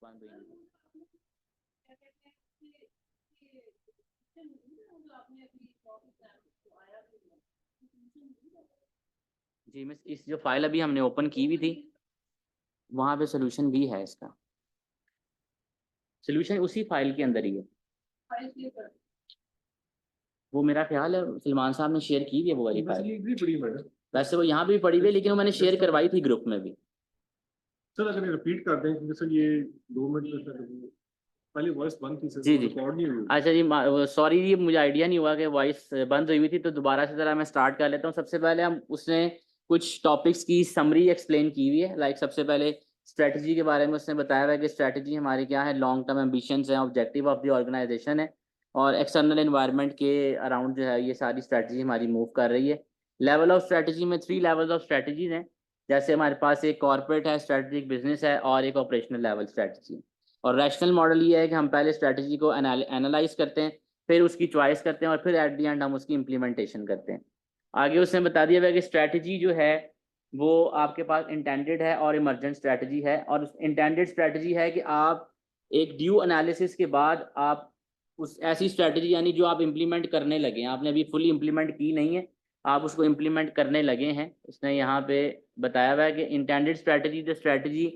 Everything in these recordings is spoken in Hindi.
बंद हुई नहीं। जी मिस, इस जो फाइल अभी हमने ओपन की हुई थी वहाँ पे सोल्यूशन भी है इसका। सोल्यूशन उसी फाइल के अंदर ही है। वो मेरा ख्याल है सलमान साहब ने शेयर की हुई है वो वाली फाइल। वैसे वो यहाँ भी पड़ी हुई है लेकिन वो मैंने शेयर करवाई थी ग्रुप में भी। सर अगर रिपीट कर दें क्योंकि सर ये 2 मिनट में सर पहले वॉइस बंद थी सर, जी जी रिकॉर्ड नहीं हुई। अच्छा जी, सॉरी जी, मुझे आइडिया नहीं हुआ कि वॉइस बंद हुई थी, तो दोबारा से ज़रा मैं स्टार्ट कर लेता हूँ। सबसे पहले हम उसने कुछ टॉपिक्स की समरी एक्सप्लेन की हुई है। लाइक सबसे पहले स्ट्रेटजी के बारे में उसने बताया हुआ है कि स्ट्रेटजी हमारी क्या है, लॉन्ग टर्म एम्बिशंस हैं, ऑब्जेक्टिव ऑफ द ऑर्गेनाइजेशन है, और एक्सटर्नल एनवायरनमेंट के अराउंड जो है ये सारी स्ट्रेटजी हमारी मूव कर रही है। लेवल ऑफ स्ट्रेटजी में 3 लेवल ऑफ स्ट्रेटजीज हैं। जैसे हमारे पास एक कॉर्पोरेट है, स्ट्रेटेजिक बिजनेस है, और एक ऑपरेशनल लेवल स्ट्रेटजी। और रैशनल मॉडल ये है कि हम पहले स्ट्रेटजी को एनालाइज करते हैं, फिर उसकी चॉइस करते हैं, और फिर एट द एंड हम उसकी इम्प्लीमेंटेशन करते हैं। आगे उसने बता दिया है कि स्ट्रेटजी जो है वो आपके पास इंटेंडेड है और इमरजेंट स्ट्रेटजी है। और इंटेंडेड स्ट्रेटजी है कि आप एक ड्यू एनालिसिस के बाद आप उस ऐसी स्ट्रेटजी यानी जो आप इम्प्लीमेंट करने लगे हैं, आपने अभी फुली इम्प्लीमेंट की नहीं है, आप उसको इम्प्लीमेंट करने लगे हैं। उसने यहाँ पे बताया हुआ है कि intended strategy the strategy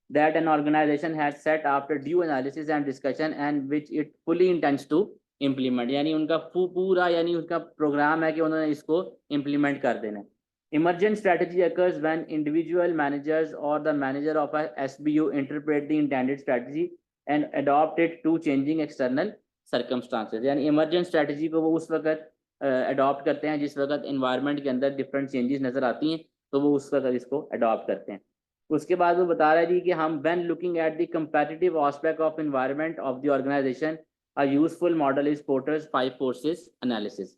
that an organization has set after due analysis and discussion and which it fully intends to implement, यानी उनका पूरा यानी उनका प्रोग्राम है कि उन्होंने इसको इम्प्लीमेंट कर देना है। Emergent strategy occurs when individual managers or the manager of a SBU interpret the intended strategy and adopt it to changing external circumstances, यानी emergent strategy को वो उस वक्त अडॉप्ट करते हैं जिस वक्त environment के अंदर डिफरेंट चेंजेस नजर आती हैं, तो वो उस वक्त इसको अडॉप्ट करते हैं। उसके बाद वो बता रहा है जी कि हम when looking at the competitive aspect of environment of the organisation a useful model is Porter's 5 forces analysis.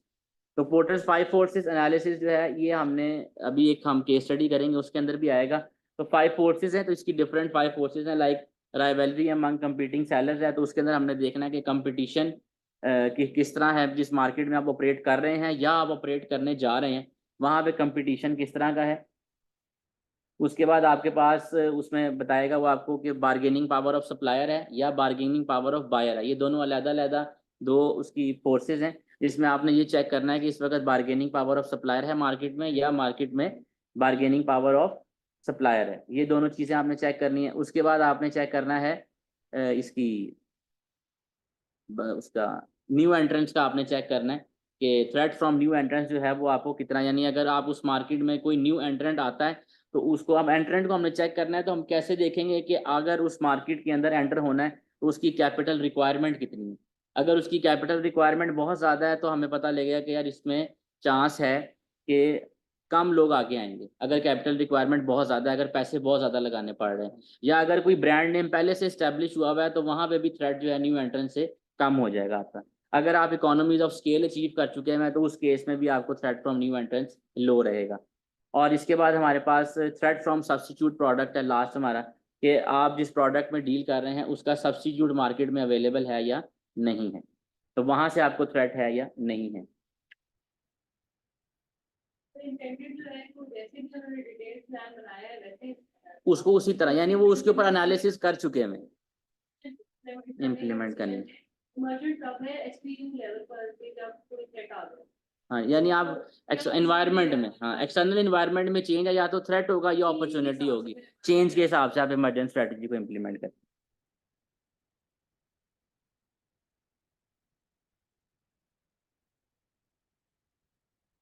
तो पोर्टर्स 5 फोर्सेस एनालिसिस जो है ये हमने अभी एक हम केस स्टडी करेंगे उसके अंदर भी आएगा। तो 5 फोर्सेस हैं, तो इसकी डिफरेंट 5 फोर्सेस हैं। Like rivalry among competing sellers है, तो उसके अंदर हमने देखना है कि कंपटीशन कि किस तरह है, जिस मार्केट में आप ऑपरेट कर रहे हैं या आप ऑपरेट करने जा रहे हैं वहाँ पे कंपटीशन किस तरह का है। उसके बाद आपके पास उसमें बताएगा वो आपको कि बार्गेनिंग पावर ऑफ सप्लायर है या बार्गेनिंग पावर ऑफ बायर है। ये दोनों अलग-अलग दो उसकी फोर्सेज हैं, जिसमें आपने ये चेक करना है कि इस वक्त बार्गेनिंग पावर ऑफ सप्लायर है मार्केट में या मार्केट में बार्गेनिंग पावर ऑफ सप्लायर है। ये दोनों चीज़ें आपने चेक करनी है। उसके बाद आपने चेक करना है इसकी उसका न्यू एंट्रेंस का आपने चेक करना है कि थ्रेट फ्रॉम न्यू एंट्रेंस जो है वो आपको कितना, यानी अगर आप उस मार्केट में कोई न्यू एंट्रेंट आता है तो उसको हम एंट्रेंट को हमने चेक करना है। तो हम कैसे देखेंगे कि अगर उस मार्केट के अंदर एंटर होना है तो उसकी कैपिटल रिक्वायरमेंट कितनी है। अगर उसकी कैपिटल रिक्वायरमेंट बहुत ज़्यादा है तो हमें पता लगेगा कि यार इसमें चांस है कि कम लोग आगे आएंगे। अगर कैपिटल रिक्वायरमेंट बहुत ज़्यादा है, अगर पैसे बहुत ज़्यादा लगाने पड़ रहे हैं, या अगर कोई ब्रांड नेम पहले से इस्टेब्लिश हुआ हुआ है तो वहाँ पे भी थ्रेट जो है न्यू एंट्रेंस से कम हो जाएगा आपका। अगर आप इकोनॉमीज ऑफ स्केल अचीव कर चुके हैं तो उस केस में भी आपको थ्रेट फ्रॉम न्यू एंट्रेंस लो रहेगा। और इसके बाद हमारे पास थ्रेट फ्रॉम सब्स्टिट्यूट प्रोडक्ट है लास्ट हमारा, कि आप जिस प्रोडक्ट में डील कर रहे हैं उसका सब्स्टिट्यूट मार्केट में अवेलेबल है या नहीं है, तो वहां से आपको थ्रेट है या नहीं है। उसको उसी तरह यानी वो उसके ऊपर एनालिसिस कर चुके हैं इम्प्लीमेंट करने। हाँ यानी आप एनवायरनमेंट में, हाँ एक्सटर्नल एनवायरनमेंट में चेंज है, या तो थ्रेट होगा या अपॉर्चुनिटी होगी, चेंज के हिसाब से आप इमरजेंट स्ट्रेटजी को इम्प्लीमेंट करें।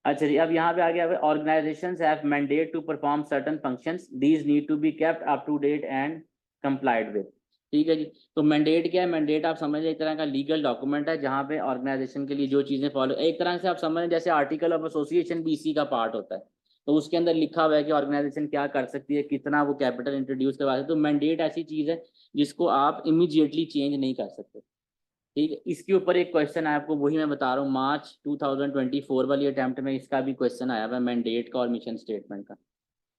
अच्छा जी, अब यहाँ पे आ गया organisations have mandate to perform certain functions, these need to be kept up to date and complied with. ठीक है जी, तो मैंडेट क्या है? मैंडेट आप समझ लें एक तरह का लीगल डॉक्यूमेंट है जहाँ पे ऑर्गेनाइजेशन के लिए जो चीज़ें फॉलो, एक तरह से आप समझ लें जैसे आर्टिकल ऑफ एसोसिएशन भी इसी का पार्ट होता है। तो उसके अंदर लिखा हुआ है कि ऑर्गेनाइजेशन क्या कर सकती है, कितना वो कैपिटल इंट्रोड्यूस करवा सकती है। तो मैंडेट ऐसी चीज़ है जिसको आप इमीडिएटली चेंज नहीं कर सकते। ठीक है, इसके ऊपर एक क्वेश्चन है आपको, वही मैं बता रहा हूँ, मार्च 2024 वाली अटैम्प्ट में इसका भी क्वेश्चन आया हुआ है मैंडेट का और मिशन स्टेटमेंट का।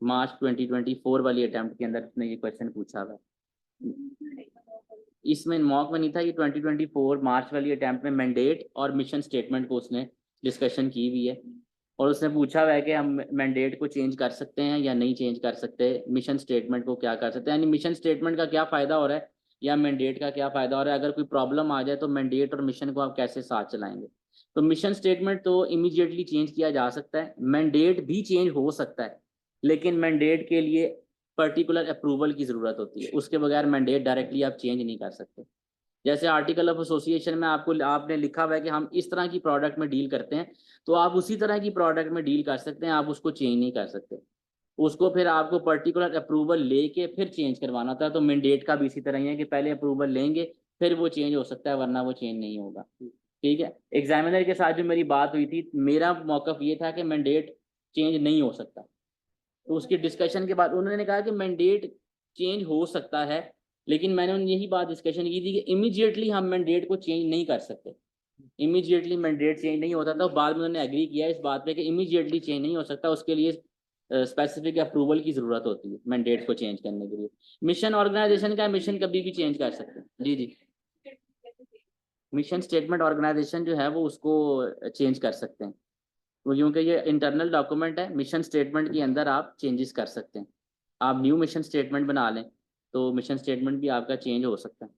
मार्च 2024 वाली अटैम्प्ट के अंदर उसने ये क्वेश्चन पूछा हुआ है। इसमें मॉक में नहीं था, ये 2024 मार्च वाली अटैम्प्ट में मैंडेट और मिशन स्टेटमेंट को उसने डिस्कशन की हुई है। और उसने पूछा हुआ है कि हम मैंडेट को चेंज कर सकते हैं या नहीं चेंज कर सकते, मिशन स्टेटमेंट को क्या कर सकते हैं, यानी मिशन स्टेटमेंट का क्या फ़ायदा हो रहा है या मैंडेट का क्या फ़ायदा, और अगर कोई प्रॉब्लम आ जाए तो मैंडेट और मिशन को आप कैसे साथ चलाएंगे। तो मिशन स्टेटमेंट तो इमीडिएटली चेंज किया जा सकता है, मैंडेट भी चेंज हो सकता है, लेकिन मैंडेट के लिए पर्टिकुलर अप्रूवल की ज़रूरत होती है, उसके बगैर मैंडेट डायरेक्टली आप चेंज नहीं कर सकते। जैसे आर्टिकल ऑफ एसोसिएशन में आपने लिखा हुआ है कि हम इस तरह की प्रोडक्ट में डील करते हैं, तो आप उसी तरह की प्रोडक्ट में डील कर सकते हैं, आप उसको चेंज नहीं कर सकते। उसको फिर आपको पर्टिकुलर अप्रूवल लेके फिर चेंज करवाना था। तो मैंडेट का भी इसी तरह ही है कि पहले अप्रूवल लेंगे फिर वो चेंज हो सकता है, वरना वो चेंज नहीं होगा। ठीक है, एग्जामिनर के साथ जो मेरी बात हुई थी, मेरा मौकफ ये था कि मैंडेट चेंज नहीं हो सकता। तो उसकी डिस्कशन के बाद उन्होंने कहा कि मैंडेट चेंज हो सकता है, लेकिन मैंने उन यही बात डिस्कशन की थी कि इमीडिएटली हम मैंडेट को चेंज नहीं कर सकते। इमीडिएटली मैंडेट चेंज नहीं होता था, बाद में उन्होंने एग्री किया इस बात पे कि इमीडिएटली चेंज नहीं हो सकता, उसके लिए स्पेसिफिक अप्रूवल की जरूरत होती है मैंडेट को चेंज करने के लिए। मिशन ऑर्गेनाइजेशन का मिशन कभी भी चेंज कर सकते हैं। जी जी, मिशन स्टेटमेंट ऑर्गेनाइजेशन जो है वो उसको चेंज कर सकते हैं, क्योंकि ये इंटरनल डॉक्यूमेंट है। मिशन स्टेटमेंट के अंदर आप चेंजेस कर सकते हैं, आप न्यू मिशन स्टेटमेंट बना लें तो मिशन स्टेटमेंट भी आपका चेंज हो सकता है।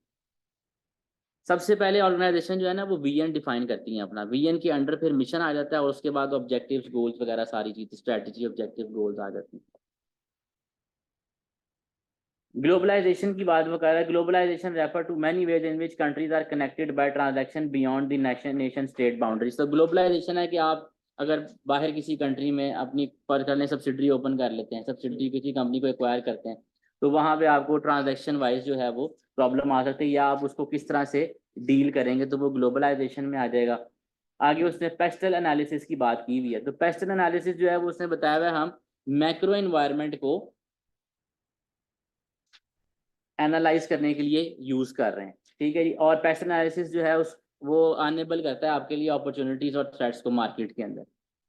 सबसे पहले ऑर्गेनाइजेशन जो है ना वो वीएन डिफाइन करती है अपना, वीएन के अंडर फिर मिशन आ जाता है, और उसके बाद ऑब्जेक्टिव्स गोल्स वगैरह सारी चीज़, स्ट्रेटजी ऑब्जेक्टिव गोल्स आ जाती हैं। ग्लोबलाइजेशन की बात कर रहा है। Globalisation refer to many ways in which countries are connected by transaction beyond the nation state boundaries. तो ग्लोबलाइजेशन है कि आप अगर बाहर किसी कंट्री में अपनी पर्टिकुलर सब्सिडरी ओपन कर लेते हैं, सब्सिडरी किसी कंपनी को एक्वायर करते हैं, तो वहाँ पे आपको ट्रांजैक्शन वाइज जो है वो प्रॉब्लम आ सकती है, या आप उसको किस तरह से डील करेंगे, तो वो ग्लोबलाइजेशन में आ जाएगा। आगे उसने पेस्टल एनालिसिस की बात की हुई है। तो पेस्टल एनालिसिस जो है वो उसने बताया हुआ है हम मैक्रो एनवायरनमेंट को एनालाइज करने के लिए यूज कर रहे हैं। ठीक है जी, और पेस्ट एनालिसिस जो है उस वो अनेबल करता है आपके लिए अपॉर्चुनिटीज और थ्रेट्स को मार्केट के अंदर।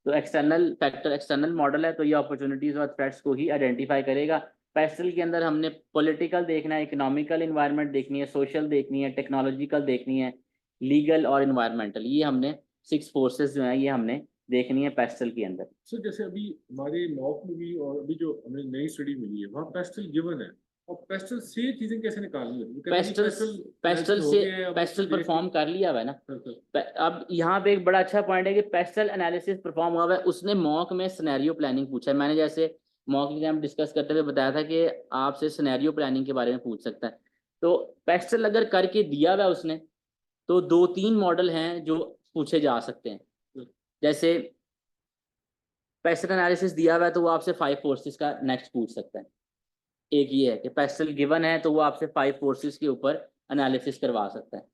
तो एक्सटर्नल फैक्टर, एक्सटर्नल मॉडल है, तो ये अपॉर्चुनिटीज और थ्रेट्स को ही आइडेंटिफाई करेगा। पेस्टल के अंदर हमने पॉलिटिकल देखना है, इकोनॉमिकल इन्वायरमेंट देखनी है, सोशल देखनी है, टेक्नोलॉजिकल देखनी है, लीगल और इन्वायरमेंटल, ये हमने 6 फोर्सेस जो है ये हमने देखनी है पेस्टल के अंदर। सर जैसे अभी हमारे मॉक में भी और अभी जो हमें नई स्टडी मिली है वहाँ पेस्टल गिवन है, और पेस्टल से चीजें कैसे निकालनी है? पेस्टल से पेस्टल परफॉर्म कर लिया हुआ है ना। अब यहाँ पे एक बड़ा अच्छा पॉइंट है कि पेस्टल एनालिसिस परफॉर्म हुआ है। उसने मॉक में सिनेरियो प्लानिंग पूछा है। मैंने जैसे मॉक एग्जाम डिस्कस करते हुए बताया था कि आपसे सिनेरियो प्लानिंग के बारे में पूछ सकता है। तो पेस्टल अगर करके दिया हुआ है उसने, तो 2-3 मॉडल हैं जो पूछे जा सकते हैं। जैसे पेस्टल एनालिसिस दिया हुआ है तो वो आपसे 5 फोर्सेस का नेक्स्ट पूछ सकता है। एक ये है कि पेस्टल गिवन है तो वो आपसे 5 फोर्सेस के ऊपर एनालिसिस करवा सकता है।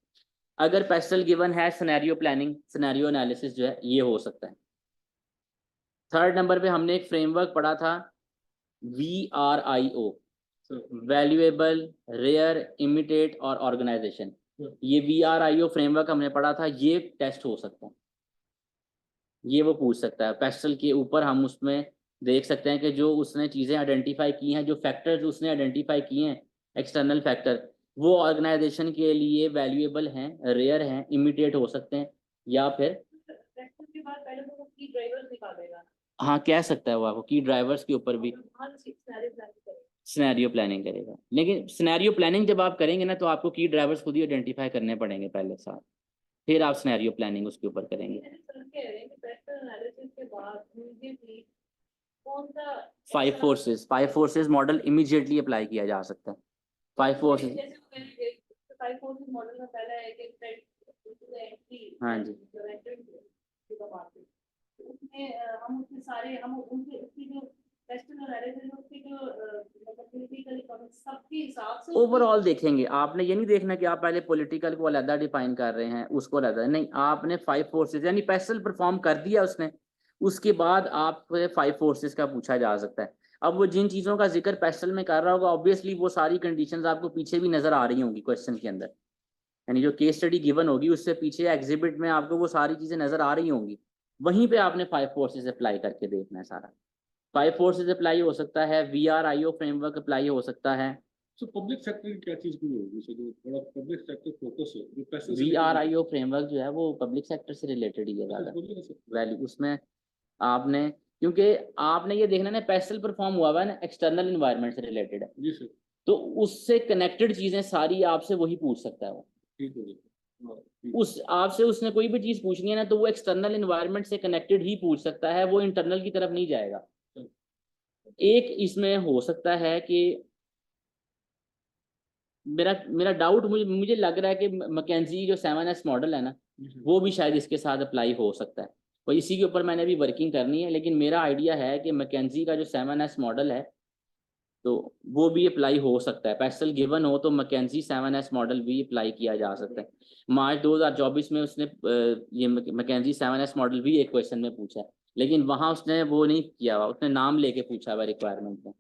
अगर पेस्टल गिवन है, सिनेरियो प्लानिंग, सिनेरियो एनालिसिस जो है ये हो सकता है। थर्ड नंबर पे हमने एक फ्रेमवर्क पढ़ा था VRIO, वैल्यूएबल, रेयर, इमिटेट और ऑर्गेनाइजेशन। ये VRIO फ्रेमवर्क हमने पढ़ा था, ये टेस्ट हो सकता है, ये वो पूछ सकता है। पेस्टल के ऊपर हम उसमें देख सकते हैं कि जो उसने चीज़ें आइडेंटिफाई की हैं, जो फैक्टर्स उसने आइडेंटिफाई किए हैं एक्सटर्नल फैक्टर, वो ऑर्गेनाइजेशन के लिए वैल्यूएबल हैं, रेयर हैं, इमिटेट हो सकते हैं, या फिर के बाद पहले वो की ड्राइवर्स निकालेगा। हाँ कह सकता है वो आपको की ड्राइवर्स के ऊपर भी सिनेरियो प्लानिंग करेगा। लेकिन सिनेरियो प्लानिंग जब आप करेंगे ना तो आपको की ड्राइवर्स खुद ही आइडेंटिफाई करने पड़ेंगे पहले साथ, फिर आप सिनेरियो प्लानिंग उसके ऊपर करेंगे। 5 फोर्सेस मॉडल इमीडिएटली अप्लाई किया जा सकता है। 5 फोर्सेस, मॉडल में पहला है कि हाँ जी, उसमें हम उसके सारे हम उनके उसकी जो पेस्टल एनालिसिस उसकी जो पॉलिटिकल इकोनॉमिक सबके हिसाब से ओवरऑल देखेंगे। आपने ये नहीं देखना कि आप पहले पॉलिटिकल को अलग डिफाइन कर रहे हैं, उसको अलग नहीं, आपने 5 फोर्सेस यानी पेस्टल परफॉर्म कर दिया उसने, उसके बाद आप 5 फोर्सेस का पूछा जा सकता है। अब वो जिन चीज़ों का जिक्र पेस्टल में कर रहा होगा, ऑब्वियसली वो सारी कंडीशंस आपको पीछे भी नजर आ रही होंगी क्वेश्चन के अंदर, यानी जो केस स्टडी गिवन होगी उससे पीछे एग्जिबिट में आपको वो सारी चीज़ें नजर आ रही होंगी, वहीं पे आपने 5 फोर्सेस अप्लाई करके देखना है सारा। 5 फोर्सेस अप्लाई हो सकता है, VRIO फ्रेमवर्क अप्लाई हो सकता है। सो पब्लिक सेक्टर की क्या चीज की होगी, सो जो थोड़ा पब्लिक सेक्टर फोकस है जो पेस्टल VRIO फ्रेमवर्क जो है वो पब्लिक सेक्टर से रिलेटेड ही है ज़्यादा वैल्यू उसमें। आपने क्योंकि आपने ये देखना ना पेस्टल परफॉर्म हुआ है ना एक्सटर्नल इन्वायरमेंट से रिलेटेड है, जी सर। तो उससे कनेक्टेड चीजें सारी आपसे वही पूछ सकता है वो। ठीक है जी। हाँ, ठीक। उस आपसे उसने कोई भी चीज पूछनी है ना, तो वो एक्सटर्नल एनवायरनमेंट से कनेक्टेड ही पूछ सकता है, वो इंटरनल की तरफ नहीं जाएगा। एक इसमें हो सकता है कि मेरा मेरा डाउट, मुझे लग रहा है कि मैकेंजी जो 7S मॉडल है ना, वो भी शायद इसके साथ अप्लाई हो सकता है, और इसी के ऊपर मैंने अभी वर्किंग करनी है। लेकिन मेरा आइडिया है कि मैकेंजी का जो 7S मॉडल है तो वो भी अप्लाई हो सकता है। पेस्टल गिवन हो तो मैकेंजी 7S मॉडल भी अप्लाई किया जा सकता है। मार्च 2024 में उसने ये मैकेंजी 7S मॉडल भी एक क्वेश्चन में पूछा है, लेकिन वहां उसने वो नहीं किया हुआ, उसने नाम लेके पूछा हुआ रिक्वायरमेंट में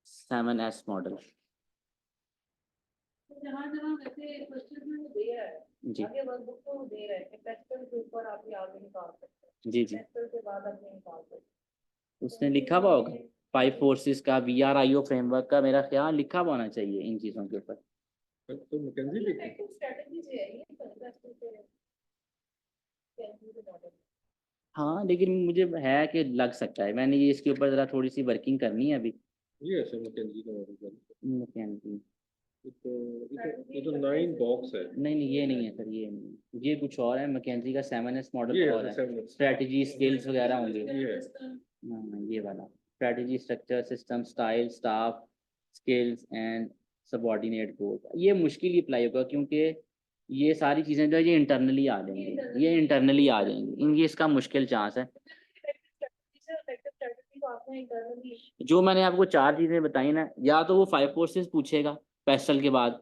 7S मॉडल। जहाँ जहाँ वैसे क्वेश्चन में वो दे रहा है, जी आगे वर्कबुक को दे रहा है कि पेस्टल के ऊपर आप ये आगे निकाल सकते हैं, जी जी, पेस्टल के बाद आप ये निकाल सकते हैं। उसने लिखा हुआ होगा 5 फोर्सेस का, VRIO फ्रेमवर्क का, मेरा ख्याल लिखा हुआ होना चाहिए इन चीज़ों के ऊपर। तो मैकेंजी ये लिखा है। effective strategy से है, ये पेस्टल के मॉडल। हाँ लेकिन मुझे है कि लग सकता है, मैंने ये इसके ऊपर ज़रा थोड़ी सी वर्किंग करनी है अभी। ये ऐसा मैकेंजी का मॉडल है। मैकेंजी ये तो 9 बॉक्स है। नहीं नहीं, ये नहीं है सर, ये नहीं है, ये कुछ और है। मैकेंजी का 7S मॉडल ये और है, 7S स्ट्रेटजी स्किल्स वगैरह होंगे। ये है। हाँ ये वाला strategy structure system style staff skills and subordinate goal, ये मुश्किल ही अप्लाई होगा, क्योंकि ये सारी चीज़ें जो है ये इंटरनली आ जाएंगी, ये इंटरनली आ जाएंगी, इनकी इसका मुश्किल चांस है। जो मैंने आपको 4 चीज़ें बताई ना, या तो वो 5 फोर्सेस पूछेगा पेस्टल के बाद,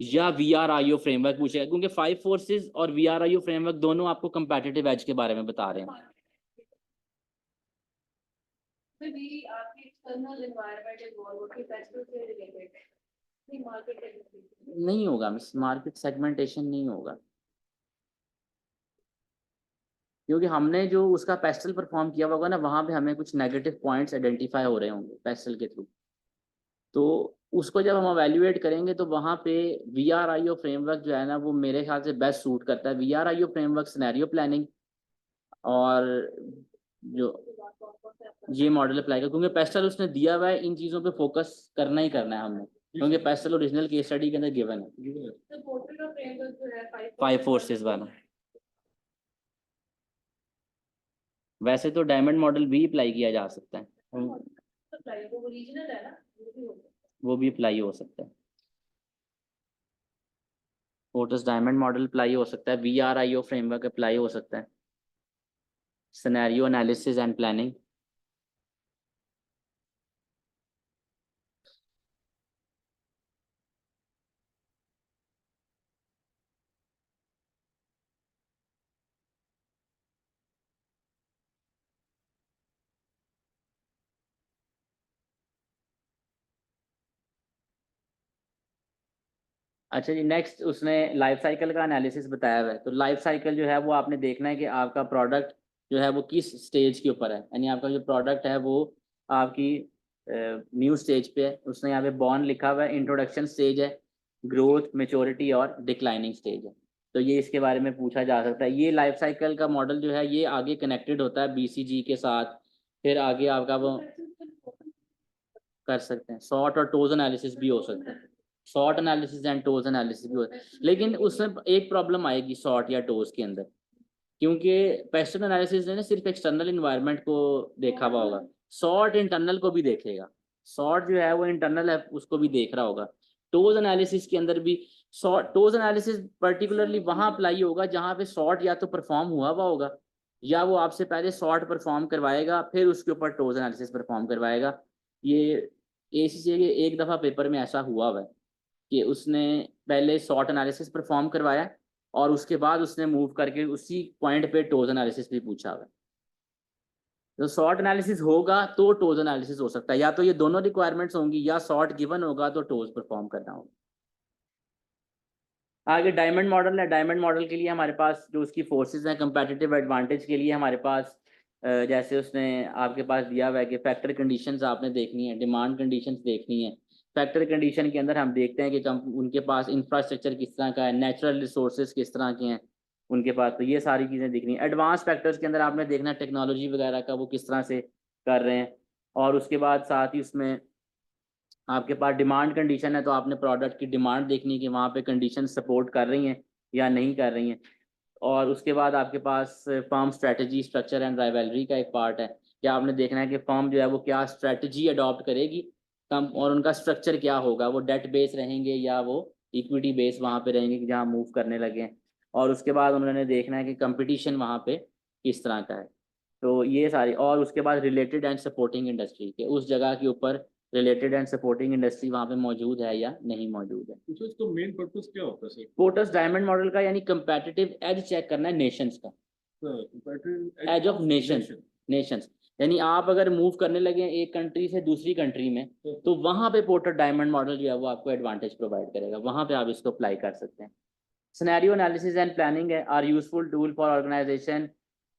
या VRIO फ्रेमवर्क पूछेगा, क्योंकि 5 फोर्सेस और VRIO फ्रेमवर्क दोनों आपको कंपैटिटिव एज के बारे में बता रहे हैं। भी आपकी एक्सटर्नल एनवायरनमेंट इन्वॉल्व होती है, पेस्टल से रिलेटेड नहीं, मार्केट नहीं होगा मिस, मार्केट सेगमेंटेशन नहीं होगा, क्योंकि हमने जो उसका पेस्टल परफॉर्म किया होगा ना, वहाँ पे हमें कुछ नेगेटिव पॉइंट्स आइडेंटिफाई हो रहे होंगे पेस्टल के थ्रू, तो उसको जब हम एवेल्युएट करेंगे तो वहाँ पे VRIO फ्रेमवर्क जो है ना, वो मेरे ख्याल से बेस्ट सूट करता है। VRIO फ्रेमवर्क सिनेरियो प्लानिंग और जो ये मॉडल अप्लाई कर, क्योंकि पेस्टल उसने दिया हुआ है, इन चीज़ों पे फोकस करना ही करना है हमने, क्योंकि पेस्टल ओरिजिनल केस स्टडी के अंदर गिवन है। तो पोर्ट्रेट ऑफ फ्रेमवर्क जो है 5 फोर्सेस वाला, वैसे तो डायमंड मॉडल भी अप्लाई किया जा सकता है, वो ओरिजिनल है ना, वो भी अप्लाई हो सकता है। फोर्टिस डायमंड मॉडल अप्लाई हो सकता है, VRIO फ्रेमवर्क अप्लाई हो सकता है, सिनेरियो एनालिसिस एंड प्लानिंग। अच्छा जी, नेक्स्ट उसने लाइफ साइकिल का एनालिसिस बताया हुआ है। तो लाइफ साइकिल जो है वो आपने देखना है कि आपका प्रोडक्ट जो है वो किस स्टेज के ऊपर है, यानी आपका जो प्रोडक्ट है वो आपकी न्यू स्टेज पे है। उसने यहाँ पे बॉर्न लिखा हुआ है, इंट्रोडक्शन स्टेज है, ग्रोथ, मेच्योरिटी और डिक्लाइनिंग स्टेज है। तो ये इसके बारे में पूछा जा सकता है। ये लाइफ साइकिल का मॉडल जो है ये आगे कनेक्टेड होता है BCG के साथ, फिर आगे आपका वो कर सकते हैं। सॉर्ट और टोज एनालिसिस भी हो सकता है, short analysis and toes analysis भी होता है, लेकिन उसमें एक प्रॉब्लम आएगी शॉर्ट या टोज के अंदर, क्योंकि पेस्टल एनालिसिस ने ना सिर्फ एक्सटर्नल इन्वायरमेंट को देखा हुआ होगा, शॉर्ट इंटरनल को भी देखेगा। शॉर्ट जो है वो इंटरनल है उसको भी देख रहा होगा। टोज एनालिसिस के अंदर भी शॉर्ट, टोज एनालिसिस पर्टिकुलरली वहां अप्लाई होगा जहां पे शॉर्ट या तो परफॉर्म हुआ होगा, या वो आपसे पहले शॉर्ट परफॉर्म करवाएगा फिर उसके ऊपर टोज एनालिसिस परफॉर्म करवाएगा। ये ACCA के एक दफ़ा पेपर में ऐसा हुआ है कि उसने पहले शॉर्ट एनालिसिस परफॉर्म करवाया और उसके बाद उसने मूव करके उसी पॉइंट पे टोज एनालिसिस भी पूछा हुआ है। तो शॉर्ट एनालिसिस होगा तो टोज एनालिसिस हो सकता है, या तो ये दोनों रिक्वायरमेंट्स होंगी, या शॉर्ट गिवन होगा तो टोज परफॉर्म करना होगा। आगे डायमंड मॉडल है। डायमंड मॉडल के लिए हमारे पास जो उसकी फोर्सेस हैं, कंपेटिटिव एडवांटेज के लिए हमारे पास जैसे उसने आपके पास दिया हुआ है कि फैक्टर कंडीशंस आपने देखनी है, डिमांड कंडीशंस देखनी है। फैक्टर कंडीशन के अंदर हम देखते हैं कि उनके पास इंफ्रास्ट्रक्चर किस तरह का है, नेचुरल रिसोर्सेज किस तरह के हैं उनके पास, तो ये सारी चीज़ें देखनी है। एडवांस फैक्टर्स के अंदर आपने देखना है टेक्नोलॉजी वगैरह का वो किस तरह से कर रहे हैं। और उसके बाद साथ ही उसमें आपके पास डिमांड कंडीशन है, तो आपने प्रोडक्ट की डिमांड देखनी है कि वहाँ पे कंडीशन सपोर्ट कर रही हैं या नहीं कर रही हैं। और उसके बाद आपके पास firm strategy, structure and rivalry का एक पार्ट है कि आपने देखना है कि फर्म जो है वो क्या स्ट्रेटजी अडॉप्ट करेगी कम, और उनका स्ट्रक्चर क्या होगा, वो डेट बेस रहेंगे या वो इक्विटी बेस वहाँ पे रहेंगे कि जहाँ मूव करने लगे हैं। और उसके बाद उन्होंने देखना है कि कंपटीशन वहाँ पे किस तरह का है। तो ये सारी, और उसके बाद रिलेटेड एंड सपोर्टिंग इंडस्ट्री के उस जगह के ऊपर रिलेटेड एंड सपोर्टिंग इंडस्ट्री वहाँ पे मौजूद है या नहीं मौजूद है। तो इसका मेन पर्पस क्या होता है सर? पोर्टर्स डायमंड मॉडल का यानी कंपेटिटिव एज चेक करना है नेशंस का, एज ऑफ नेशंस। यानी आप अगर मूव करने लगे हैं एक कंट्री से दूसरी कंट्री में, तो वहां पे पोर्टर डायमंड मॉडल जो है वो आपको एडवांटेज प्रोवाइड करेगा, वहां पे आप इसको अप्लाई कर सकते हैं। Scenario analysis and planning are useful tool for organisation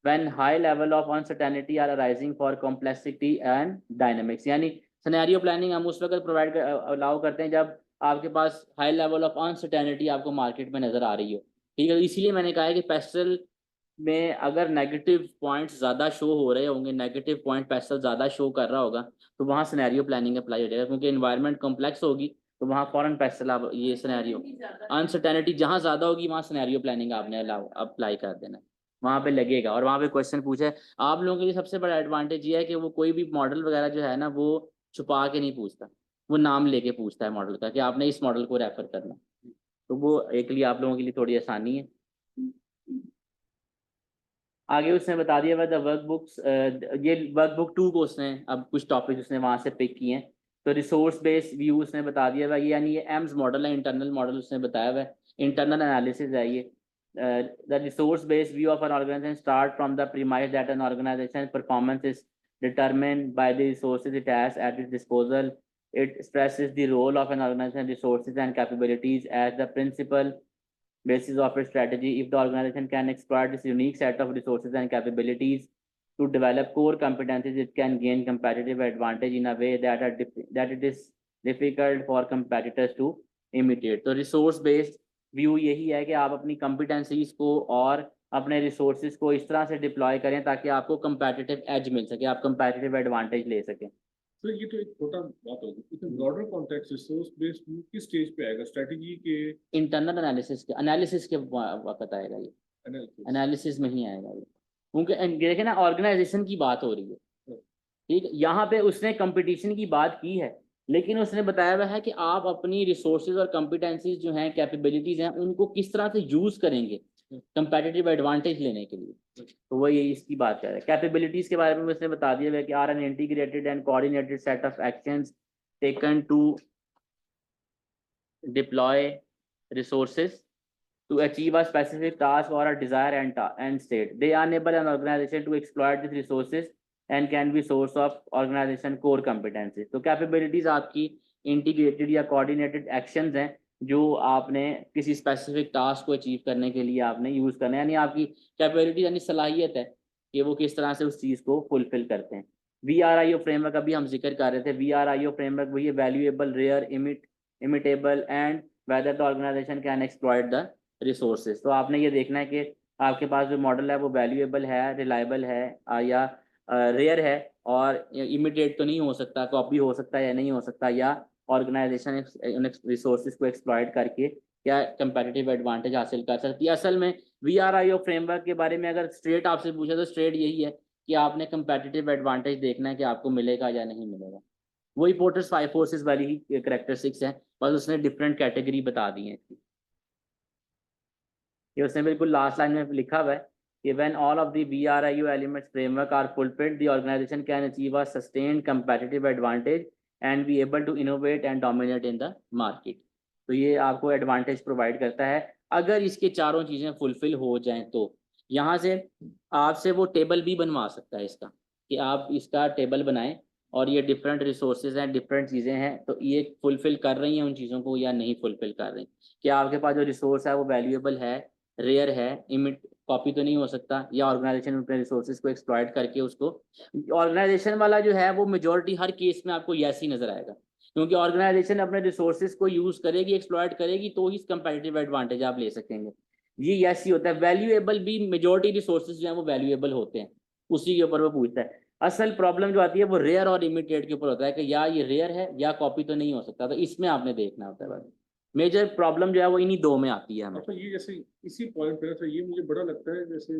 when high level of uncertainty are arising for complexity and dynamics. यानी सिनेरियो प्लानिंग हम उस वक्त प्रोवाइड अलाउ करते हैं जब आपके पास हाई लेवल ऑफ अनसर्टेनिटी आपको मार्केट में नजर आ रही हो। ठीक है, इसीलिए मैंने कहा है कि पेस्टल में अगर नेगेटिव पॉइंट्स ज़्यादा शो हो रहे होंगे, नेगेटिव पॉइंट पेस्टल ज़्यादा शो कर रहा होगा, तो वहाँ सिनेरियो प्लानिंग अप्लाई हो जाएगा, क्योंकि एनवायरनमेंट कॉम्प्लेक्स होगी तो वहाँ फॉरेन पेस्टल आप ये सिनेरियो अनसर्टेनिटी जहाँ ज़्यादा होगी वहाँ सिनेरियो प्लानिंग आपने अप्लाई कर देना, वहाँ पे लगेगा। और वहाँ पे क्वेश्चन पूछे आप लोगों के लिए सबसे बड़ा एडवांटेज ये है कि वो कोई भी मॉडल वगैरह जो है ना वो छुपा के नहीं पूछता, वो नाम लेके पूछता है मॉडल का कि आपने इस मॉडल को रेफर करना, तो वो एक लिए आप लोगों के लिए थोड़ी आसानी है। आगे उसने बता दिया वह वर्क बुक्स, ये वर्क बुक 2 को उसने अब कुछ टॉपिक उसने वहाँ से पिक किए हैं। तो रिसोर्स बेस्ड व्यू उसने बता दिया वह, यानी ये एम्स मॉडल है, इंटरनल मॉडल उसने बताया हुआ है, इंटरनल एनालिसिस है ये। The resource based view of an organisation start from the premise that an organisation performance is determined by the resources it has at its disposal. It stresses the role of an organization resources and capabilities as the principal basis of its strategy. If the organization can exploit its unique set of resources and capabilities to develop core competencies, it can gain competitive advantage in a way that it is difficult for competitors to imitate. तो resource based view यही है कि आप अपनी competencies को और अपने resources को इस तरह से डिप्लॉय करें ताकि आपको competitive edge मिल सके, आप competitive advantage ले सकें। तो ये तो एक छोटा बात होगी, इतना ब्रॉडर कॉन्टेक्स्ट रिसोर्स बेस्ड किस स्टेज पे आएगा? स्ट्रेटजी के इंटरनल एनालिसिस के वक्त आएगा, ये एनालिसिस में ही आएगा ये, क्योंकि देखे ना ऑर्गेनाइजेशन की बात हो रही है। ठीक, यहाँ पे उसने कंपटीशन की बात की है, लेकिन उसने बताया हुआ है कि आप अपनी रिसोर्सेज और कॉम्पिटेंसीज जो हैं, कैपेबिलिटीज हैं, उनको किस तरह से यूज करेंगे कंपेटिटिव एडवांटेज लेने के लिए। तो वो ये इसकी बात कर रहा है। कैपेबिलिटीज के बारे में उसने बता दिया है कि are an integrated and coordinated set of actions taken to deploy resources to achieve a specific task or a desire and state. They enable an organization to exploit these resources and can be source of organization core competencies. तो capabilities आपकी integrated या coordinated actions हैं जो आपने किसी specific task को achieve करने के लिए आपने use करना है, यानी आपकी capability यानी सलाहियत है कि वो किस तरह से उस चीज़ को fulfill करते हैं। VRIO framework अभी हम जिक्र कर रहे थे, VRIO framework वही valuable, rare, imitable and whether the organization can exploit the resources. तो आपने ये देखना है कि आपके पास जो मॉडल है वो वैल्यूएबल है, रिलायबल है या रेयर है, और इमिटेट तो नहीं हो सकता, कॉपी हो सकता है या नहीं हो सकता, या ऑर्गेनाइजेशन रिसोर्सेज को एक्सप्लॉइट करके क्या कंपेटिटिव एडवांटेज हासिल कर सकती है। असल में VRIO फ्रेमवर्क के बारे में अगर स्ट्रेट आपसे पूछे तो स्ट्रेट यही है कि आपने कंपेटिटिव एडवांटेज देखना है कि आपको मिलेगा या नहीं मिलेगा। वही पोर्टर्स 5 फोर्सेस वाली ही कैरेक्टरिस्टिक्स हैं, बस उसने डिफरेंट कैटेगरी बता दी है। ये उसने बिल्कुल लास्ट लाइन में लिखा हुआ है कि when all of the VRIO elements framework are fulfilled the organisation can achieve a sustained competitive advantage and be able to innovate and dominate in the market. तो ये आपको एडवांटेज प्रोवाइड करता है अगर इसके चारों चीज़ें फुलफिल हो जाएं। तो यहाँ से आपसे वो टेबल भी बनवा सकता है इसका, कि आप इसका टेबल बनाएं और ये डिफरेंट रिसोर्सेज हैं, डिफरेंट चीज़ें हैं, तो ये फुलफिल कर रही हैं उन चीज़ों को या नहीं फुलफिल कर रही, कि आपके पास जो रिसोर्स है वो वैल्यूएबल है, रेयर है, इमिट कॉपी तो नहीं हो सकता, या ऑर्गेनाइजेशन अपने रिसोर्सेज को एक्सप्लॉइट करके उसको। ऑर्गेनाइजेशन वाला जो है वो मेजॉरिटी हर केस में आपको यस ही नजर आएगा, क्योंकि ऑर्गेनाइजेशन अपने रिसोर्सेज को यूज करेगी, एक्सप्लॉइट करेगी, तो ही कंपेटिटिव एडवांटेज आप ले सकेंगे। ये यस ही होता है। वैल्यूएबल भी मेजॉरिटी रिसोर्सेज जो है वो वैल्यूएबल होते हैं, उसी के ऊपर वो पूछता है। असल प्रॉब्लम जो आती है वो रेयर और इमिटेट के ऊपर होता है कि या ये रेयर है या कॉपी तो नहीं हो सकता, तो इसमें आपने देखना होता है बस। मेजर प्रॉब्लम जो है वो इन्हीं दो में आती है हमें। अच्छा, ये जैसे इसी पॉइंट पे तो ये मुझे बड़ा लगता है जैसे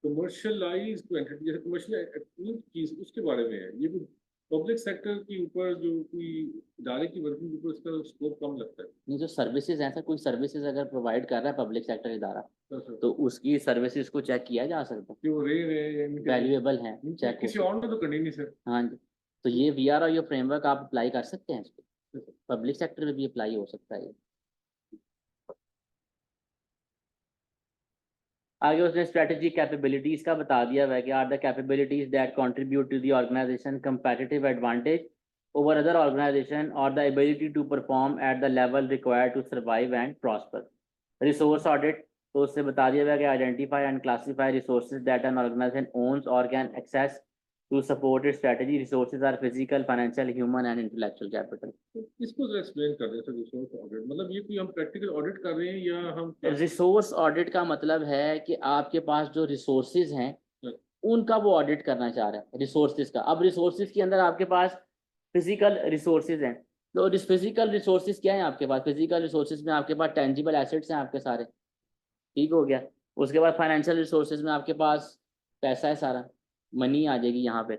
कमर्शियलाइज एंटिटी, जैसे कमर्शियल चीज उसके बारे में है ये, पब्लिक सेक्टर के ऊपर जो कोई इदारे की वर्किंग के ऊपर इसका स्कोप कम लगता है। नहीं, जो सर्विसेज हैं सर, कोई सर्विसेज अगर प्रोवाइड कर रहा है पब्लिक सेक्टर इदारा, अच्छा, तो उसकी सर्विसेज को चेक किया जा सकता है, कि वो रेयर है या वैल्यूएबल है, चेक हो किसी सकता और ने तो करनी नहीं सर। है। हाँ जी, तो ये वीआर और ये फ्रेमवर्क आप अप्लाई कर सकते हैं इस पर, पब्लिक सेक्टर में भी अप्लाई हो सकता है। आगे उसने स्ट्रेटेजी कैपेबिलिटीज का बता दिया हुआ है कि are the capabilities that contribute to the organisation competitive advantage over other organisation और the ability to perform at the level required to survive and prosper. Resource audit, तो उससे बता दिया गया कि identify and classify resources that an organisation owns और can access to support its strategy. Resources are physical, financial, human and intellectual capital. इसको जरा एक्सप्लेन कर दें सर, रिसोर्स ऑडिट मतलब ये कोई हम प्रैक्टिकल ऑडिट कर रहे हैं या हम रिसोर्स ऑडिट का मतलब है कि आपके पास जो रिसोर्सेज हैं उनका वो ऑडिट करना चाह रहे हैं, रिसोर्सेज का। अब रिसोर्सेज के अंदर आपके पास फिजिकल रिसोर्सेज हैं, तो फिजिकल रिसोर्सेज क्या है आपके पास? फिजिकल रिसोर्सेज में आपके पास टेंजिबल एसेट्स हैं आपके सारे, ठीक हो गया। उसके बाद फाइनेंशियल रिसोर्सेज में आपके पास पैसा है सारा, मनी आ जाएगी यहाँ पे।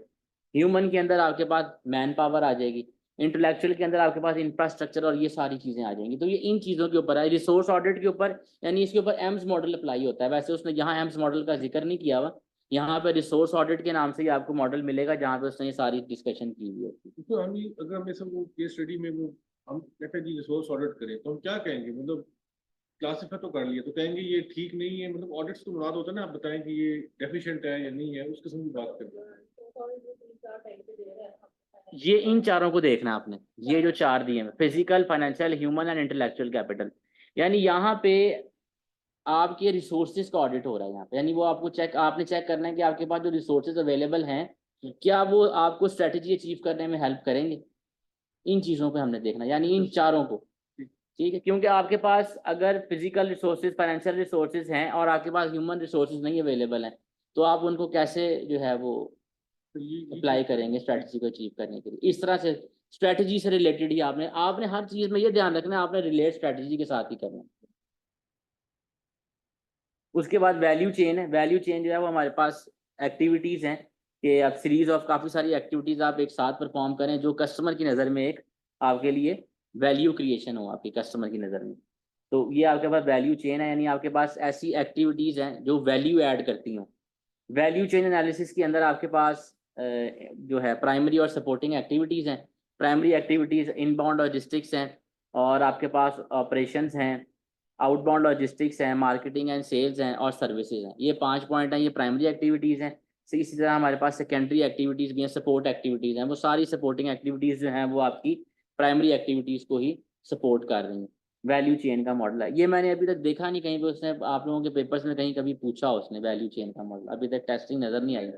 ह्यूमन के अंदर आपके पास मैन पावर आ जाएगी। इंटेलेक्चुअल के अंदर आपके पास इंफ्रास्ट्रक्चर और ये सारी चीजें आ जाएंगी। तो ये इन चीजों के ऊपर है रिसोर्स ऑडिट के ऊपर, यानी इसके ऊपर एम्स मॉडल अप्लाई होता है। वैसे उसने यहाँ एम्स मॉडल का जिक्र नहीं किया हुआ, यहाँ पे रिसोर्स ऑडिट के नाम से ही आपको मॉडल मिलेगा जहाँ पे उसने ये सारी डिस्कशन की हुई होती है। तो हम अगर हम सब वो केस स्टडी में वो हम कहते हैं जी रिसोर्स ऑडिट करें तो हम क्या कहेंगे, मतलब क्लासिफाई तो कर लिया तो कहेंगे ये ठीक नहीं है, मतलब ऑडिट्स तो मुराद होता है ना, आप बताएं कि ये डेफिशिएंट है या नहीं है, उस किस्म की बात करते हैं। ये इन चारों को देखना आपने, ये जो चार दिए हैं, physical, financial, human and intellectual capital, यानी यहाँ पे आपके रिसोर्सेज का ऑडिट हो रहा है यहाँ पे। यानी वो आपको आपने चेक करना है कि आपके पास जो रिसोर्सेज अवेलेबल हैं क्या वो आपको स्ट्रेटेजी अचीव करने में हेल्प करेंगे। इन चीज़ों पे हमने देखना, यानी इन चारों को, ठीक है। क्योंकि आपके पास अगर फिजिकल रिसोर्सेज, फाइनेंशियल रिसोर्सेज हैं और आपके पास ह्यूमन रिसोर्सेज नहीं अवेलेबल हैं, तो आप उनको कैसे जो है वो अप्लाई करेंगे स्ट्रेटजी को अचीव करने के लिए। इस तरह से स्ट्रेटजी से रिलेटेड ही आपने हर चीज में ये ध्यान रखना है, आपने रिलेट स्ट्रेटजी के साथ ही करना है। उसके बाद वैल्यू चेन है। वैल्यू चेन जो है वो हमारे पास एक्टिविटीज हैं कि आप सीरीज ऑफ काफ़ी सारी एक्टिविटीज आप एक साथ परफॉर्म करें जो कस्टमर की नज़र में एक आपके लिए वैल्यू क्रिएशन हो आपकी कस्टमर की नज़र में। तो ये आपके पास वैल्यू चेन है, यानी आपके पास ऐसी एक्टिविटीज़ हैं जो वैल्यू ऐड करती हों। वैल्यू चेन एनालिसिस के अंदर आपके पास जो है प्राइमरी और सपोर्टिंग एक्टिविटीज़ हैं। प्राइमरी एक्टिविटीज़ इनबाउंड लॉजिस्टिक्स हैं, और आपके पास ऑपरेशंस हैं, आउटबाउंड लॉजिस्टिक्स हैं, मार्केटिंग एंड सेल्स हैं, और सर्विसेज हैं। ये 5 पॉइंट हैं, ये प्राइमरी एक्टिविटीज़ हैं। इसी तरह हमारे पास सेकेंडरी एक्टिविटीज़ भी हैं, सपोर्ट एक्टिविटीज़ हैं। वो सारी सपोर्टिंग एक्टिविटीज़ जो हैं वो आपकी प्राइमरी एक्टिविटीज़ को ही सपोर्ट कर रही हैं। वैल्यू चेन का मॉडल है ये, मैंने अभी तक देखा नहीं कहीं पे उसने आप लोगों के पेपर्स में कहीं कभी पूछा उसने वैल्यू चेन का मॉडल, अभी तक टेस्टिंग नज़र नहीं आई।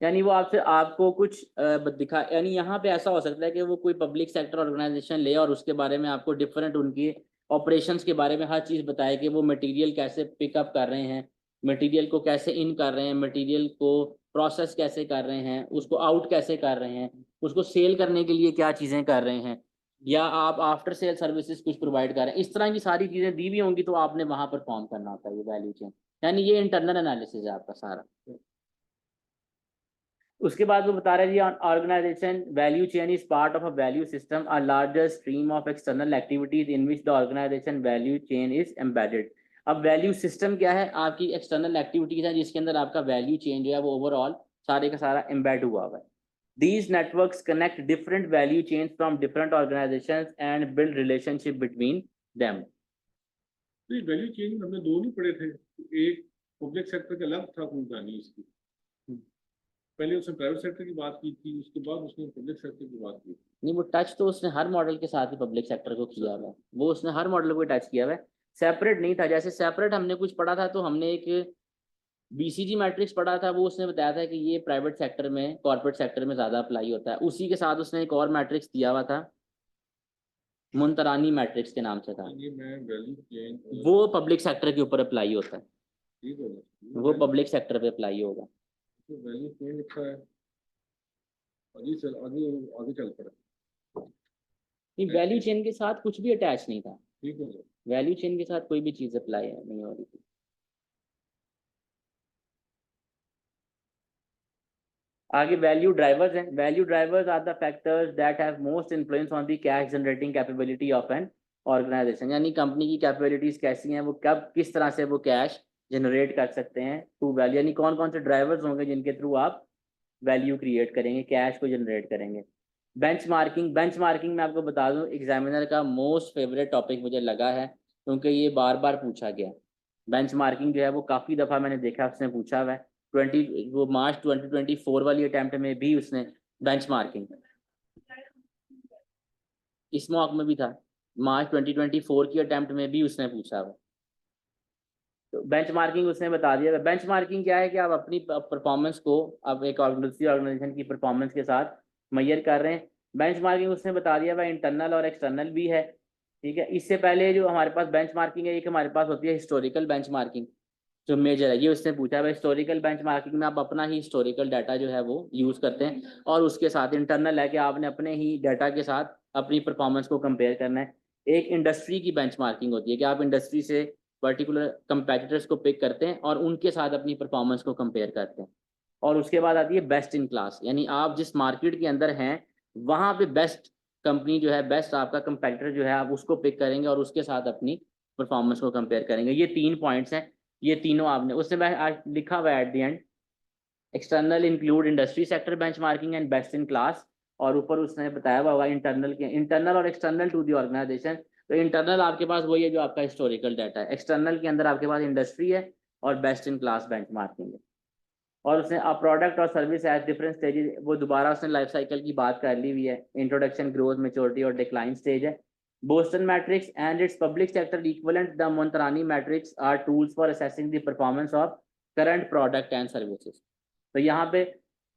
यानी वो आपसे आपको कुछ दिखा, यानी यहाँ पे ऐसा हो सकता है कि वो कोई पब्लिक सेक्टर ऑर्गेनाइजेशन ले और उसके बारे में आपको डिफरेंट उनकी ऑपरेशंस के बारे में हर चीज़ बताए कि वो मटेरियल कैसे पिकअप कर रहे हैं, मटेरियल को कैसे इन कर रहे हैं, मटेरियल को प्रोसेस कैसे कर रहे हैं, उसको आउट कैसे कर रहे हैं, उसको सेल करने के लिए क्या चीज़ें कर रहे हैं, या आप आफ्टर सेल सर्विसेज कुछ प्रोवाइड कर रहे हैं। इस तरह की सारी चीज़ें दी हुई होंगी तो आपने वहाँ परफॉर्म करना होता है ये वैल्यू चेन, यानी ये इंटरनल एनालिसिस है आपका सारा। उसके बाद वो बता रहे हैं जी organisation value chain is part of a value system, a larger stream of external activities in which the organisation value chain is embedded. अब वैल्यू सिस्टम क्या है? आपकी एक्सटर्नल एक्टिविटीज है जिसके अंदर आपका वैल्यू चेन जो है वो ओवरऑल सारे का सारा एम्बेड हुआ हुआ है। These networks connect different value chains from different organizations and build relationship between them. तो ये वैल्यू चेन हमने दो नहीं पढ़े थे, एक पब्लिक सेक्टर का अलग था कोई कहानी इसकी, पहले उसने प्राइवेट सेक्टर की बात की थी, उसके बाद उसने पब्लिक सेक्टर की बात की। नहीं, वो टच तो उसने हर मॉडल के साथ ही पब्लिक सेक्टर को किया हुआ है, वो उसने हर मॉडल को टच किया हुआ है, सेपरेट नहीं था। जैसे सेपरेट हमने कुछ पढ़ा था तो हमने एक बीसीजी मैट्रिक्स पढ़ा था, वो उसने बताया था कि ये प्राइवेट सेक्टर में, कॉर्पोरेट सेक्टर में ज़्यादा अप्लाई होता है। उसी के साथ उसने एक और मैट्रिक्स दिया हुआ था, मुनतरानी मैट्रिक्स के नाम से था, ये मैं वैल्यू चेन वो पब्लिक सेक्टर के ऊपर अप्लाई होता है। ठीक है ना, वो पब्लिक सेक्टर पे अप्लाई होगा। तो वैल्यू चेन लिखा है, आगे चल आगे आगे चल पड़ा। नहीं, वैल्यू चेन के साथ कुछ भी अटैच नहीं था, ठीक है सर। वैल्यू चेन के साथ कोई भी चीज अप्लाई नहीं हो रही थी। आगे वैल्यू ड्राइवर्स हैं। Value drivers are the factors that have most influence on the cash generating capability of an organisation. यानी कंपनी की कैपेबिलिटीज कैसी हैं, वो कब किस तरह से वो कैश जनरेट कर सकते हैं थ्रू वैल्यू, यानी कौन कौन से ड्राइवर्स होंगे जिनके थ्रू आप वैल्यू क्रिएट करेंगे, कैश को जनरेट करेंगे। बेंचमार्किंग, बेंचमार्किंग मैं आपको बता दूं एग्जामिनर का मोस्ट फेवरेट टॉपिक मुझे लगा है, क्योंकि ये बार बार पूछा गया। बेंचमार्किंग जो है वो काफ़ी दफ़ा मैंने देखा उसने पूछा हुआ है। 20 वो मार्च 2024 वाली अटैम्प्ट में भी उसने बेंचमार्किंग, इस मॉक में भी था, मार्च 2024 की अटैम्प्ट में भी उसने पूछा हुआ। तो बेंचमार्किंग उसने बता दिया। बेंचमार्किंग क्या है कि आप अपनी परफॉर्मेंस को अब एक ऑर्गेनाइजेशन की परफॉर्मेंस के साथ मैयर कर रहे हैं। बेंचमार्किंग उसने बता दिया वह इंटरनल और एक्सटर्नल भी है। ठीक है, इससे पहले जो हमारे पास बेंचमार्किंग है, एक हमारे पास होती है हिस्टोरिकल बेंचमार्किंग जो मेजर है, ये उसने पूछा है। हिस्टोरिकल बेंचमार्किंग में आप अपना ही हिस्टोरिकल डाटा जो है वो यूज़ करते हैं, और उसके साथ इंटरनल है कि आपने अपने ही डाटा के साथ अपनी परफॉर्मेंस को कंपेयर करना है। एक इंडस्ट्री की बेंचमार्किंग होती है कि आप इंडस्ट्री से पर्टिकुलर कंपेटिटर्स को पिक करते हैं और उनके साथ अपनी परफॉर्मेंस को कंपेयर करते हैं। और उसके बाद आती है बेस्ट इन क्लास, यानी आप जिस मार्केट के अंदर हैं वहाँ पे बेस्ट कंपनी जो है, बेस्ट आपका कंपेटिटर जो है, आप उसको पिक करेंगे और उसके साथ अपनी परफॉर्मेंस को कंपेयर करेंगे। ये 3 पॉइंट्स हैं, ये तीनों आपने उसने आज लिखा हुआ है at the end. External include industry sector benchmarking and best in class, और ऊपर उसने बताया हुआ होगा इंटरनल के, इंटरनल और एक्सटर्नल टू दी ऑर्गेनाइजेशन। तो इंटरनल आपके पास वही है जो आपका हिस्टोरिकल डाटा है, एक्सटर्नल के अंदर आपके पास इंडस्ट्री है और बेस्ट इन क्लास बेंचमार्किंग है। और उसने अ प्रोडक्ट और सर्विस एट डिफरेंट स्टेजेस, वो दोबारा उसने लाइफ साइकिल की बात कर ली हुई है। इंट्रोडक्शन, ग्रोथ, मेच्योरिटी और डिक्लाइन स्टेज है। Boston matrix and its public sector equivalent the Montanari matrix are tools for assessing the performance of current product and services. तो यहाँ पे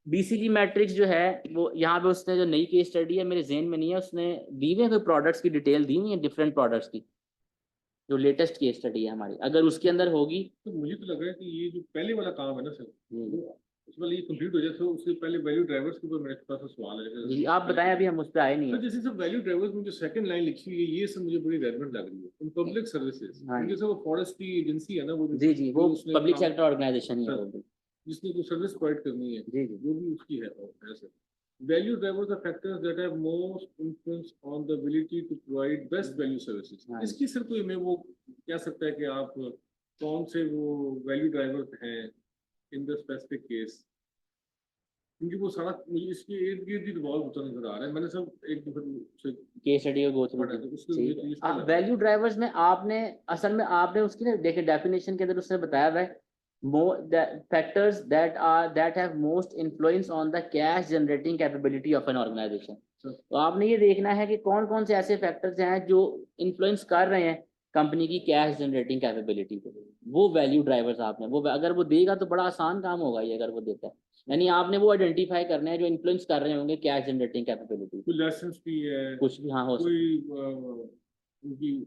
बीसीजी मैट्रिक्स जो है वो यहाँ पे उसने जो नई केस स्टडी है मेरे जेहन में नहीं है, उसने दी हुई है कोई प्रोडक्ट्स की डिटेल दी हुई है डिफरेंट प्रोडक्ट्स की, जो लेटेस्ट केस स्टडी है हमारी, अगर उसके अंदर होगी। तो मुझे तो लग रहा है कि ये जो पहले वाला काम है ना सर, उसमें ये कंप्लीट हो जाए तो उससे पहले वैल्यू ड्राइवर्स के ऊपर मेरे पास सवाल है। जी आप बताएं, अभी हम उस पर आए नहीं सर है। जैसे सब वैल्यू ड्राइवर्स में जो सेकंड लाइन लिखी हुई है ये सब मुझे बड़ी रेलेवेंट लग रही है। इन पब्लिक सर्विसेज हाँ क्योंकि सर वो फॉरेस्ट्री एजेंसी है ना, वो जी जी, वो उसने पब्लिक काम सेक्टर ऑर्गेनाइजेशन ही है वो भी। जिसने कोई सर्विस प्रोवाइड करनी है, जी जी जो भी उसकी है sir. Value drivers are factors that have most influence on the ability to provide best value services. इसकी सर कोई मैं वो कह सकता है कि आप कौन से वो वैल्यू ड्राइवर्स हैं इन द स्पेसिफिक केस, क्योंकि वो सारा मुझे इसके इर्द गिर्द ही रिवॉल्व होता नजर आ रहा है। मैंने सब एक दफा केस स्टडी को गो थ्रू पढ़ा था उसके ठीक मुझे है। useful लगा। वैल्यू ड्राइवर्स में आपने असल में आपने उसकी ना देखे डेफिनेशन के अंदर उसने बताया हुआ है factors that have most influence on the cash generating capability of an organisation. तो आपने ये देखना है कि कौन कौन से ऐसे फैक्टर्स हैं जो इन्फ्लुएंस कर रहे हैं कंपनी की कैश जनरेटिंग कैपेबिलिटी को, वो वैल्यू ड्राइवर्स आपने वो अगर वो देगा तो बड़ा आसान काम होगा ये, अगर वो देता है। यानी आपने वो आइडेंटिफाई करना है जो इन्फ्लुएंस कर रहे होंगे कैश जनरेटिंग कैपेबिलिटी, कोई लाइसेंस भी है, कुछ भी हाँ हो सकता कोई उनकी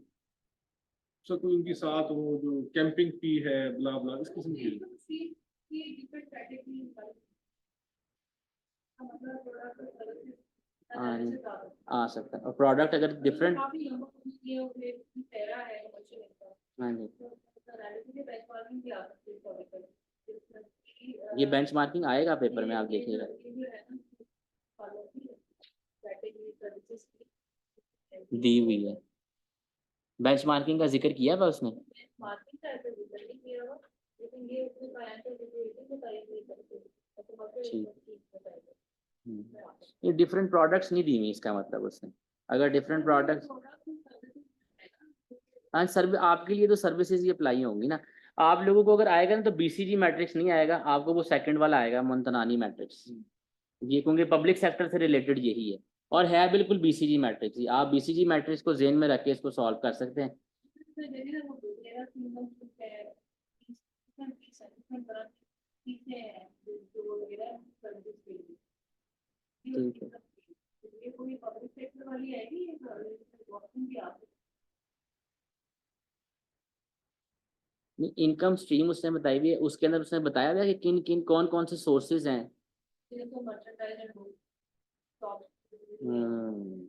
सब कोई उनके साथ वो जो कैंपिंग फी है, ब्ला ब्ला इस किस्म की। है। आ सकता है, और प्रोडक्ट अगर डिफरेंट। हाँ जी, ये बेंचमार्किंग आएगा पेपर में, आप देखिएगा। दी हुई है, बेंचमार्किंग का जिक्र किया था उसने। ये डिफरेंट प्रोडक्ट्स नहीं दी हुई इसका मतलब उसने, अगर डिफरेंट प्रोडक्ट्स। हाँ सर्विस आपके लिए तो सर्विसेज ही अप्लाई होंगी ना। आप लोगों को अगर आएगा ना तो बीसीजी मैट्रिक्स नहीं आएगा आपको, वो सेकंड वाला आएगा मोंतनानी मैट्रिक्स, ये क्योंकि पब्लिक सेक्टर से रिलेटेड यही है और है बिल्कुल बीसीजी मैट्रिक्स ही। आप बीसीजी मैट्रिक्स को जेन में रख के इसको सॉल्व कर सकते हैं। ठीक है, इनकम स्ट्रीम उसने बताई हुई है, उसके अंदर उसने बताया हुआ है कि किन किन कौन कौन से सोर्सेज हैं। तो merchandise and stock, hmm,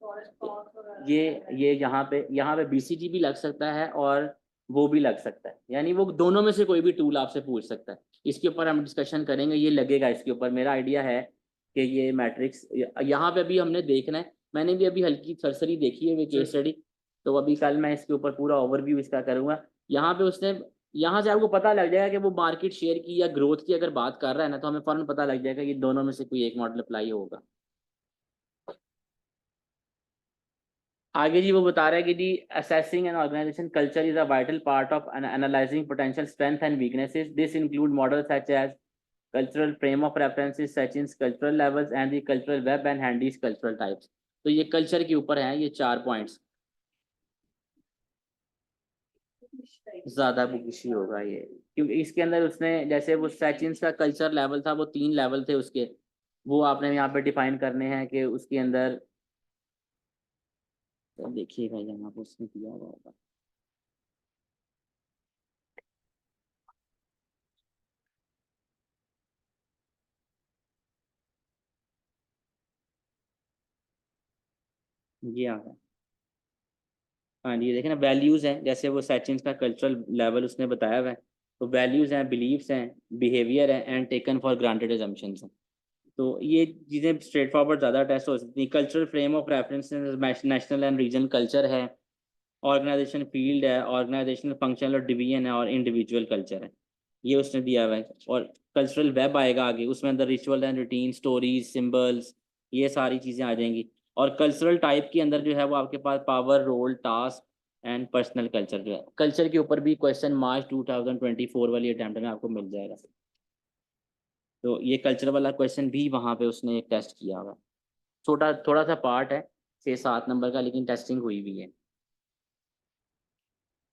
forest cost और ये यहाँ पे बीसीटी भी लग सकता है और वो भी लग सकता है, यानी वो दोनों में से कोई भी टूल आपसे पूछ सकता है। इसके ऊपर हम डिस्कशन करेंगे, ये लगेगा इसके ऊपर। मेरा आइडिया है कि ये मैट्रिक्स यहाँ पे अभी हमने देखना है। मैंने भी अभी हल्की सरसरी देखी है केस स्टडी, तो अभी कल मैं इसके ऊपर पूरा ओवरव्यू इसका करूंगा। यहाँ पे उसने, यहाँ से आपको पता लग जाएगा कि वो मार्केट शेयर की या ग्रोथ की अगर बात कर रहा है ना, तो हमें फौरन पता लग जाएगा कि दोनों में से कोई एक मॉडल अप्लाई होगा। आगे जी वो बता रहा है कि the assessing an organisation culture is a vital part of analysing potential strength and weaknesses. This include model such as cultural frame of references such in cultural levels and the cultural web and Handy's cultural types. तो ये कल्चर के ऊपर है ये 4 पॉइंट्स। ज्यादा बुकिशी होगा ये, क्योंकि इसके अंदर उसने जैसे वो सचिन का कल्चर लेवल था, वो 3 लेवल थे उसके, वो आपने यहाँ पे डिफाइन करने हैं कि उसके अंदर। तो देखिएगा यहाँ पर उसने किया हुआ होगा। ये आ गया। हाँ जी, ये देखें ना, वैल्यूज़ हैं, जैसे वो सचिन का कल्चरल लेवल उसने बताया हुआ है, तो वैल्यूज़ हैं, बिलीव्स हैं, बिहेवियर है and taken for granted assumptions हैं। तो ये चीज़ें स्ट्रेट फॉरवर्ड ज़्यादा टेस्ट हो सकती हैं। Cultural frame of reference national and regional culture है, ऑर्गेनाइजेशन फील्ड है, ऑर्गेनाइजेशनल फंक्शनल और डिवीजन है, और इंडिविजुअल कल्चर है, ये उसने दिया हुआ है। और कल्चरल वेब आएगा आगे, उसमें अंदर ritual and routine, stories, symbols, ये सारी चीज़ें आ जाएंगी। और कल्चरल टाइप के अंदर जो है वो आपके पास power, role, task and personal culture जो है। कल्चर के ऊपर भी क्वेश्चन मार्च 2024 वाली अटैम्प्ट में आपको मिल जाएगा। तो ये कल्चर वाला क्वेश्चन भी वहाँ पे उसने एक टेस्ट किया हुआ है। छोटा थोड़ा सा पार्ट है, 6-7 नंबर का, लेकिन टेस्टिंग हुई भी है।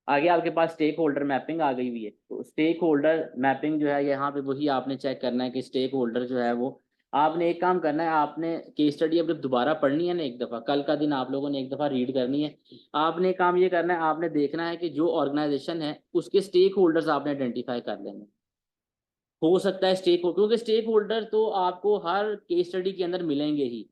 आगे आपके पास स्टेक होल्डर मैपिंग आ गई हुई है। तो स्टेक होल्डर मैपिंग जो है, यहाँ पे वही आपने चेक करना है कि स्टेक होल्डर जो है वो, आपने एक काम करना है, आपने केस स्टडी अब जब दोबारा पढ़नी है ना, एक दफ़ा कल का दिन आप लोगों ने एक दफ़ा रीड करनी है। आपने काम ये करना है, आपने देखना है कि जो ऑर्गेनाइजेशन है उसके स्टेक होल्डर्स आपने आइडेंटिफाई कर लेने। हो सकता है स्टेक हो, क्योंकि स्टेक होल्डर तो आपको हर केस स्टडी के अंदर मिलेंगे ही,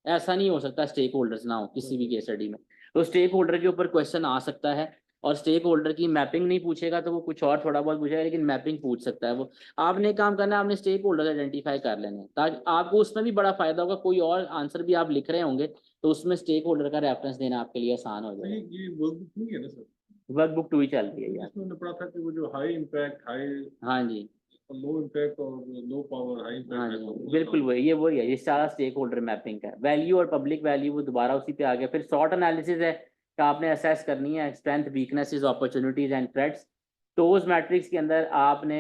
ऐसा नहीं हो सकता स्टेक होल्डर्स ना हो किसी भी केस स्टडी में। तो स्टेक होल्डर के ऊपर क्वेश्चन आ सकता है, और स्टेक होल्डर की मैपिंग नहीं पूछेगा तो वो कुछ और थोड़ा बहुत पूछेगा, लेकिन मैपिंग पूछ सकता है वो। आपने काम करना है, आपने स्टेक होल्डर आइडेंटिफाई कर लेने हैं, ताकि आपको उसमें भी बड़ा फायदा होगा। कोई और आंसर भी आप लिख रहे होंगे तो उसमें स्टेक होल्डर का रेफरेंस देना आपके लिए आसान हो जाएगा। ये वर्कबुक नहीं है ना सर? वर्कबुक 2 ही चल रही है यार। इसमें हमने पढ़ा था कि वो जो हाई इम्पैक्ट, हाई हाँ जी, लो इम्पैक्ट और लो पावर, हाई हाँ इम्पैक्ट, जी, बिल्कुल वही है, ये सारा स्टेक होल्डर मैपिंग का वैल्यू और पब्लिक वैल्यू, वो दोबारा उसी पे आ गया। फिर शॉर्ट एनालिसिस है कि आपने असेस करनी है strength, weaknesses, opportunities and threats. तो उस मैट्रिक्स के अंदर आपने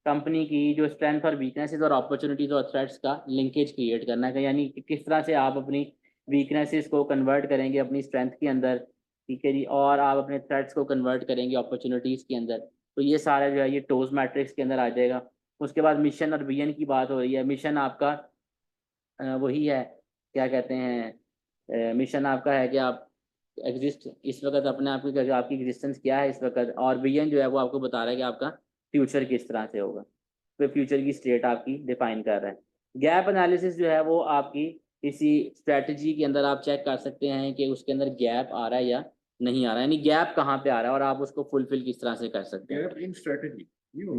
कंपनी की जो स्ट्रेंथ और वीकनेसेस और अपॉर्चुनिटीज और थ्रेट्स का लिंकेज क्रिएट करना है, यानी कि किस तरह से आप अपनी वीकनेसेस को कन्वर्ट करेंगे अपनी स्ट्रेंथ के अंदर, ठीक है जी, और आप अपने थ्रेट्स को कन्वर्ट करेंगे अपॉर्चुनिटीज के अंदर। तो ये सारा जो है ये टोज मैट्रिक्स के अंदर आ जाएगा। उसके बाद मिशन और विजन की बात हो रही है। मिशन आपका वही है, क्या कहते हैं, मिशन आपका है कि आप एग्जिस्ट इस वक्त अपने आप की, आपकी एग्जिस्टेंस क्या है इस वक्त, और विजन जो है वो आपको बता रहा है कि आपका फ्यूचर किस तरह से होगा, तो फ्यूचर की स्टेट आपकी डिफाइन कर रहा है। गैप एनालिसिस जो है वो आपकी किसी स्ट्रेटजी के अंदर आप चेक कर सकते हैं कि उसके अंदर गैप आ रहा है या नहीं आ रहा है, यानी गैप कहाँ पे आ रहा है और आप उसको फुलफिल किस तरह से कर सकते हैं। Gap in strategy.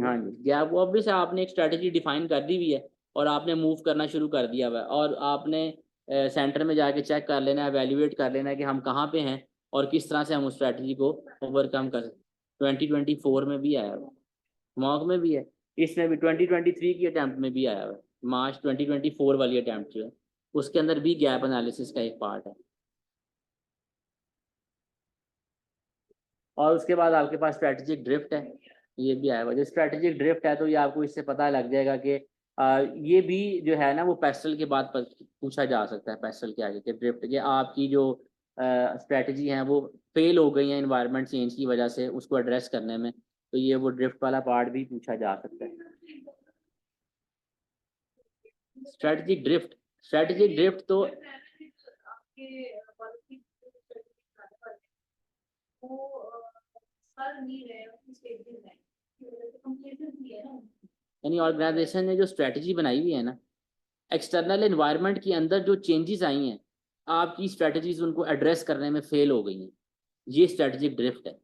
हाँ जी, गैप वो ऑब्वियस है, आपने एक स्ट्रेटजी डिफाइन कर दी हुई है और आपने मूव करना शुरू कर दिया हुआ है, और आपने सेंटर में जाके चेक कर लेना है, एवेल्युएट कर लेना है कि हम कहाँ पे हैं और किस तरह से हम उस स्ट्रेटजी को ओवरकम कर सकते। 2024 में भी आया हुआ, मॉक में भी है, इसमें भी 2023 की अटैम्प्ट में भी आया हुआ है। मार्च 2024 वाली अटैम्प्ट जो है उसके अंदर भी गैप एनालिसिस का एक पार्ट है। और उसके बाद आपके पास स्ट्रेटेजिक ड्रिफ्ट है, ये भी आएगा। जो स्ट्रेटेजिक ड्रिफ्ट है तो ये आपको इससे पता लग जाएगा कि ये भी जो है ना वो पेस्टल के बाद पूछा जा सकता है, पेस्टल के आगे के ड्रिफ्ट, कि आपकी जो स्ट्रेटजी है वो फेल हो गई है इन्वायरमेंट चेंज की वजह से उसको एड्रेस करने में, तो ये वो ड्रिफ्ट वाला पार्ट भी पूछा जा सकता है। स्ट्रेटेजिक ड्रिफ्ट, स्ट्रेटेजिक ड्रिफ्ट तो आपके पॉलिसी वो कर नहीं रहे हैं, उसकी स्टेजेस हैं, कंप्लेसेंसी है ना। यानी ऑर्गेनाइजेशन ने जो स्ट्रेटजी बनाई हुई है ना, एक्सटर्नल एनवायरनमेंट के अंदर जो चेंजेस आई हैं, आपकी स्ट्रेटजीज उनको एड्रेस करने में फेल हो गई हैं, ये स्ट्रेटजिक ड्रिफ्ट है।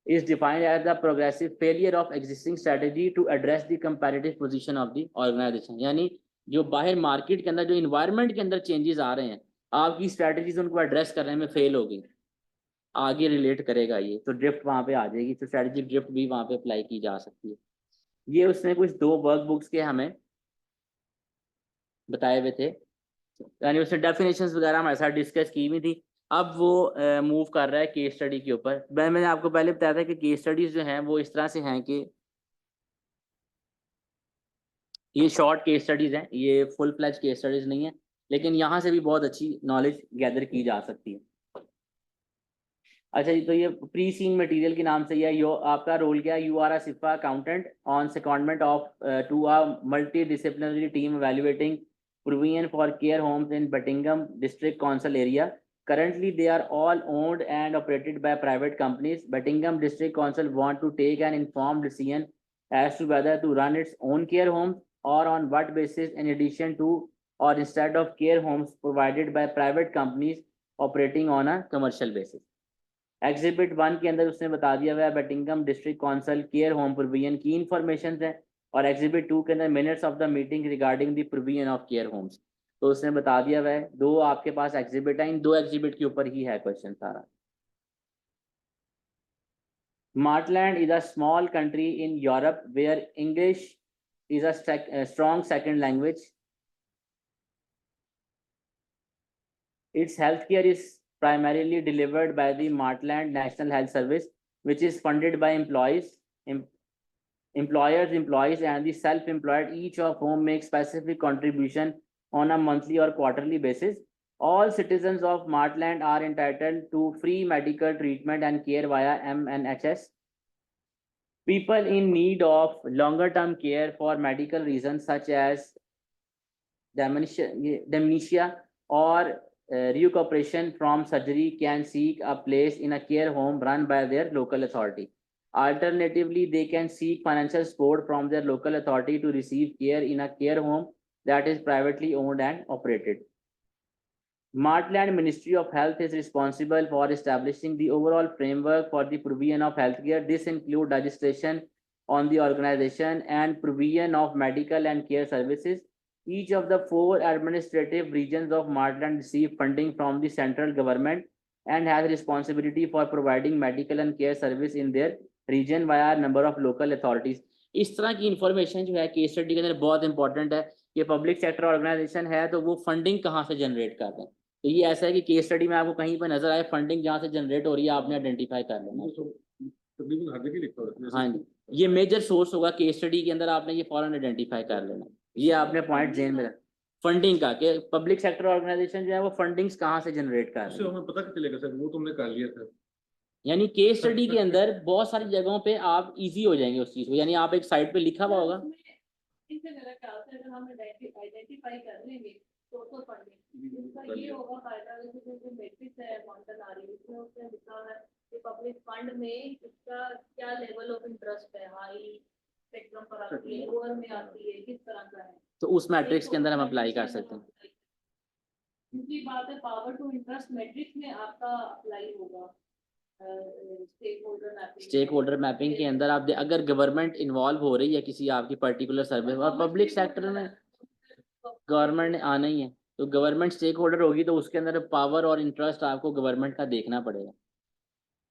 is defined as the progressive failure of existing strategy to address the competitive position of the organization। यानी जो बाहर मार्केट के अंदर जो इन्वायरमेंट के अंदर चेंजेस आ रहे हैं, आपकी स्ट्रेटजीज उनको एड्रेस करने में फेल हो गई, आगे रिलेट करेगा ये, तो ड्रिफ्ट वहां पे आ जाएगी, तो स्ट्रेटजिक ड्रिफ्ट भी वहां पे अप्लाई की जा सकती है। ये उसने कुछ 2 वर्क बुक्स के हमें बताए हुए थे, यानी उसने डेफिनेशंस वगैरह हमारे साथ डिस्कस की हुई थी। अब वो मूव कर रहा है केस स्टडी के ऊपर। मैंने आपको पहले बताया था कि केस स्टडीज जो हैं वो इस तरह से हैं कि ये शॉर्ट केस स्टडीज हैं, ये फुल फ्लैज केस स्टडीज नहीं है, लेकिन यहाँ से भी बहुत अच्छी नॉलेज गैदर की जा सकती है। अच्छा जी, तो ये प्री सीन मटेरियल के नाम से ये यो आपका रोल क्या है, you are a CIPFA accountant on secondment of to a multidisciplinary team evaluating provision for care homes in Buckingham District Council area. Currently, they are all owned and operated by private companies. Buckingham District Council want to take an informed decision as to whether to run its own care homes or on what basis, in addition to or instead of care homes provided by private companies operating on a commercial basis. Exhibit 1 के अंदर उसने बता दिया हुआ है Buttingham district council care home provision की इंफॉर्मेशन है, और एग्जिबिट 2 के अंदर minutes of the meeting regarding the provision of care homes. तो उसने बता दिया हुआ है, 2 आपके पास एग्जिबिट है, इन 2 एग्जिबिट के ऊपर ही है क्वेश्चन सारा। Martland is a small country in Europe where English is a strong second language. Its healthcare is primarily delivered by the Martland National Health Service, which is funded by employers, and the self-employed, each of whom makes specific contribution on a monthly or quarterly basis. All citizens of Martland are entitled to free medical treatment and care via MNHS. People in need of longer-term care for medical reasons such as dementia or recuperation from surgery can seek a place in a care home run by their local authority. Alternatively, they can seek financial support from their local authority to receive care in a care home that is privately owned and operated. Martland Ministry of Health is responsible for establishing the overall framework for the provision of healthcare. This includes legislation on the organization and provision of medical and care services. Each of the 4 administrative regions of Martland receive funding from the central government and has responsibility for providing medical and care service in their region via a number of local authorities. इस तरह की इंफॉर्मेशन जो है केस स्टडी के अंदर बहुत इंपॉर्टेंट है कि पब्लिक सेक्टर ऑर्गेनाइजेशन है तो वो फंडिंग कहाँ से जनरेट कर रहे हैं। तो ये ऐसा है कि केस स्टडी में आपको कहीं पर नजर आए फंडिंग जहाँ से जनरेट हो रही है, आपने आइडेंटिफाई कर लेना। तकरीबन हर जगह लिखा होता है। हाँ जी, ये मेजर सोर्स होगा केस स्टडी के अंदर, आपने ये फौरन आइडेंटिफाई कर लेना। ये आपने पॉइंट जेन में फंडिंग का कि पब्लिक सेक्टर ऑर्गेनाइजेशन जो है वो फंडिंग्स कहाँ से जनरेट कर रहे हैं, हमें पता चलेगा सर, वो तुमने कर लिया था। यानी केस स्टडी के अंदर बहुत सारी जगहों पे आप इजी हो जाएंगे उस चीज को, यानी आप एक साइड पे लिखा हुआ होगा। इससे मेरा ख्याल से अगर हम आइडेंटिफाई कर लेंगे तो फंडिंग इसका ये होगा फायदा, जैसे जो मैट्रिक्स है मॉडल आ रही है उसमें उसने लिखा है कि पब्लिक फंड में इसका क्या लेवल ऑफ इंटरेस्ट है, हाई स्पेक्ट्रम पर आती है, लोअर में आती है, किस तरह का है, तो उस मैट्रिक्स के अंदर हम अप्लाई कर सकते हैं। दूसरी बात है पावर टू इंटरेस्ट मैट्रिक्स में आपका अप्लाई होगा स्टेक होल्डर मैपिंग के अंदर आप अगर गवर्नमेंट इन्वॉल्व हो रही है किसी आपकी पर्टिकुलर सर्विस, और पब्लिक सेक्टर में गवर्नमेंट ने आना ही है, तो गवर्नमेंट स्टेक होल्डर होगी तो उसके अंदर पावर और इंटरेस्ट आपको गवर्नमेंट का देखना पड़ेगा।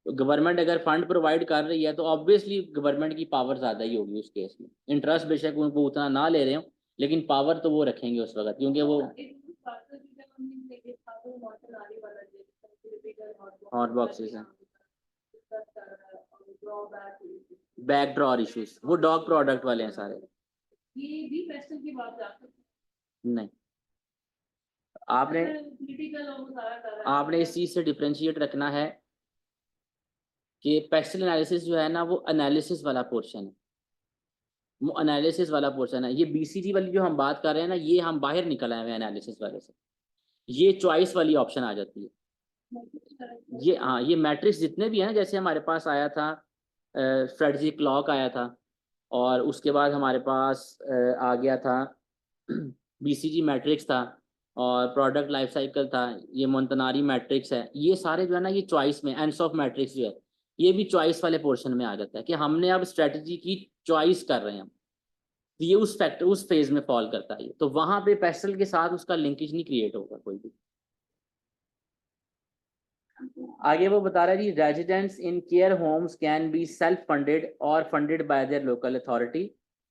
तो गवर्नमेंट अगर फंड प्रोवाइड कर रही है तो ऑब्वियसली गवर्नमेंट की पावर ज़्यादा ही होगी उस केस में। इंटरेस्ट बेशक उनको उतना ना ले रहे हो, लेकिन पावर तो वो रखेंगे उस वक्त, क्योंकि वो हॉट बॉक्सेस हैं, बैक ड्रॉर इश्यूज, वो डॉग प्रोडक्ट वाले हैं सारे। ये भी पेस्टल की बात नहीं, आपने इस चीज से डिफरेंशिएट रखना है कि पेस्टल एनालिसिस जो है ना वो एनालिसिस वाला पोर्शन है, वो एनालिसिस वाला पोर्शन है। ये बीसीजी वाली जो हम बात कर रहे हैं ना, ये हम बाहर निकल आए हैं एनालिसिस वाले से, ये चॉइस वाली ऑप्शन आ जाती है। ये हाँ, ये मैट्रिक्स जितने भी हैं, जैसे हमारे पास आया था स्ट्रेटजी क्लॉक आया था, और उसके बाद हमारे पास आ गया था बीसीजी मैट्रिक्स था, और प्रोडक्ट लाइफ साइकिल था, ये मोंतनारी मैट्रिक्स है, ये सारे जो है ना ये चॉइस में, एंड्स मैट्रिक्स जो है ये भी चॉइस वाले पोर्शन में आ जाता है कि हमने अब स्ट्रेटजी की चॉइस कर रहे हैं हम। तो ये उस फैक्टर उस फेज में फॉल करता है, तो वहां पे पेस्टल के साथ उसका लिंकेज नहीं क्रिएट होगा कोई भी। आगे वो बता रहा है जी, residents in care homes can be self funded और funded by their local authority.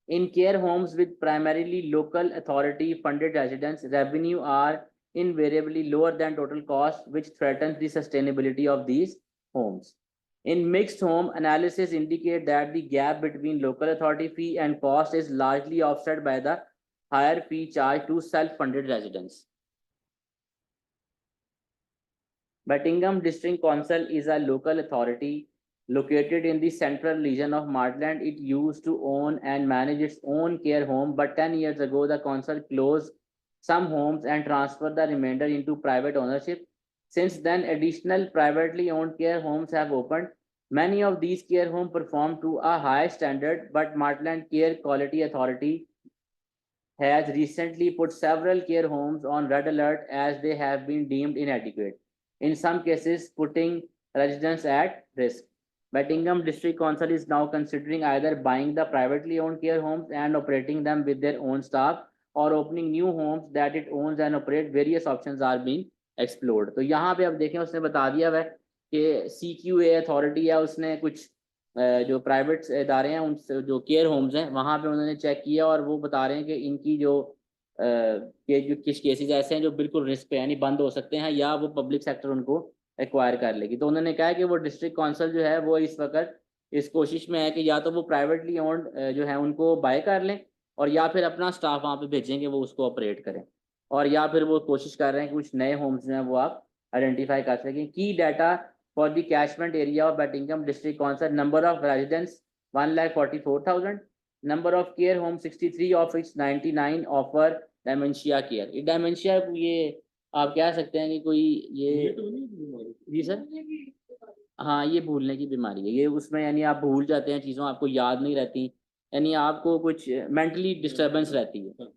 In care homes with primarily local authority funded residents revenue are invariably lower than total cost, which threatens the sustainability of these homes. In mixed home, analysis indicate that the gap between local authority fee and cost is largely offset by the higher fee charged to self-funded residents. Buckingham District Council is a local authority located in the central region of Martland. It used to own and manage its own care home, but 10 years ago, the council closed some homes and transferred the remainder into private ownership. Since then, additional privately owned care homes have opened. Many of these care homes perform to a high standard, but Martland Care Quality Authority has recently put several care homes on red alert as they have been deemed inadequate, in some cases putting residents at risk. Buckingham District Council is now considering either buying the privately owned care homes and operating them with their own staff, or opening new homes that it owns and operate. Various options are being explored. तो यहाँ पे अब देखें, उसने बता दिया है कि CQA अथॉरिटी है, उसने कुछ जो प्राइवेट इदारे हैं, उन जो केयर होम्स हैं वहाँ पे उन्होंने चेक किया, और वो बता रहे हैं कि इनकी जो कुछ केसेस ऐसे हैं जो बिल्कुल रिस्क पे यानी बंद हो सकते हैं, या वो पब्लिक सेक्टर उनको एक्वायर कर लेगी। तो उन्होंने कहा कि वो डिस्ट्रिक्ट काउंसिल जो है वो इस वक्त इस कोशिश में है कि या तो वो प्राइवेटली ओन्ड जो है उनको बाय कर लें, और या फिर अपना स्टाफ वहाँ पे भेजेंगे वो उसको ऑपरेट करें, और या फिर वो कोशिश कर रहे हैं कि कुछ नए होम्स जो हैं वो आप आइडेंटिफाई कर सकें। की data for the catchment area of Buckingham District Council: number of residents 1,44,000, number of care homes 63, of which 99 offer dementia care. ये dementia ये आप कह सकते हैं कि कोई ये तो नहीं बीमारी। जी सर, हाँ ये भूलने की बीमारी है ये, उसमें यानी आप भूल जाते हैं चीज़ों, आपको याद नहीं रहती, यानी आपको कुछ मेंटली डिस्टर्बेंस रहती है,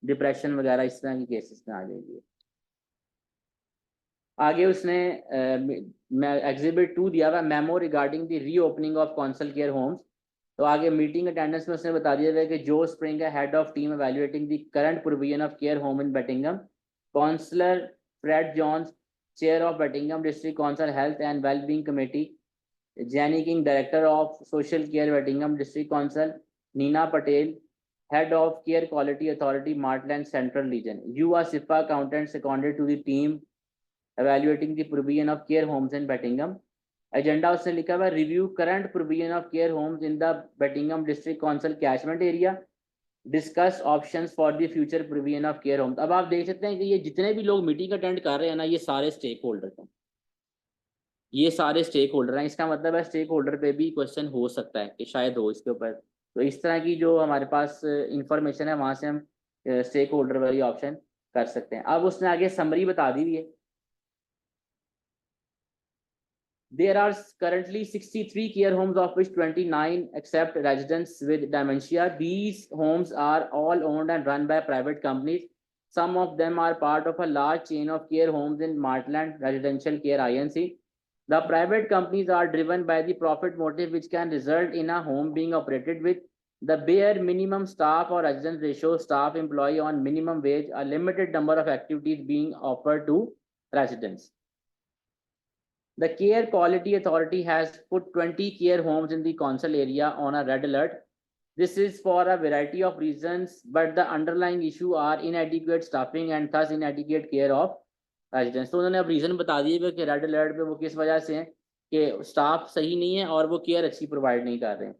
डिप्रेशन वगैरह इस तरह की केसेस में आ जाएगी। आगे उसने एग्जिबिट 2 दिया हुआ, memo regarding the reopening of council care homes. तो आगे मीटिंग अटेंडेंस में उसने बता दिया है कि जो स्प्रिंग है head of team evaluating the current provision of care home in Buttingham, councillor Fred Johns chair of Buttingham district council health and wellbeing committee, Jenny King director of social care Buttingham district council, Nina Patel head of care quality authority Martland Central Region. You are CIPFA accountants seconded to the team evaluating the provision of care homes in Buckingham. Agenda उसने लिखा हुआ review current provision of care homes in the Buckingham District Council catchment area, discuss options for the future provision of care homes. अब आप देख सकते हैं कि ये जितने भी लोग मीटिंग अटेंड कर रहे हैं ना, ये सारे स्टेक होल्डर हैं, ये सारे स्टेक होल्डर हैं। इसका मतलब है स्टेक होल्डर पे भी क्वेश्चन हो सकता है कि शायद हो इसके ऊपर। तो इस तरह की जो हमारे पास इंफॉर्मेशन है वहां से हम स्टेक होल्डर वाली ऑप्शन कर सकते हैं। अब उसने आगे समरी बता दी हुई है। There are currently 63 care homes, of which 29 accept residents with dementia. These homes are all owned and run by private companies. Some of them are part of a large chain of care homes in Martland Residential Care INC. The private companies are driven by the profit motive, which can result in a home being operated with the bare minimum staff or resident ratio, staff employee on minimum wage, a limited number of activities being offered to residents. The Care Quality Authority has put 20 care homes in the council area on a red alert. This is for a variety of reasons, but the underlying issue are inadequate staffing and thus inadequate care of residents. तो उन्होंने अब रीजन बता दिए कि रेड अलर्ट पे वो किस वजह से हैं कि स्टाफ सही नहीं है और वो केयर अच्छी प्रोवाइड नहीं कर रहे हैं।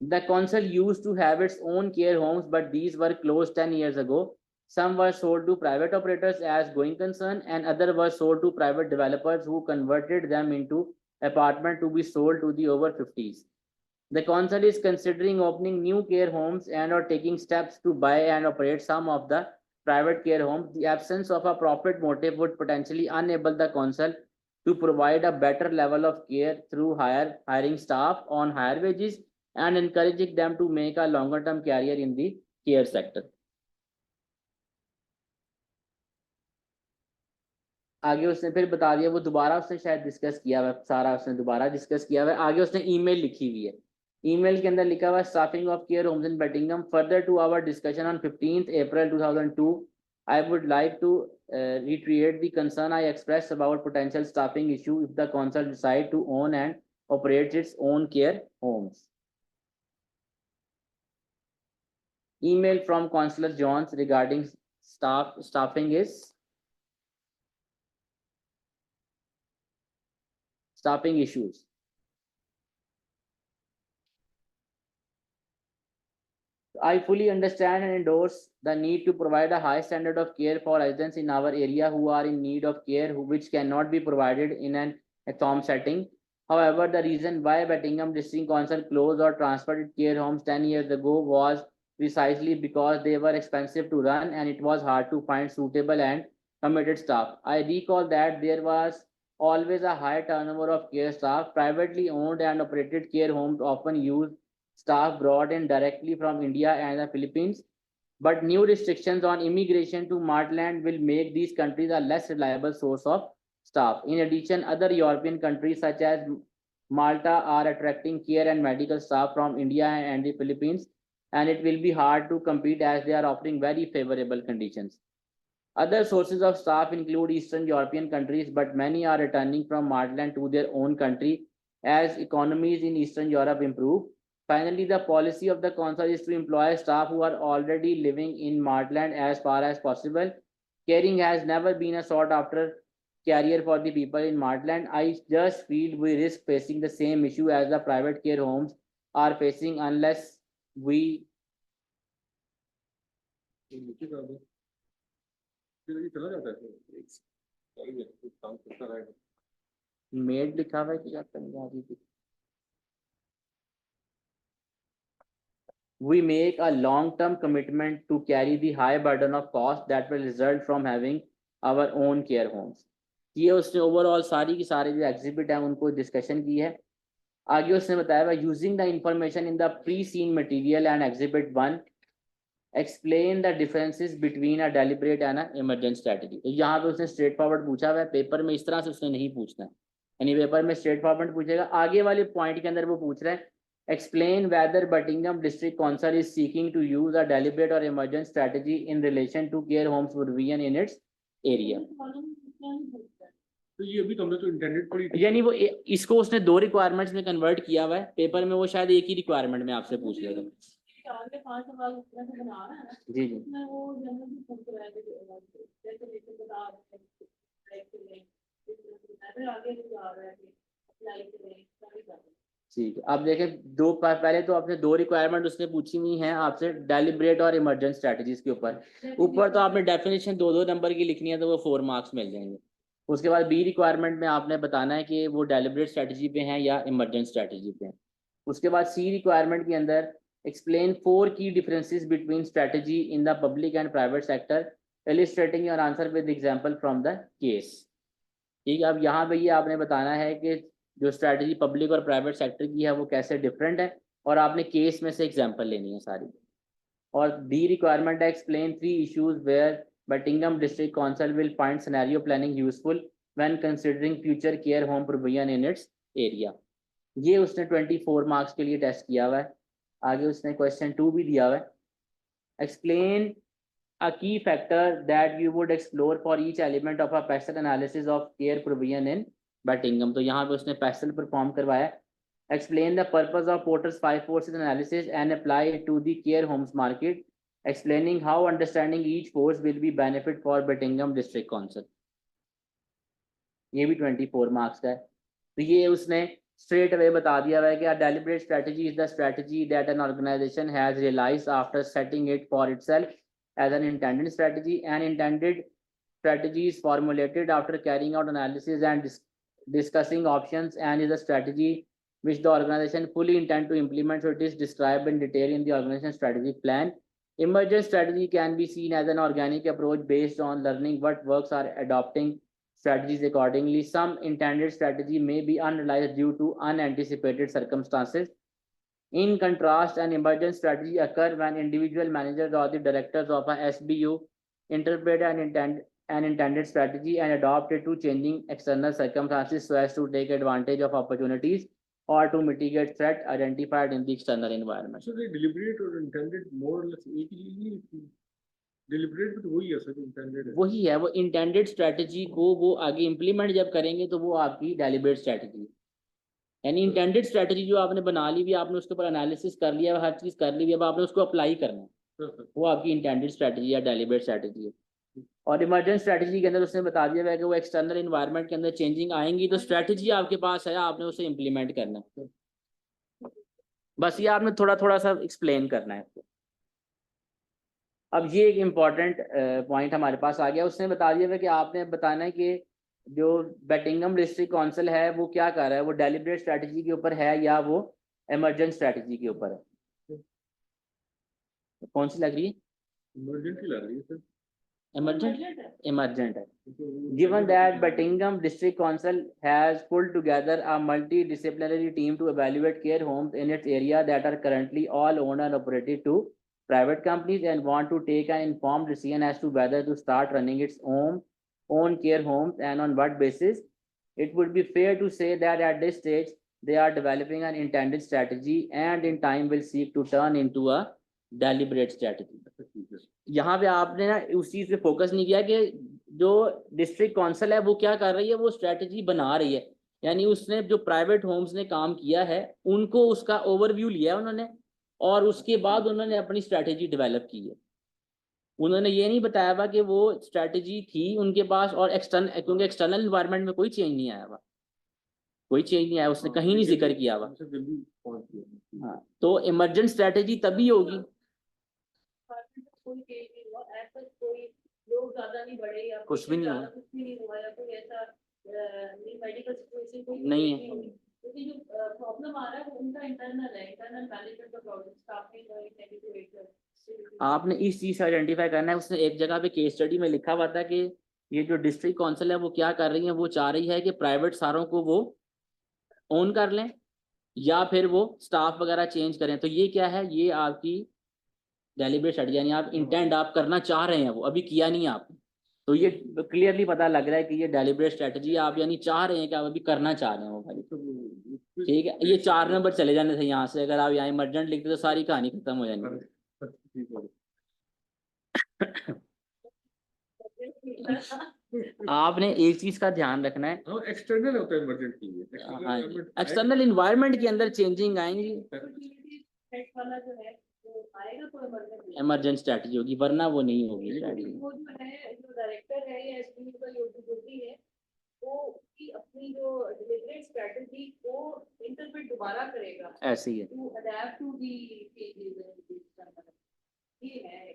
The council used to have its own care homes, but these were closed 10 years ago. Some were sold to private operators as going concern, and others were sold to private developers who converted them into apartments to be sold to the over 50s. The council is considering opening new care homes and are taking steps to buy and operate some of the private care homes. The absence of a profit motive would potentially enable the council to provide a better level of care through hiring staff on higher wages and encouraging them to make a longer term career in the care sector. आगे उसने फिर बता दिया, वो दोबारा उसने शायद डिस्कस किया हुआ सारा, उसने दोबारा डिस्कस किया हुआ। आगे उसने ईमेल लिखी हुई है, ईमेल के अंदर लिखा हुआ staffing of care homes in Buttingham. Further to our discussion on 15th April 2002, I would like to reiterate the concern I expressed about potential staffing issue if the council decide to own and operate its own care homes. Email from Councillor Jones regarding staffing issues. I fully understand and endorse the need to provide a high standard of care for residents in our area who are in need of care, which cannot be provided in an at-home setting. However, the reason why Buckingham District Council closed or transferred care homes 10 years ago was precisely because they were expensive to run and it was hard to find suitable and committed staff. I recall that there was always a high turnover of care staff. Privately owned and operated care homes often use staff brought in directly from India and the Philippines, but new restrictions on immigration to Martland will make these countries a less reliable source of staff. In addition, other European countries such as Malta are attracting care and medical staff from India and the Philippines, and it will be hard to compete as they are offering very favorable conditions. Other sources of staff include Eastern European countries, but many are returning from Martland to their own country as economies in Eastern Europe improve. Finally, the policy of the council is to employ staff who are already living in Martland as far as possible. Caring has never been a sought after career for the people in Martland. I just feel we risk facing the same issue as the private care homes are facing unless we made लिखा हुआ है कि क्या we make a long-term commitment to carry the high burden of cost that will result from having our own care homes. ये उसने ओवरऑल सारी की सारी जो एग्जिबिट है उनको डिस्कशन की है। आगे उसने बताया using the information in the pre seen material and exhibit 1 explain the differences between a deliberate and a emergent strategy. तो यहाँ पे उसने स्ट्रेट फॉरवर्ड पूछा हुआ है, पेपर में इस तरह से उसने नहीं पूछना है, यानी पेपर में स्ट्रेट फॉरवर्ड पूछेगा। आगे वाले पॉइंट के अंदर वो पूछ रहा है explain whether Buckingham District Council is seeking to use a deliberate or emergent strategy in relation to care homes provision in its area. तो ये अभी तुमने तो इंटेंडेड पढ़ी थी, यानी वो इसको उसने दो रिक्वायरमेंट्स में कन्वर्ट किया हुआ है, पेपर में वो शायद एक ही रिक्वायरमेंट में आपसे पूछ लेगा। आगे 5 सवाल इस तरह से बना रहा है ना, जी जी, मैं वो जनरल भी पूछ रहा है जैसे लेकिन बता रहे हैं आगे जा रहा है कि अप्लाई करें सभी कर। ठीक है, अब देखें दो पहले तो आपने दो रिक्वायरमेंट उसने पूछी हुई हैं आपसे डेलिब्रेट और इमरजेंट स्ट्रेटजीज के ऊपर तो आपने डेफिनेशन 2-2 नंबर की लिखनी है तो वो 4 मार्क्स मिल जाएंगे। उसके बाद बी रिक्वायरमेंट में आपने बताना है कि वो डेलिब्रेट स्ट्रेटजी पे हैं या इमरजेंट स्ट्रेटजी पे हैं। उसके बाद सी रिक्वायरमेंट के अंदर एक्सप्लेन 4 की differences between strategy in the public and private sector illustrating your answer with example from the case. ठीक है, अब यहाँ पे ये आपने बताना है कि जो स्ट्रैटेजी पब्लिक और प्राइवेट सेक्टर की है वो कैसे डिफरेंट है और आपने केस में से एग्जांपल लेनी है सारी। और डी रिक्वायरमेंट है explain 3 issues where Buttingham district council will find scenario planning useful when considering future care home provision in its area. ये उसने 24 मार्क्स के लिए टेस्ट किया हुआ है। आगे उसने क्वेश्चन 2 भी दिया हुआ है, explain a key factor that you would explore for each element of a PAAA analysis of care provision in Buckingham। तो यहाँ पे उसने PAAA परफॉर्म करवाया। Explain the purpose of Porter's 5 forces analysis and apply it to the care homes market, explaining how understanding each force will be benefit for Buckingham District Council। ये भी 24 मार्क्स का है। तो ये उसने स्ट्रेट अवे बता दिया है कि deliberate strategy is the strategy that an organisation has realised after setting it for itself as an intended strategy, and intended strategy is formulated after carrying out analysis and discussing options and is a strategy which the organization fully intend to implement, so it is described in detail in the organization strategic plan. Emergent strategy can be seen as an organic approach based on learning what works are adopting strategies accordingly. Some intended strategy may be unrealized due to unanticipated circumstances. In contrast, an emergent strategy occurs when individual managers or the directors of a SBU interpret an intended strategy and adopt it to changing external circumstances so as to take advantage of opportunities or to mitigate threat identified in the external environment. So they deliberate or intended more or less एक ही deliberate तो वही है सर intended है. वही है, वो इंटेंडेड स्ट्रेटजी को वो आगे इम्प्लीमेंट जब करेंगे तो वो आपकी डेलिब्रेट स्ट्रेटजी, यानी इंटेंडेड स्ट्रेटजी जो आपने बना ली भी, आपने उसके ऊपर एनालिसिस कर लिया, हर चीज कर ली, अब आपने उसको अप्लाई करना है, वो आपकी इंटेंडेड स्ट्रेटजी या डेलिब्रेट स्ट्रेटजी है. और इमरजेंट स्ट्रेटजी के अंदर उसने बता दिया है कि वो एक्सटर्नल एनवायरनमेंट के अंदर चेंजिंग आएंगी तो स्ट्रेटजी आपके पास है, आपने उसे इम्प्लीमेंट करना है. बस ये आपने थोड़ा थोड़ा सा एक्सप्लेन करना है. अब ये एक इम्पॉर्टेंट पॉइंट हमारे पास आ गया. उसने बता दिया है कि आपने बताना है कि जो बेटिंगम डिस्ट्रिक्ट काउंसिल है वो क्या कर रहा है, वो डेलिब्रेट स्ट्रेटजी के ऊपर है या वो इमरजेंट स्ट्रेटजी के ऊपर है. कौन सी लग रही है? इमरजेंसी लग रही है सर. Emergent है. Given that Buckingham District Council has pulled together a multidisciplinary team to evaluate care homes in its area that are currently all owned and operated to private companies and want to take an informed decision as to whether to start running its own care homes and on what basis, it would be fair to say that at this stage they are developing an intended strategy and in time will seek to turn into a deliberate strategy. यहाँ पे आपने ना उस चीज पे फोकस नहीं किया कि जो डिस्ट्रिक्ट काउंसिल है वो क्या कर रही है, वो स्ट्रेटजी बना रही है, यानी उसने जो प्राइवेट होम्स ने काम किया है उनको उसका ओवरव्यू लिया उन्होंने और उसके बाद उन्होंने अपनी स्ट्रेटजी डेवलप की है. उन्होंने ये नहीं बताया हुआ कि वो स्ट्रेटजी थी उनके पास और एक्सटर्नल, क्योंकि एक्सटर्नल एनवायरनमेंट में कोई चेंज नहीं आया हुआ, कोई चेंज नहीं आया, उसने कहीं नहीं जिक्र किया हुआ. हाँ, तो इमरजेंट स्ट्रेटजी तभी होगी. कुछ भी नहीं हुआ, नहीं है. क्योंकि जो प्रॉब्लम आ रहा है वो उनका इंटरनल है, इंटरनल मैनेजमेंट का प्रॉब्लम, स्टाफिंग और नेगेटिव. आपने इस चीज से आइडेंटिफाई करना है. उसने एक जगह पे केस स्टडी में लिखा हुआ था कि ये जो डिस्ट्रिक्ट काउंसिल है वो क्या कर रही है, वो चाह रही है कि प्राइवेट सारों को वो ओन कर लें या फिर वो स्टाफ वगैरह चेंज करें. तो ये क्या है, ये आपकी डेलिब्रेट स्ट्रेटजी, यानी आप इंटेंड आप करना चाह रहे हैं, वो अभी किया नहीं आपने, तो ये क्लियरली पता लग रहा है कि ये डेलिब्रेट स्ट्रेटजी आप यानी चाह रहे हैं कि आप अभी करना चाह रहे हैं वो भाई. ठीक है, ये 4 नंबर चले जाने थे यहाँ से, अगर आप यहाँ इमरजेंट लिखते तो सारी कहानी खत्म हो जाएगी. आपने एक चीज का ध्यान रखना है, एक्सटर्नल होता है इमरजेंट के लिए. हाँ, एक्सटर्नल इन्वायरमेंट के अंदर चेंजिंग आएंगी, इमरजेंट स्ट्रेटजी होगी, वरना वो नहीं होगी स्ट्रेटजी. वो जो है, जो डायरेक्टर है या एसपी का जो भी है, वो की अपनी जो डेलिब्रेट स्ट्रेटजी को इंटरप्रेट दोबारा करेगा, ऐसे ही है. To adapt to the changes. ये है.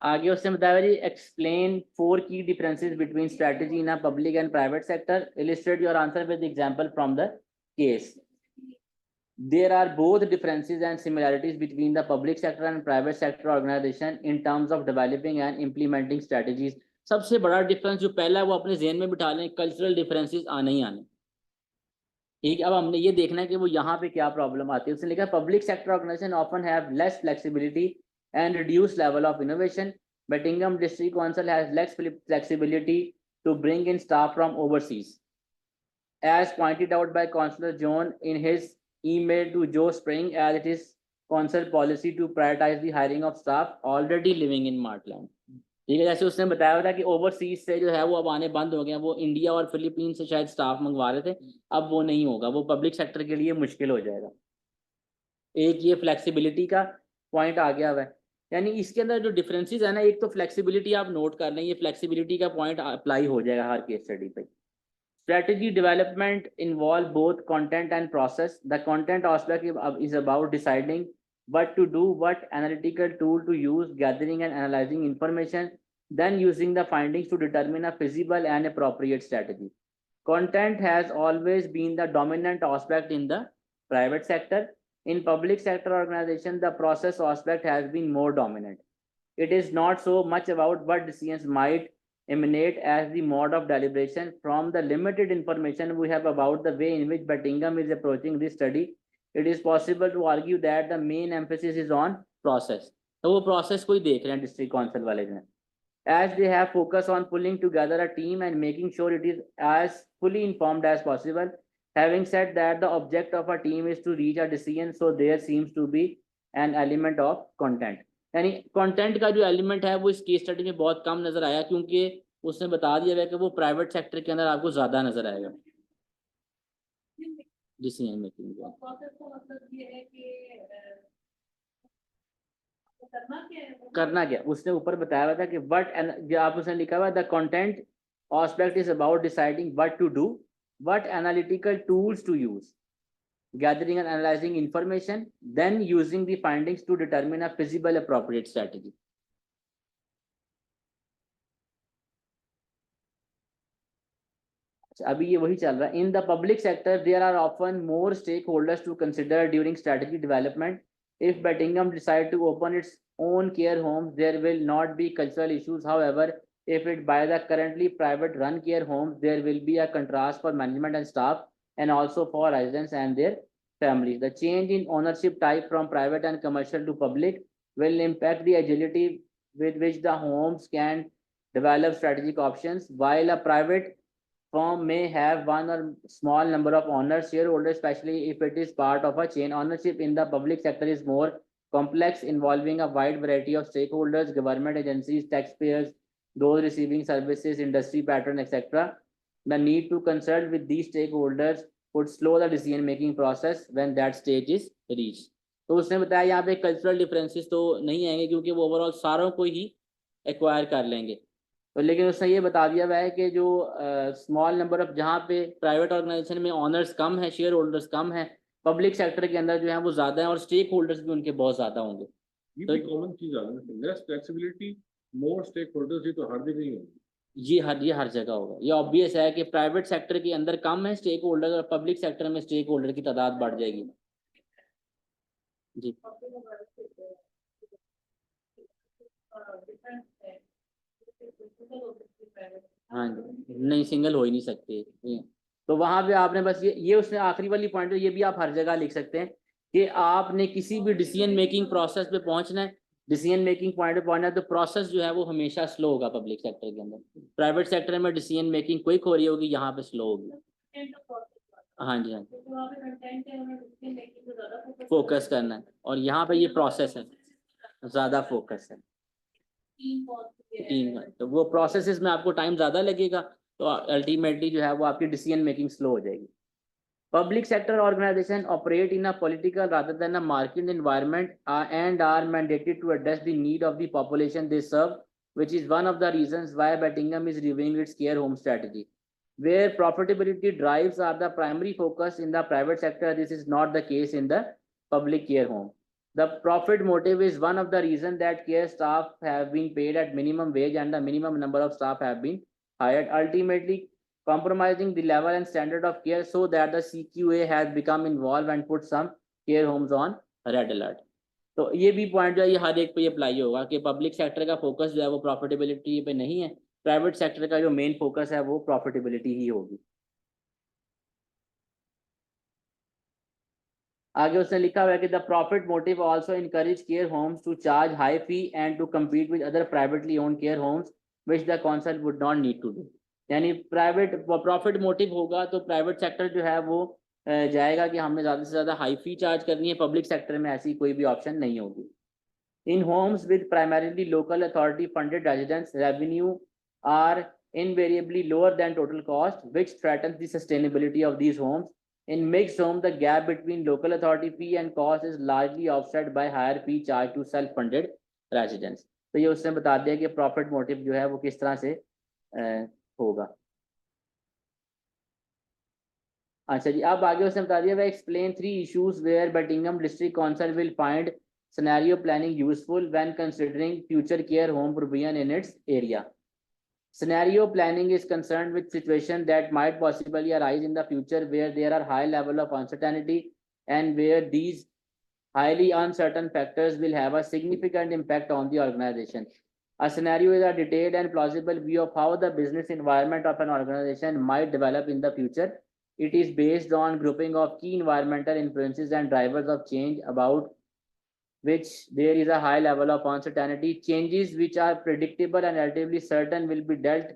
आगे उसने बताया जी, explain 4 key differences between strategy in a public and private sector. Illustrate your answer with the example from the case. There are both differences and similarities between the public sector and private sector organization in terms of developing and implementing strategies. सबसे बड़ा डिफरेंस जो पहला है वो अपने ज़हन में बिठा लें, कल्चरल डिफरेंसेस आने ही आने. ठीक, अब हमने ये देखना है कि वो यहाँ पे क्या प्रॉब्लम आती है. उसने लिखा public sector organisation often have less flexibility and reduced level of innovation. Buckingham District Council has less flexibility to bring in staff from overseas. As pointed out by Councillor John in his email to Joe Spring, as it is council policy to prioritize the hiring of staff already living in Martland. ठीक है, जैसे उसने बताया था कि ओवरसीज से जो है वो अब आने बंद हो गए, वो इंडिया और फिलीपीन से शायद स्टाफ मंगवा रहे थे, अब वो नहीं होगा, वो पब्लिक सेक्टर के लिए मुश्किल हो जाएगा. एक ये फ्लेक्सिबिलिटी का पॉइंट आ गया हुआ है, यानी इसके अंदर जो डिफरेंसेस है ना, एक तो फ्लेक्सिबिलिटी आप नोट कर लें, ये फ्लेक्सिबिलिटी का पॉइंट अप्लाई हो जाएगा हर केस स्टडी पे. Strategy development involve both content and process. The content aspect is about deciding what to do, what analytical tool to use, gathering and analyzing information, then using the findings to determine a feasible and appropriate strategy. Content has always been the dominant aspect in the private sector. In public sector organization, the process aspect has been more dominant. it is not so much about what decisions might emanate as the mode of deliberation. From the limited information we have about the way in which Buckingham is approaching this study, it is possible to argue that the main emphasis is on process. तो वो process को ही देख रहे हैं district council वाले जो हैं, as they have focus on pulling together a team and making sure it is as fully informed as possible. Having said that, the object of a team is to reach a decision, so there seems to be an element of content. यानी कंटेंट का जो एलिमेंट है वो इस केस स्टडी में बहुत कम नजर आया, क्योंकि उसने बता दिया है कि वो प्राइवेट सेक्टर के अंदर आपको ज्यादा नजर आएगा डिसीजन मेकिंग का। प्रोसेस का मतलब ये है कि करना क्या उसने ऊपर बताया हुआ था कि व्हाट, जो आप उसने लिखा हुआ the content aspect is about deciding what to do, what analytical tools to use, gathering and analyzing information, then using the findings to determine a feasible appropriate strategy. अभी ये वही चल रहा है. In the public sector there are often more stakeholders to consider during strategy development. If Buckingham decide to open its own care homes, there will not be cultural issues. However, if it buy the currently private run care homes, there will be a contrast for management and staff, and also for residents and their families. The change in ownership type from private and commercial to public will impact the agility with which the homes can develop strategic options. While a private firm may have one or small number of owners, shareholders, especially if it is part of a chain, ownership in the public sector is more complex, involving a wide variety of stakeholders, government agencies, taxpayers, those receiving services, industry pattern, etc. The need to consult with these stakeholders could slow the decision making process when that stage is reached. तो उसने बताया यहाँ पे कल्चरल डिफरेंसेस तो नहीं आएंगे, क्योंकि वो ओवरऑल सारों को ही एक्वायर कर लेंगे. तो लेकिन उसने ये बता दिया हुआ है कि जो स्मॉल नंबर ऑफ, जहाँ पे प्राइवेट ऑर्गेनाइजेशन में ऑनर्स कम है, शेयर होल्डर्स कम है, पब्लिक सेक्टर के अंदर जो है वो ज्यादा है, और स्टेक होल्डर्स भी उनके बहुत ज्यादा होंगे. ये भी कॉमन चीज आ रही है, लेस फ्लेक्सिबिलिटी, मोर स्टेक होल्डर्स, ये तो हर जगह ही होंगे. ये हर जगह होगा. ये ऑब्वियस है कि प्राइवेट सेक्टर के अंदर कम है स्टेक होल्डर, और पब्लिक सेक्टर में स्टेक होल्डर की तादाद बढ़ जाएगी. जी हाँ जी, नहीं सिंगल हो ही नहीं सकते. तो वहां पे आपने बस ये उसने आखिरी वाली पॉइंट, ये भी आप हर जगह लिख सकते हैं कि आपने किसी भी डिसीजन मेकिंग प्रोसेस पे पहुंचना है, डिसीजन मेकिंग पॉइंट पे पहुंचना है, तो प्रोसेस जो है वो हमेशा स्लो होगा पब्लिक सेक्टर के अंदर. प्राइवेट सेक्टर में डिसीजन मेकिंग क्विक हो रही होगी, यहाँ पे स्लो होगी. हाँ जी हाँ फोकस करना है, और यहाँ पे ये प्रोसेस है, ज्यादा फोकस है टीम. तो वो प्रोसेसेस में आपको टाइम ज्यादा लगेगा, तो अल्टीमेटली जो है वो आपकी डिसीजन मेकिंग स्लो हो जाएगी. Public sector organizations operate in a political rather than a market environment, and are mandated to address the need of the population they serve, which is one of the reasons why Buckingham is reviewing its care home strategy. Where profitability drives are the primary focus in the private sector, this is not the case in the public care home. The profit motive is one of the reasons that care staff have been paid at minimum wage and the minimum number of staff have been hired, ultimately compromising the level and standard of care, so that the CQA has become involved and put some care homes on red alert. तो ये भी पॉइंट जो है ये हर एक पे अप्लाई होगा कि पब्लिक सेक्टर का फोकस जो है वो प्रॉफिटेबिलिटी पे नहीं है, प्राइवेट सेक्टर का जो मेन फोकस है वो प्रॉफिटेबिलिटी ही होगी. आगे उसने लिखा हुआ है कि the profit motive also encourage care homes to charge high fee and to compete with other privately owned care homes which the council would not need to do. यानी प्राइवेट प्रॉफिट मोटिव होगा तो प्राइवेट सेक्टर जो है वो जाएगा कि हमने ज़्यादा से ज़्यादा हाई फी चार्ज करनी है. पब्लिक सेक्टर में ऐसी कोई भी ऑप्शन नहीं होगी. In homes with primarily local authority funded residents revenue are invariably lower than total cost, which threatens the sustainability of these homes. In mixed homes, the gap between local authority fee and cost is largely offset by higher fee charged to self-funded residents. तो ये उसने बता दिया कि प्रॉफिट मोटिव जो है वो किस तरह से होगा. अच्छा जी, अब आगे उसने बता दिया वह explain 3 issues where Buckingham District Council will find scenario planning useful when considering future care home provision in its area. Scenario planning is concerned with situations that might possibly arise in the future where there are high level of uncertainty and where these highly uncertain factors will have a significant impact on the organization. A scenario is a detailed and plausible view of how the business environment of an organization might develop in the future. It is based on grouping of key environmental influences and drivers of change about which there is a high level of uncertainty. Changes which are predictable and relatively certain will be dealt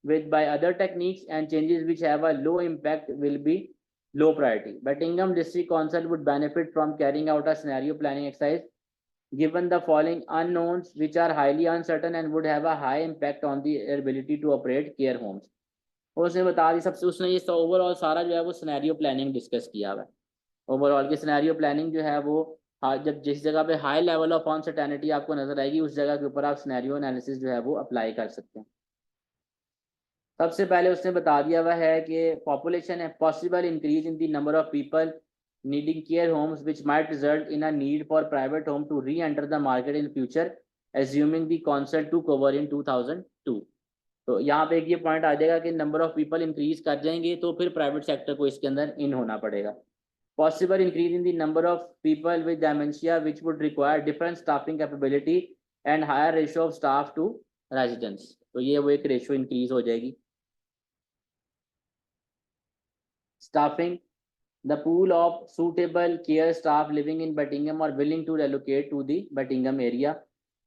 with by other techniques, and changes which have a low impact will be low priority. Buckingham District Council would benefit from carrying out a scenario planning exercise given the following unknowns which are highly uncertain and would have a high impact on the ability to operate care homes. उसने बता दी सबसे, उसने ये ओवरऑल सारा जो है वो सिनेरियो प्लानिंग डिस्कस किया हुआ है. ओवरऑल की सिनेरियो प्लानिंग जो है वो जब जिस जगह पे हाई लेवल ऑफ अनसर्टेनिटी आपको नजर आएगी उस जगह के ऊपर आप सिनेरियो एनालिसिस जो है वो अप्लाई कर सकते हैं. सबसे पहले उसने बता दिया हुआ है कि पॉपुलेशन है possible increase in the number of people needing care homes which might result in a need for private home to re-enter the market in future assuming the council took over in 2002. तो यहाँ पे एक ये पॉइंट आ जाएगा कि नंबर ऑफ पीपल इंक्रीज कर जाएंगे तो फिर प्राइवेट सेक्टर को इसके अंदर इन होना पड़ेगा. Possible increase in the number of people with dementia which would require different staffing capability and higher ratio of staff to residents. तो ये वो एक रेशियो इंक्रीज हो जाएगी. Staffing, the pool of suitable care staff living in Buckingham or willing to relocate to the Buckingham area.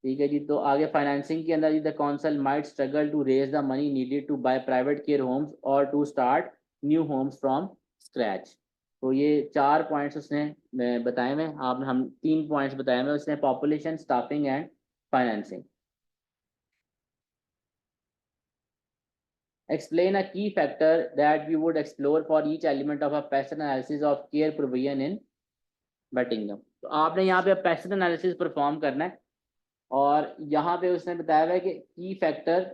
ठीक है जी. तो आगे फाइनेंसिंग के अंदर the council might struggle to raise the money needed to buy private care homes or to start new homes from scratch. तो ये 4 पॉइंट्स उसने बताए हुए. आपने हम 3 पॉइंट्स बताए हुए उसने, population, staffing and financing. Explain a key factor that we would explore for each element of a passion analysis of care provision in Buckingham. तो आपने यहाँ पे पैशन एनालिसिस परफॉर्म करना है और यहाँ पे उसने बताया हुआ है कि key factor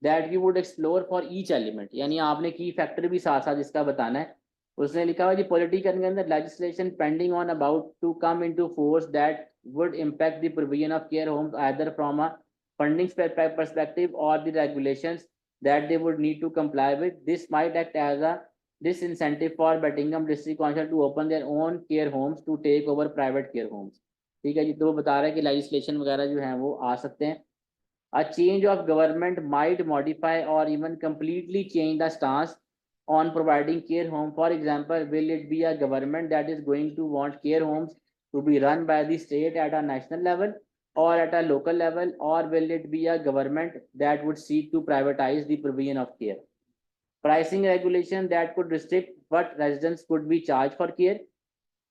that we would explore for each element, यानी आपने की फैक्टर भी साथ साथ इसका बताना है. उसने लिखा हुआ जी पॉलिटिकल के अंदर legislation pending on about to come into force that would impact the provision of care homes either from a funding perspective or the regulations that they would need to comply with. This might act as a disincentive for Buckingham District Council to open their own care homes to take over private care homes. ठीक है जी. तो वो बता रहे हैं कि लेजिस्लेशन वगैरह जो है वो आ सकते हैं. A change of government might modify or even completely change the stance on providing care home. For example, will it be a government that is going to want care homes to be run by the state at a national level or at a local level, or will it be a government that would seek to privatize the provision of care? Pricing regulation that could restrict what residents could be charged for care.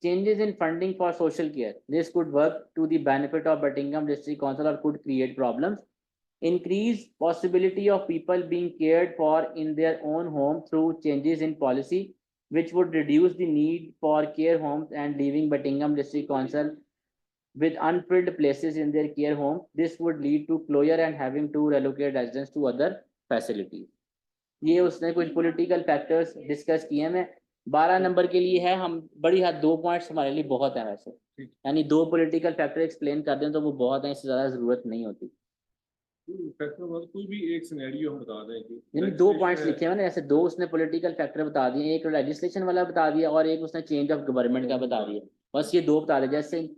Changes in funding for social care. This could work to the benefit of Buckingham District Council or could create problems. Increase possibility of people being cared for in their own home through changes in policy, which would reduce the need for care homes and leaving Buckingham District Council with unfilled places in their care home. This would lead to closure and having to relocate residents to other facilities. ये उसने कुछ पॉलिटिकल फैक्टर्स डिस्कस किए हैं. 12 नंबर के लिए है, हम बड़ी हाथ 2 पॉइंट्स हमारे लिए बहुत है वैसे, यानी 2 पॉलिटिकल फैक्टर एक्सप्लेन कर दें तो वो बहुत है, इससे ज़्यादा ज़रूरत नहीं होती. कोई भी एक सिनेरियो हम बता दें कि यानी 2 पॉइंट्स लिखे हैं ना, जैसे 2 उसने पॉलिटिकल फैक्टर बता दिए, एक लेजिस्लेशन वाला बता दिया और एक उसने चेंज ऑफ गवर्नमेंट का बता दिया. बस ये 2 बता दिए. जैसे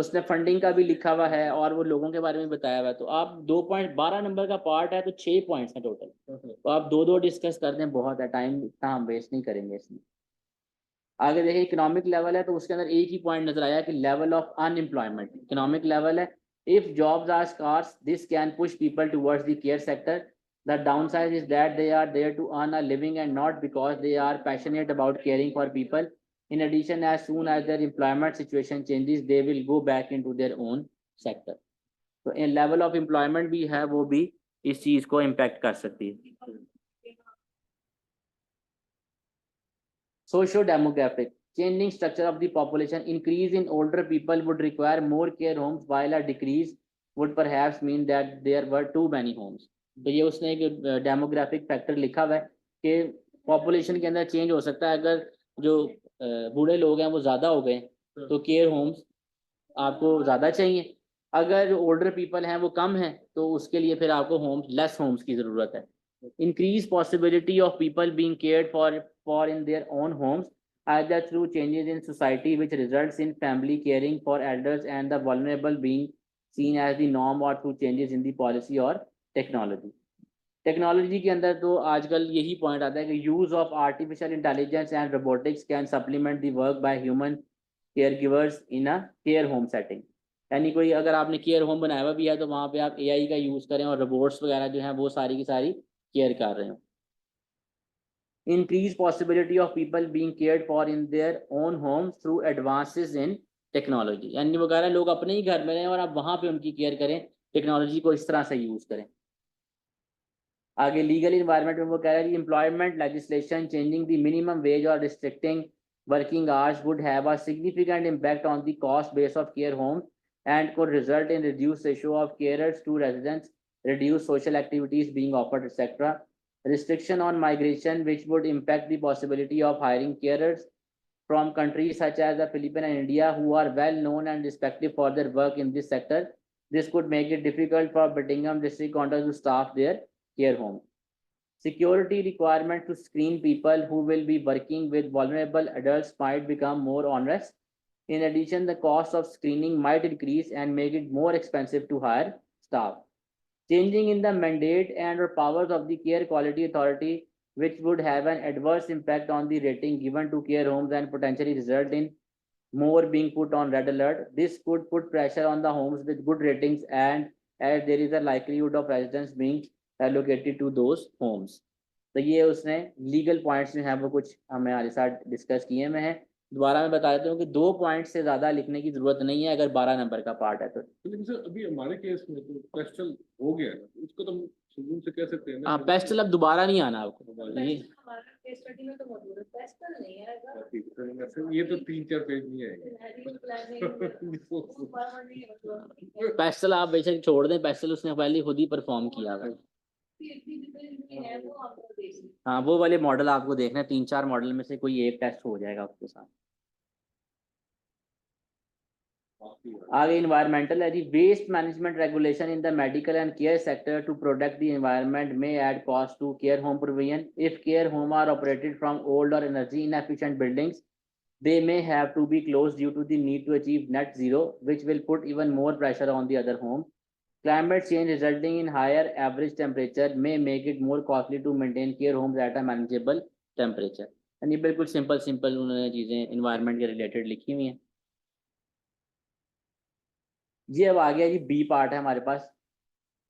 उसने फंडिंग का भी लिखा हुआ है और वो लोगों के बारे में बताया हुआ है. तो आप 2 पॉइंट 12 नंबर का पार्ट है तो 6 पॉइंट्स हैं टोटल. तो आप 2-2 डिस्कस कर दें, बहुत है, टाइम इतना हम वेस्ट नहीं करेंगे इसमें. आगे देखिए इकोनॉमिक लेवल है तो उसके अंदर एक ही पॉइंट नजर आया कि level of unemployment. Economic level है, if jobs are scarce this can push people towards the care sector. The downside is that they are there to earn a living and not because they are passionate about caring for people. In addition, as soon as their employment situation changes they will go back into their own sector. तो in level of employment भी है, वो भी इस चीज को impact कर सकती है. Socio-demographic. Changing structure of the population. Increase in older people would require more care homes while a decrease would perhaps mean that there were too many homes. तो ये उसने एक डेमोग्राफिक फैक्टर लिखा हुआ है कि पॉपुलेशन के अंदर चेंज हो सकता है. अगर जो बूढ़े लोग हैं वो ज़्यादा हो गए तो केयर होम्स आपको ज़्यादा चाहिए. अगर जो ओल्डर पीपल हैं वो कम हैं तो उसके लिए फिर आपको होम्स, लेस होम्स की ज़रूरत है. Increase possibility of people being cared for in their own homes either through changes in society which results in family caring for elders and the vulnerable being seen as the norm, or through changes in the policy or technology. Technology के अंदर तो आजकल यही पॉइंट आता है कि use of artificial intelligence and robotics can supplement the work by human care givers in a care home setting. यानी कोई अगर आपने केयर होम बनाया हुआ भी है तो वहाँ पे आप एआई का यूज करें और रोबोट्स वगैरह जो हैं वो सारी की सारी केयर कर रहे हो। increase possibility of people being cared for in their own homes through advances in technology, यानी वगैरह लोग अपने ही घर में रहें और आप वहाँ पे उनकी केयर करें, टेक्नोलॉजी को इस तरह से यूज करें। आगे लीगल इन्वायरमेंट में वो कह रहा है कि employment legislation changing the minimum wage और restricting working hours would have a significant impact on the cost base of care home and could result in reduced ratio of carers to residents, reduced social activities being offered, etc. Restriction on migration, which would impact the possibility of hiring carers from countries such as the Philippines and India, who are well known and respected for their work in this sector. This could make it difficult for Birmingham district council to staff their care home. Security requirement to screen people who will be working with vulnerable adults might become more onerous. In addition, the cost of screening might increase and make it more expensive to hire staff. Changing in the mandate and or powers of the care quality authority, which would have an adverse impact on the rating given to care homes and potentially result in more being put on red alert. This could put pressure on the homes with good ratings, and as there is a likelihood of residents being allocated to those homes. तो ये उसने लीगल पॉइंट्स जो हैं वो कुछ हमारे साथ डिस्कस किए में हैं। दोबारा मैं बता देता हूँ कि 2 पॉइंट से ज़्यादा लिखने की ज़रूरत नहीं है अगर 12 नंबर का पार्ट है तो। लेकिन सर अभी हमारे केस में तो पेस्टल हो गया ना, उसको तो हम सुकून से कह सकते हैं ना। हाँ, पेस्टल अब दोबारा नहीं आना आपको। ये हमारा केस स्टडी में तो मौजूद है, पेस्टल नहीं है ऐसा। ठीक है सर, ये तो 3-4 पेज नहीं आएंगे। पेस्टल आप बेशक छोड़ दें, पेस्टल उसने पहले खुद ही परफॉर्म किया हुआ है। हाँ, वो वाले मॉडल आपको देखना है, 3-4 मॉडल में से कोई एक टेस्ट हो जाएगा उसके साथ। आगे इन्वायरमेंटल है जी। Waste management regulation in the medical and care sector to protect the environment may add cost to care home provision. If care home are operated from old और energy inefficient buildings, they may have to be closed due to the need to achieve net zero, which will put even more pressure on the other home. Climate change resulting in higher average temperature may make it more costly to maintain care homes at a manageable temperature. यानी बिल्कुल सिंपल उन्होंने चीज़ें इन्वायरमेंट के रिलेटेड लिखी हुई हैं। ये अब आ गया जी बी पार्ट है हमारे पास।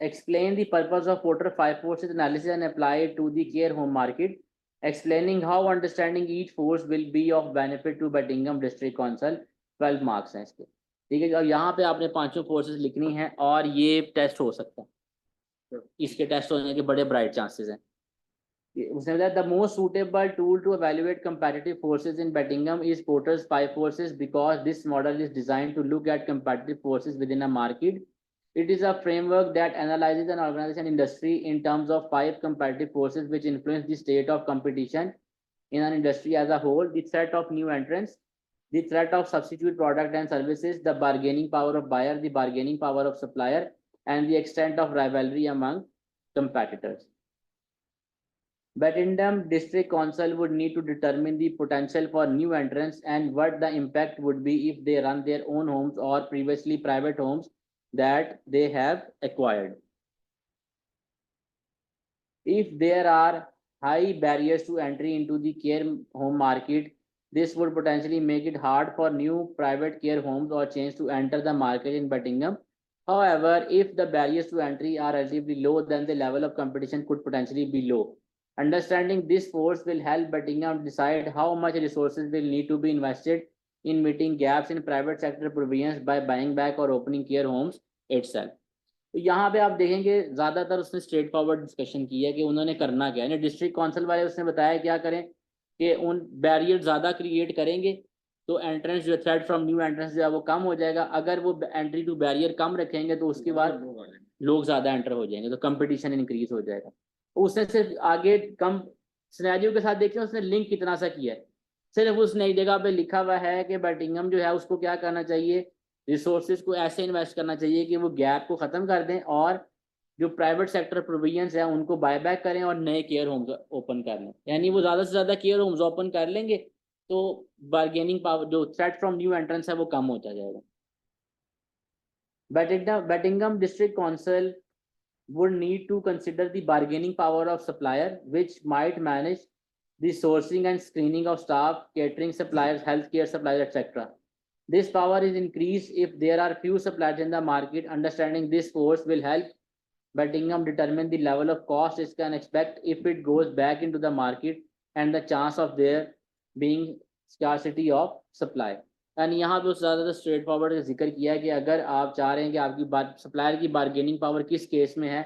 Explain the purpose of Porter 5 forces analysis and apply to the care home market, explaining how understanding each force will be of benefit to Birmingham district council. 12 marks हैं इसके, ठीक है। और यहाँ पे आपने 5 फोर्सेस लिखनी है और ये टेस्ट हो सकता है, इसके टेस्ट होने के बड़े ब्राइट चांसेस हैं। उसने बताया the most suitable tool to evaluate competitive forces in Birmingham is Porter's 5 forces because this model is designed to look at competitive forces within a market. It is a framework that analyzes an organization industry in terms of 5 competitive forces which influence the state of competition in an industry as a whole: the threat of new entrants, the threat of substitute product and services, the bargaining power of buyer, the bargaining power of supplier, and the extent of rivalry among competitors. Birmingham District Council would need to determine the potential for new entrants and what the impact would be if they run their own homes or previously private homes that they have acquired. If there are high barriers to entry into the care home market, this would potentially make it hard for new private care homes or chains to enter the market in Birmingham. However, if the barriers to entry are relatively low, then the level of competition could potentially be low. Understanding this force will help Birmingham decide how much resources will need to be invested in meeting gaps in private sector provisions by buying back or opening care homes itself. तो यहाँ पे आप देखेंगे ज़्यादातर उसने स्ट्रेट फॉरवर्ड डिस्कशन की है कि उन्होंने करना क्या है। डिस्ट्रिक्ट काउंसिल वाले उसने बताया क्या करें कि उन बैरियर ज़्यादा क्रिएट करेंगे तो एंट्रेंस जो थ्रेट फ्रॉम न्यू एंट्रेंस जो है वो कम हो जाएगा। अगर वो एंट्री टू बैरियर कम रखेंगे तो उसके बाद लोग ज़्यादा एंटर हो जाएंगे, तो कंपटीशन इंक्रीज हो जाएगा। उसने सिर्फ आगे कम सिनेरियो के साथ देखिए उसने लिंक कितना सा किया है। सिर्फ उस नई जगह पे लिखा हुआ है कि बर्मिंघम जो है उसको क्या करना चाहिए, रिसोर्सेज को ऐसे इन्वेस्ट करना चाहिए कि वो गैप को ख़त्म कर दें और जो प्राइवेट सेक्टर प्रोविजंस हैं उनको बाय बैक करें और नए केयर होम्स ओपन कर लें। यानी वो ज़्यादा से ज़्यादा केयर होम्स ओपन कर लेंगे तो बार्गेनिंग पावर, जो थ्रेट फ्रॉम न्यू एंट्रेंस है वो कम होता जाएगा. Betingham District Council would need to consider the bargaining power of supplier, which might manage the sourcing and screening of staff, catering suppliers, healthcare suppliers, etc. This power is increased if there are few suppliers in the market. Understanding this force will help Betingham determine the level of cost it can expect if it goes back into the market and the chance of there being scarcity of supply. यानी यहाँ पे ज़्यादा स्ट्रेट फॉरवर्ड का जिक्र किया है कि अगर आप चाह रहे हैं कि आपकी सप्लायर की बार्गेनिंग पावर किस केस में है,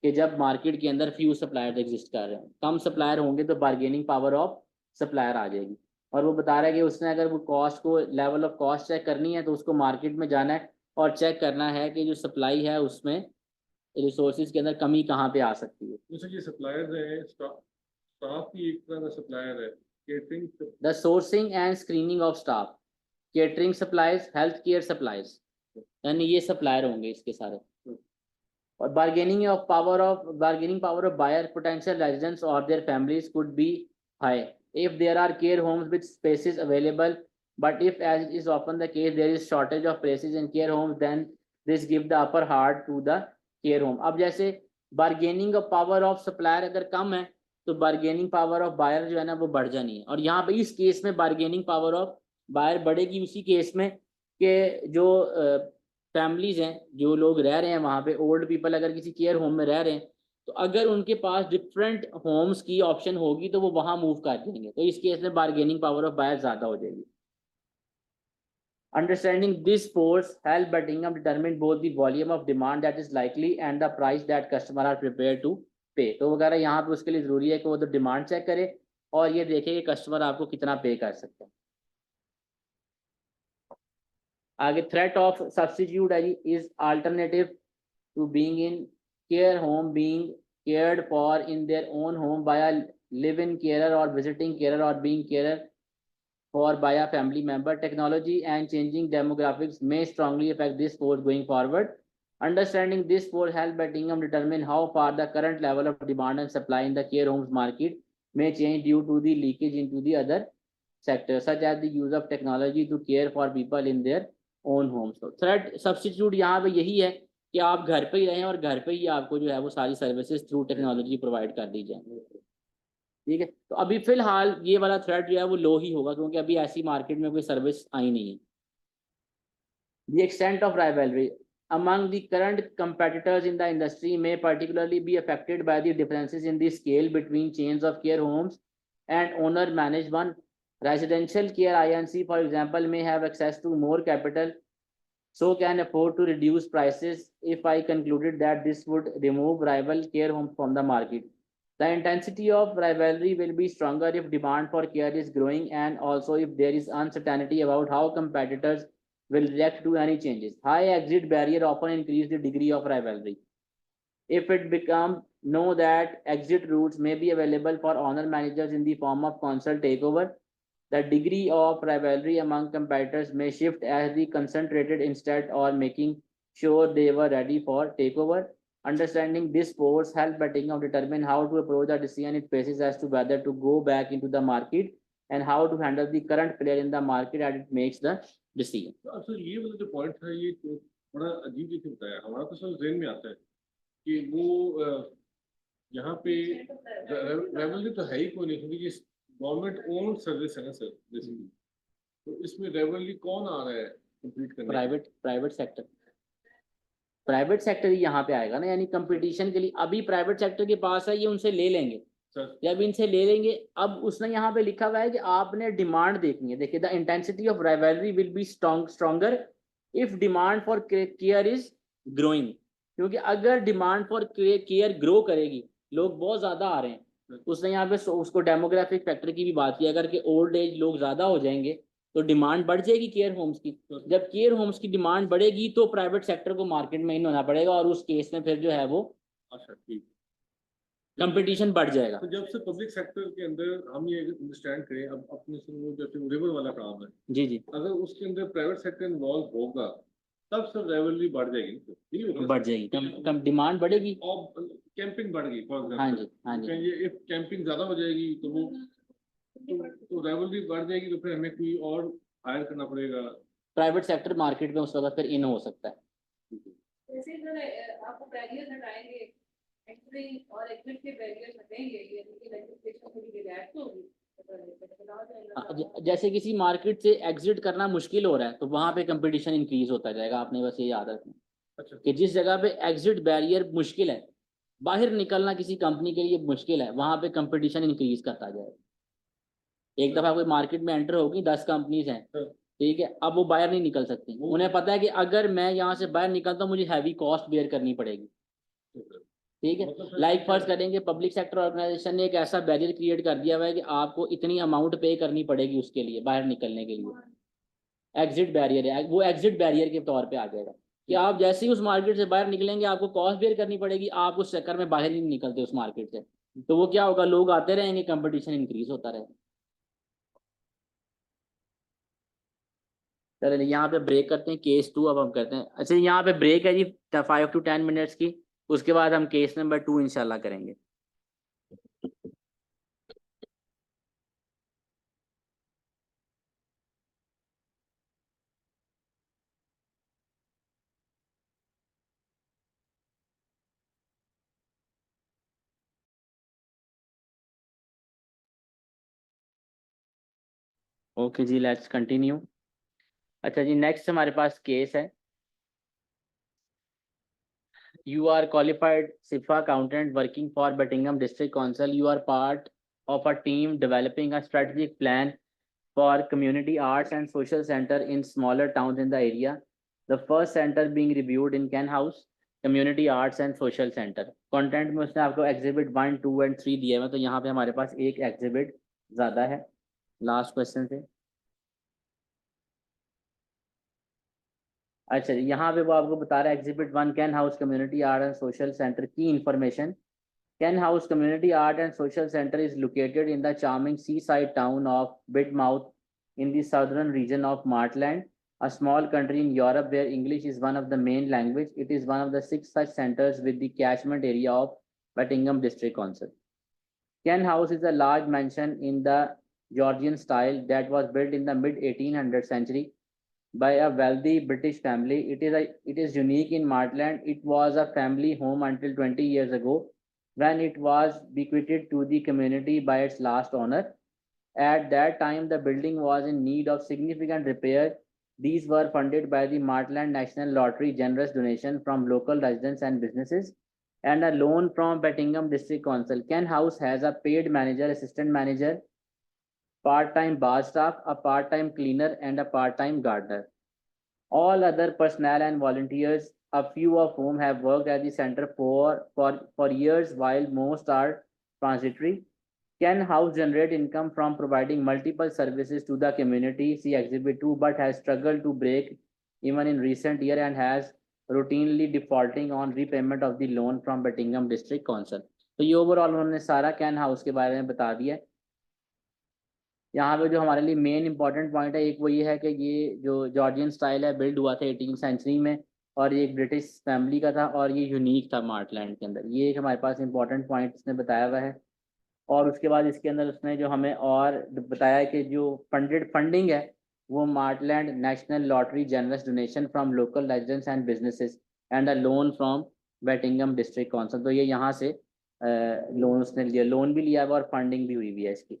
कि जब मार्केट के अंदर फ्यू सप्लायर एग्जिस्ट कर रहे हैं, कम सप्लायर होंगे तो बार्गेनिंग पावर ऑफ सप्लायर आ जाएगी. और वो बता रहा है कि उसने अगर वो कॉस्ट को, लेवल ऑफ कॉस्ट चेक करनी है तो उसको मार्केट में जाना है और चेक करना है कि जो सप्लाई है उसमें रिसोर्सेज के अंदर कमी कहाँ पे आ सकती है. जैसे ये सप्लायर्स हैं, स्टाफ की एक तरह का सप्लायर है, catering, the sourcing and screening of staff, catering supplies, health care supplies, यानी ये सप्लायर होंगे इसके सारे. और bargaining power of buyer, potential residents और their families could be high if there are care homes with spaces available, but if, as is often the case, there is shortage of places in care homes, then this give the upper hand to the care home. अब जैसे bargaining of power of supplier अगर कम है तो बार्गेनिंग पावर ऑफ बायर जो है ना वो बढ़ जानी है. और यहाँ पे इस केस में बार्गेनिंग पावर ऑफ बायर बढ़ेगी उसी केस में कि जो फैमिलीज हैं, जो लोग रह रहे हैं वहाँ पे, ओल्ड पीपल अगर किसी केयर होम में रह रहे हैं तो अगर उनके पास डिफरेंट होम्स की ऑप्शन होगी तो वो वहां मूव कर देंगे, तो इस केस में बार्गेनिंग पावर ऑफ बायर ज्यादा हो जाएगी. Understanding this force help Betingham determine both the volume of demand that is likely and the price that customer are prepared to pay. तो वगैरह यहाँ पे उसके लिए जरूरी है कि वो तो डिमांड चेक करे और ये देखे कि कस्टमर आपको कितना पे कर सकते हैं. आगे threat of substitute is alternative to being in care home, being cared for in their own home by a live-in carer or visiting carer or being carer for by a family member. Technology and changing demographics may strongly affect this force going forward. Understanding this force help Betingham determine how far the current level of demand and supply in the care homes market may change due to the leakage into the other sectors, such as the use of technology to care for people in their own homes. So threat substitute यहाँ पे यही है कि आप घर पे ही रहें और घर पे ही आपको जो है वो सारी सर्विसेज थ्रू टेक्नोलॉजी प्रोवाइड कर दी जाएंगी. ठीक है, तो अभी फिलहाल ये वाला थ्रेट जो है वो लो ही होगा क्योंकि अभी ऐसी मार्केट में कोई सर्विस आई नहीं है. The extent of rivalry among the current competitors in the industry may particularly be affected by the differences in the scale between chains of care homes and owner managed one. Residential care INC, for example, may have access to more capital, so can afford to reduce prices. If I concluded that this would remove rival care homes from the market, the intensity of rivalry will be stronger if demand for care is growing and also if there is uncertainty about how competitors will react to any changes. High exit barrier often increase the degree of rivalry. If it become know that exit routes may be available for owner managers in the form of consult takeover, the degree of rivalry among competitors may shift as the concentrated instead or making sure they were ready for takeover. Understanding this force help Betingham determine how to approach the decision it faces as to whether to go back into the market and how to handle the current player in the market as it makes the decision. तो ये वाला जो पॉइंट है ये तो बड़ा अजीब ही होता है. हमारा तो सब जहन में आता है कि वो यहाँ पे रेवलरी तो है ही कोई नहीं क्योंकि ये गवर्नमेंट ओन सर्विस है ना सर बेसिकली. तो इसमें रेवलरी कौन आ रहा है कंप्लीट करने? प्राइवेट सेक्टर ही यहाँ पे आएगा ना, यानी कंपटीशन के लिए. अभी प्राइवेट सेक्टर के पास है, ये उनसे ले लेंगे. जब इनसे ले लेंगे, अब उसने यहाँ पे लिखा हुआ है कि आपने डिमांड देखनी है. देखिए, the intensity of rivalry will be stronger if demand for care is growing. क्योंकि अगर डिमांड फॉर केयर ग्रो करेगी, लोग बहुत ज्यादा आ रहे हैं. उसने यहाँ पे उसको डेमोग्राफिक फैक्टर की भी बात की. अगर के ओल्ड एज लोग ज्यादा हो जाएंगे तो डिमांड बढ़ जाएगी केयर होम्स की. जब केयर होम्स की डिमांड बढ़ेगी तो प्राइवेट सेक्टर को मार्केट में इन होना पड़ेगा और उस केस में फिर जो है वो कंपटीशन बढ़ जाएगा. तो जब से पब्लिक सेक्टर के अंदर हम ये अंडरस्टैंड करें, अब अपने जैसे रिवर वाला काम है जी जी, अगर उसके अंदर प्राइवेट सेक्टर इन्वॉल्व होगा तब सब रेवलरी बढ़ जाएगी. बढ़ जाएगी, कम डिमांड बढ़ेगी और कैंपिंग बढ़ गई फॉर एग्जांपल. हाँ जी हाँ जी. ये इफ कैंपिंग ज्यादा हो जाएगी तो वो तो राइवलरी बढ़ जाएगी तो फिर हमें कोई और हायर करना पड़ेगा। प्राइवेट सेक्टर मार्केट में उस वक्त फिर इन हो सकता है। जैसे सर आपको बैरियर हटाएंगे, एंट्री और एग्जिट के बैरियर हटेंगे, यानी कि लेजिस्लेशन थोड़ी रिलैक्स होगी, जैसे किसी मार्केट से एग्जिट करना मुश्किल हो रहा है तो वहां पे कंपटीशन इंक्रीज होता जाएगा। आपने बस ये याद रखना अच्छा। कि जिस जगह पे एग्जिट बैरियर मुश्किल है, बाहर निकलना किसी कंपनी के लिए मुश्किल है, वहां पे कंपटीशन इंक्रीज करता जाएगा। एक दफा कोई मार्केट में एंटर होगी, 10 कंपनीज हैं, ठीक है, अब वो बाहर नहीं निकल सकती। उन्हें पता है कि अगर मैं यहाँ से बाहर निकलता हूँ मुझे हैवी कॉस्ट बेयर करनी पड़ेगी, ठीक है। लाइक फर्ज करेंगे पब्लिक सेक्टर ऑर्गेनाइजेशन ने एक ऐसा बैरियर क्रिएट कर दिया हुआ है कि आपको इतनी अमाउंट पे करनी पड़ेगी उसके लिए बाहर निकलने के लिए। एग्जिट बैरियर है, वो एग्जिट बैरियर के तौर पे आ जाएगा कि आप जैसे ही उस मार्केट से बाहर निकलेंगे आपको कॉस्ट बेयर करनी पड़ेगी, आप उस चक्कर में बाहर ही नहीं निकलते उस मार्केट से, तो वो क्या होगा, लोग आते रहेंगे, कंपटीशन इंक्रीज होता रहेगा। चलिए यहाँ पे ब्रेक करते हैं, केस 2 अब हम करते हैं। अच्छा यहाँ पे ब्रेक है जी 5 to 10 मिनट्स की, उसके बाद हम केस नंबर 2 इंशाल्लाह करेंगे। ओके जी, लेट्स कंटिन्यू। अच्छा जी, नेक्स्ट हमारे पास केस है, you are qualified CIPFA accountant working for Buckingham District Council. You are part of a team developing a strategic plan for community arts and social center in smaller towns in the area. The first center being reviewed in Ken House, community arts and social center. Content में उसने आपको exhibit 1, 2 and 3 दिए हैं, तो यहाँ पे हमारे पास एक exhibit ज़्यादा है लास्ट क्वेश्चन से। अच्छा यहाँ पे वो आपको बता रहा है exhibit 1 Can House community art and social centre की information. Can House community art and social centre is located in the charming seaside town of Bidmouth in the southern region of Martland, a small country in Europe where English is one of the main language. It is one of the 6 such centers with the catchment area of Buckingham District Council. Ken House is a large mansion in the Georgian style that was built in the mid 1800th century by a wealthy British family. It is unique in Martland. It was a family home until 20 years ago when it was bequeathed to the community by its last owner. At that time, the building was in need of significant repair. These were funded by the Martland National Lottery generous donation from local residents and businesses and a loan from Buckingham District Council. Ken House has a paid manager, assistant manager, part-time bar staff, a part-time cleaner, and a part-time gardener. All other personnel and volunteers, a few of whom have worked at the center for years, while most are transitory, can house generate income from providing multiple services to the community. See Exhibit 2, but has struggled to break even in recent year and has routinely defaulting on repayment of the loan from Buckingham District Council. तो ये ओवरऑल उन्होंने सारा कैन हाउस के बारे में बता दिया। यहाँ पे जो हमारे लिए मेन इंपॉर्टेंट पॉइंट है, एक वो ये है कि ये जो जॉर्जियन स्टाइल है बिल्ड हुआ था 18वीं सेंचुरी में और ये एक ब्रिटिश फैमिली का था और ये यूनिक था मार्टलैंड के अंदर। ये एक हमारे पास इंपॉर्टेंट पॉइंट इसने बताया हुआ है। और उसके बाद इसके अंदर उसने जो हमें और बताया कि जो फंडिंग है वो Martland national lottery generous donation from local residents and businesses and a loan from Bettingham district council. तो ये यहाँ से लोन उसने लिया, लोन भी लिया हुआ और फंडिंग भी हुई हुई है इसकी।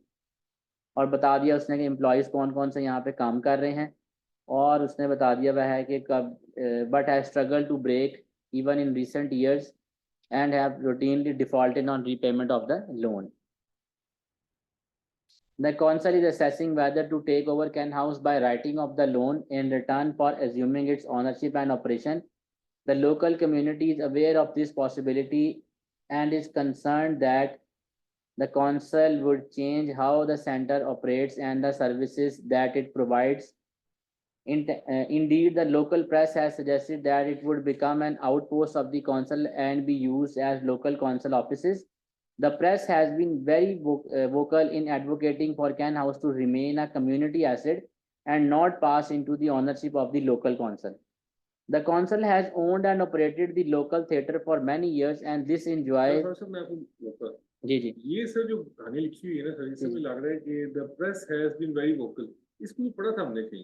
और बता दिया उसने कि एम्प्लॉयज़ कौन कौन से यहाँ पे काम कर रहे हैं। और उसने बता दिया वह है कि कब but have struggle to break even in recent years and have routinely defaulted on repayment of the loan. The council is assessing whether to take over Ken House by writing off the loan in return for assuming its ownership and operation. The local community is aware of this possibility and is concerned that the council would change how the center operates and the services that it provides. Indeed, the local press has suggested that it would become an outpost of the council and be used as local council offices. The press has been very vocal in advocating for Ken House to remain a community asset and not pass into the ownership of the local council. The council has owned and operated the local theatre for many years and this enjoys जी जी ये सर जो कहानी लिखी हुई है ना सर, इससे मुझे लग रहा है कि the press has been very vocal. इसको पढ़ा था हमने कहीं,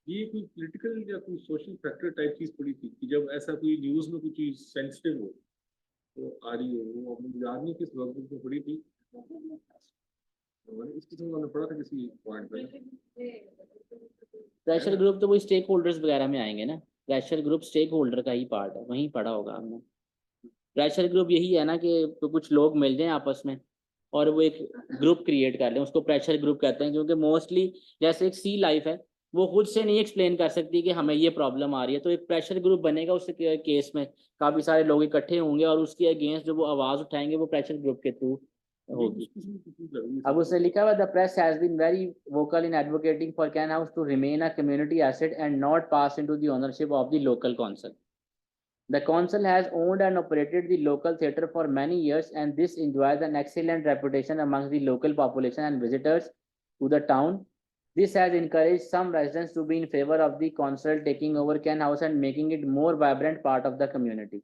ये कोई पॉलिटिकल या कोई सोशल फैक्टर टाइप चीज पड़ी थी कि जब ऐसा कोई न्यूज में कोई चीज सेंसिटिव हो तो आ रही हो, वो मुझे याद नहीं किस वक्त में पड़ी थी, तो मैंने इसकी तो मैंने पढ़ा था किसी पॉइंट पे। प्रेशर ग्रुप तो वही स्टेक होल्डर्स वगैरह में आएंगे ना, प्रेशर ग्रुप स्टेक होल्डर का ही पार्ट है, वहीं पढ़ा होगा हमने। प्रेशर ग्रुप यही है ना कि तो कुछ लोग मिल जाएं आपस में और वो एक ग्रुप क्रिएट कर लें, उसको प्रेशर ग्रुप कहते हैं। क्योंकि मोस्टली जैसे एक सी लाइफ है, वो खुद से नहीं एक्सप्लेन कर सकती कि हमें ये प्रॉब्लम आ रही है, तो एक प्रेशर ग्रुप बनेगा। उस केस में काफ़ी सारे लोग इकट्ठे होंगे और उसके अगेंस्ट जो वो आवाज़ उठाएंगे वो प्रेशर ग्रुप के थ्रू होगी। अब उसने लिखा हुआ the press has been very vocal in advocating for Cann House to remain a community asset and not pass into the ownership of the local council. The council has owned and operated the local theatre for many years, and this enjoys an excellent reputation amongst the local population and visitors to the town. This has encouraged some residents to be in favor of the council taking over Ken House and making it more vibrant part of the community.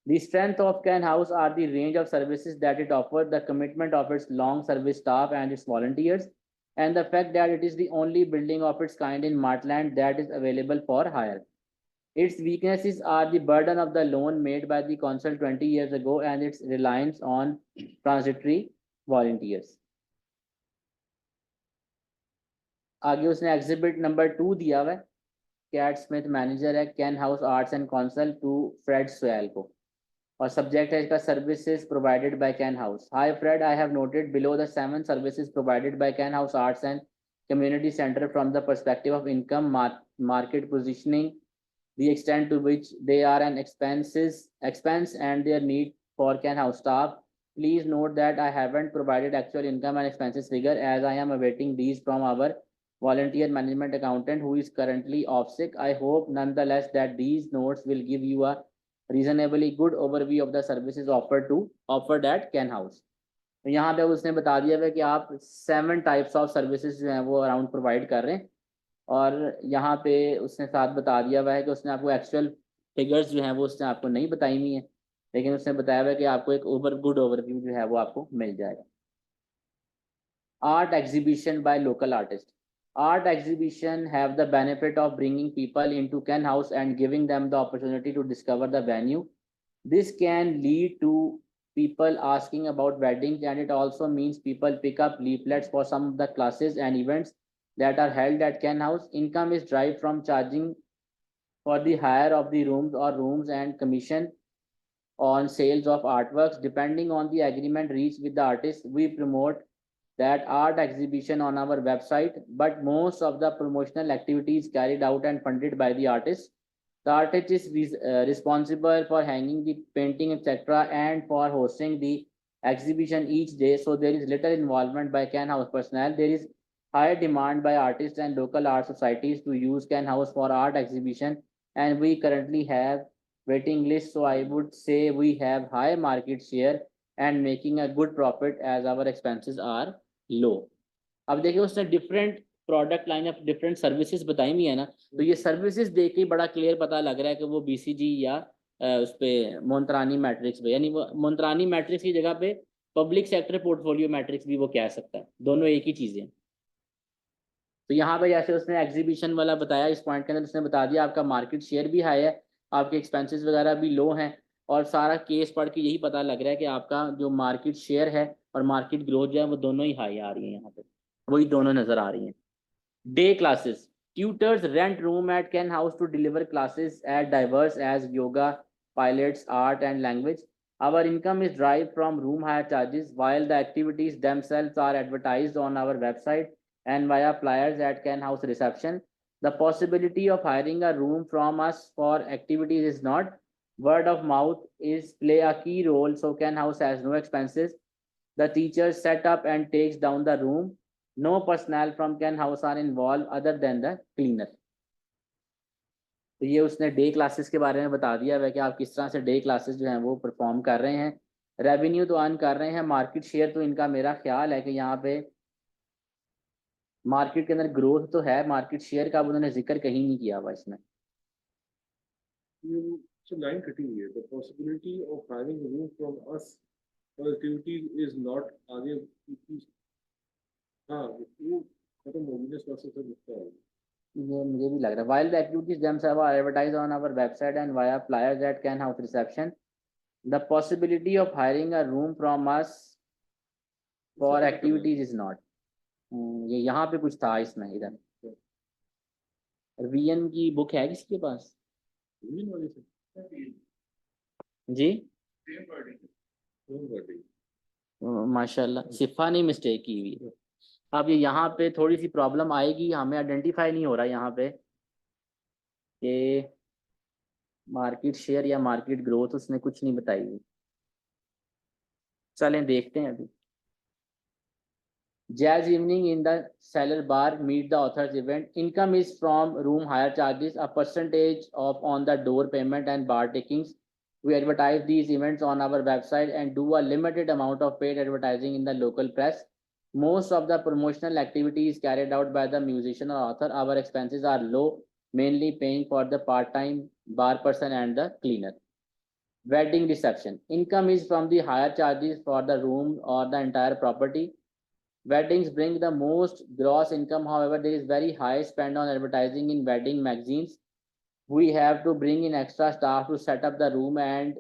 The strength of Ken House are the range of services that it offers, the commitment of its long service staff and its volunteers, and the fact that it is the only building of its kind in Martland that is available for hire. Its weaknesses are the burden of the loan made by the council 20 years ago and its reliance on transitory volunteers. आगे उसने एग्जिबिट नंबर 2 दिया हुआ है, कैट स्मिथ मैनेजर है Cann House arts and council to Fred Soyle को, और सब्जेक्ट है इसका services provided by Cann House. Hi Fred, I have noted below the 7 services provided by Cann House arts and community center from the perspective of income, market positioning, the extent to which they are an expense and their need for Can House staff. Please note that I haven't provided actual income and expenses figure as I am awaiting these from our volunteer management accountant who is currently off sick. I hope nonetheless that these notes will give you a reasonably good overview of the services offered at Can House. तो यहाँ पे उसने बता दिया है कि आप 7 टाइप्स ऑफ सर्विसेज जो हैं वो अराउंड प्रोवाइड कर रहे हैं, और यहाँ पे उसने साथ बता दिया हुआ है कि उसने आपको एक्चुअल फिगर्स जो हैं वो उसने आपको नहीं बताई हुई हैं, लेकिन उसने बताया हुआ है कि आपको एक गुड ओवरव्यू जो है वो आपको मिल जाएगा। Art exhibition by local artist. Art exhibition have the benefit of bringing people into Ken House and giving them the opportunity to discover the venue. This can lead to people asking about weddings, and it also means people pick up leaflets for some of the classes and events that are held at Ken House. Income is derived from charging for the hire of the rooms and commission on sales of artworks. Depending on the agreement reached with the artist, we promote that art exhibition on our website, but most of the promotional activities carried out and funded by the artist. The artist is responsible for hanging the painting, etc., and for hosting the exhibition each day. So there is little involvement by Can House personnel. There is high demand by artists and local art societies to use Can House for art exhibition, and we currently have waiting list. So I would say we have high market share and making a good profit as our expenses are लो। अब देखिए उसने different product line of different services बताई हुई है ना, तो ये सर्विसेज देख के बड़ा क्लियर पता लग रहा है कि वो बीसीजी या उस पे मोन्त्रानी मैट्रिक्स पे, यानी वो मोन्त्रानी मैट्रिक्स की जगह पे पब्लिक सेक्टर पोर्टफोलियो मैट्रिक्स भी वो कह सकता है, दोनों एक ही चीज़ें। तो यहाँ पे जैसे उसने एग्जीबिशन वाला बताया, इस पॉइंट के अंदर उसने बता दिया आपका मार्केट शेयर भी हाई है, आपके एक्सपेंसेस वगैरह भी लो हैं, और सारा केस पढ़ के यही पता लग रहा है कि आपका जो मार्केट शेयर है और मार्केट ग्रोथ जो है वो दोनों ही हाई आ रही हैं, यहाँ पे वही दोनों नजर आ रही हैं। Day classes. Tutors rent room at Ken House to deliver classes as diverse as yoga, pilates, art, and language. Our income is derived from room hire charges, while the activities themselves are advertised on our website and via flyers at Ken House reception. The possibility of hiring a room from us for activities is not. Word of mouth is play a key role, so Ken House has no expenses. The teacher set up and takes down the room. No personnel from Ken House are involved other than the cleaner. तो ये उसने डे क्लासेस के बारे में बता दिया है कि आप किस तरह से डे क्लासेस जो हैं वो परफॉर्म कर रहे हैं। रेवेन्यू तो अर्न कर रहे हैं, मार्केट शेयर तो इनका मेरा ख्याल है कि यहाँ पे मार्केट के अंदर ग्रोथ तो है, मार्केट शेयर का उन्होंने जिक्र कहीं नहीं किया हुआ इसमें। लाइन कटी हुई है, the possibility of hiring room from us और एक्टिविटीज इज नॉट आगे, हाँ वो खत्म हो गई ना, से लिखता है। ये मुझे भी लग रहा है, while the activities themselves are advertised on our website and via flyers at Can House reception, the possibility of hiring a room from us for activities is not। ये यहाँ पे कुछ था इसमें इधर। वीएन की बुक है किसके पास जी? माशाल्लाह सिफा ने मिस्टेक की हुई है। अब ये यहाँ पे थोड़ी सी प्रॉब्लम आएगी, हमें आइडेंटिफाई नहीं हो रहा यहाँ पे कि मार्केट शेयर या मार्केट ग्रोथ उसने कुछ नहीं बताई हुई। चलें देखते हैं अभी। Jazz evening in the cellar bar, meet the authors event. Income is from room hire charges, a percentage of on the door payment and bar takings. We advertise these events on our website and do a limited amount of paid advertising in the local press. Most of the promotional activity is carried out by the musician or author. Our expenses are low, mainly paying for the part-time bar person and the cleaner. Wedding reception. Income is from the hire charges for the room or the entire property. Weddings bring the most gross income. However, there is very high spend on advertising in wedding magazines. We have to bring in extra staff to set up the room and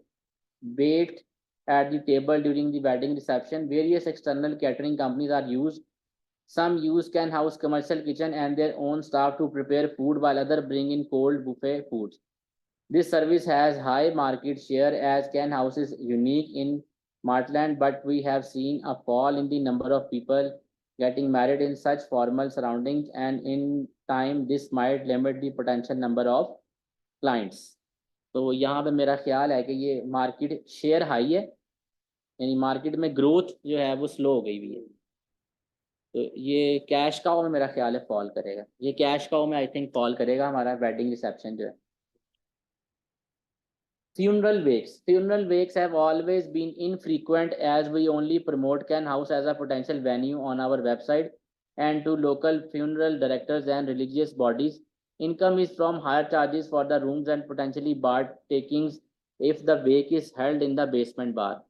wait at the table during the wedding reception. Various external catering companies are used. Some use Can House commercial kitchen and their own staff to prepare food, while others bring in cold buffet foods. This service has high market share as Can House is unique in Martland, but we have seen a fall in the number of people getting married in such formal surroundings, and in time this might limit the potential number of clients. तो यहाँ पे मेरा ख्याल है कि ये मार्केट शेयर हाई है, यानी मार्केट में ग्रोथ जो है वो स्लो हो गई हुई है। तो ये कैश काउ में मेरा ख्याल है फॉल करेगा, ये कैश काउ में आई थिंक फॉल करेगा हमारा वेडिंग रिसेप्शन जो है। Funeral wakes have always been infrequent as we only promote Can House as a potential venue on our website and to local funeral directors and religious bodies. Income is from higher charges for the rooms and potentially bar takings if the wake is held in the basement bar.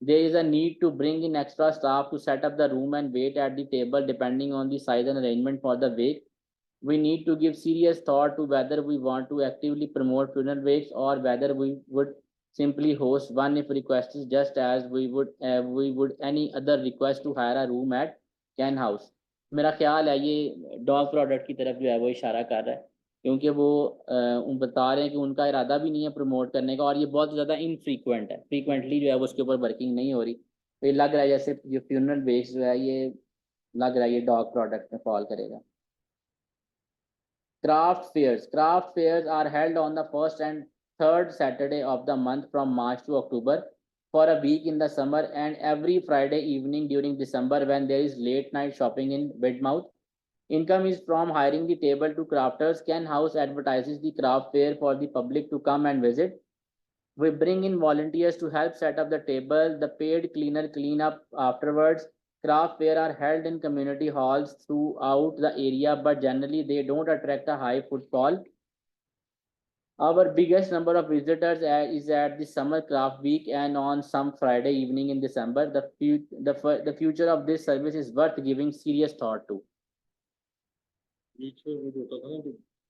There is a need to bring in extra staff to set up the room and wait at the table depending on the size and arrangement for the wake. We need to give serious thought to whether we want to actively promote funeral wakes or whether we would simply host one if requested, just as we would any other request to hire a room at Can House. मेरा ख्याल है ये डॉग प्रोडक्ट की तरफ जो है वो इशारा कर रहा है, क्योंकि वो बता रहे हैं कि उनका इरादा भी नहीं है प्रमोट करने का और ये बहुत ज़्यादा इनफ्रीक्वेंट है, फ्रीक्वेंटली जो है वो उसके ऊपर वर्किंग नहीं हो रही। तो ये लग रहा है जैसे ये फ्यूनरल वेक्स जो है ये लग रहा है ये डॉग प्रोडक्ट में फॉल करेगा। Craft fairs are held on the first and third Saturday of the month from March to October for a week in the summer and every Friday evening during December when there is late night shopping in Widmouth. Income is from hiring the table to crafters. Can House advertises the craft fair for the public to come and visit. We bring in volunteers to help set up the table. The paid cleaner clean up afterwards. Craft fair are held in community halls throughout the area, but generally they don't attract a high footfall. Our biggest number of visitors is at the summer craft week and on some Friday evening in December. The future of this service is worth giving serious thought to.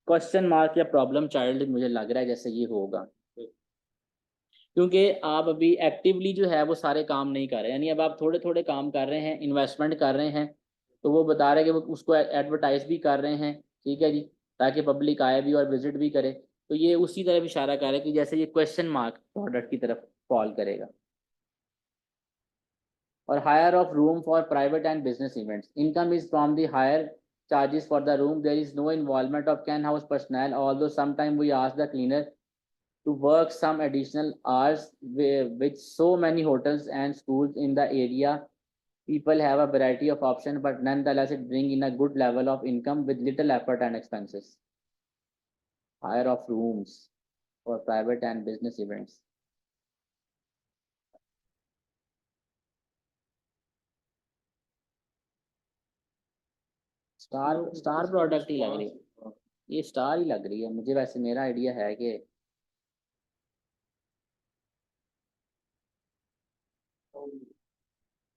Question mark या प्रॉब्लम चाइल्ड मुझे लग रहा है जैसे ये होगा, क्योंकि आप अभी एक्टिवली जो है वो सारे काम नहीं कर रहे हैं, यानी अब आप थोड़े थोड़े काम कर रहे हैं, इन्वेस्टमेंट कर रहे हैं, तो वो बता रहे हैं कि वो उसको एडवर्टाइज भी कर रहे हैं, ठीक है जी, ताकि पब्लिक आए भी और विजिट भी करे। तो ये उसी तरफ इशारा कर रहा है कि जैसे ये क्वेश्चन मार्क प्रोडक्ट की तरफ फॉल करेगा। और hire of room for private and business events. Income is from the hire charges for the room. There is no involvement of Can House personnel, although sometimes we ask the cleaner to work some additional hours. With so many hotels and schools in the area, people have a variety of options, but nonetheless it brings in a good level of income with little effort and expenses. Hire of rooms for private and business events. Star product ही लग रही है, ये स्टार ही लग रही है मुझे। वैसे मेरा आइडिया है कि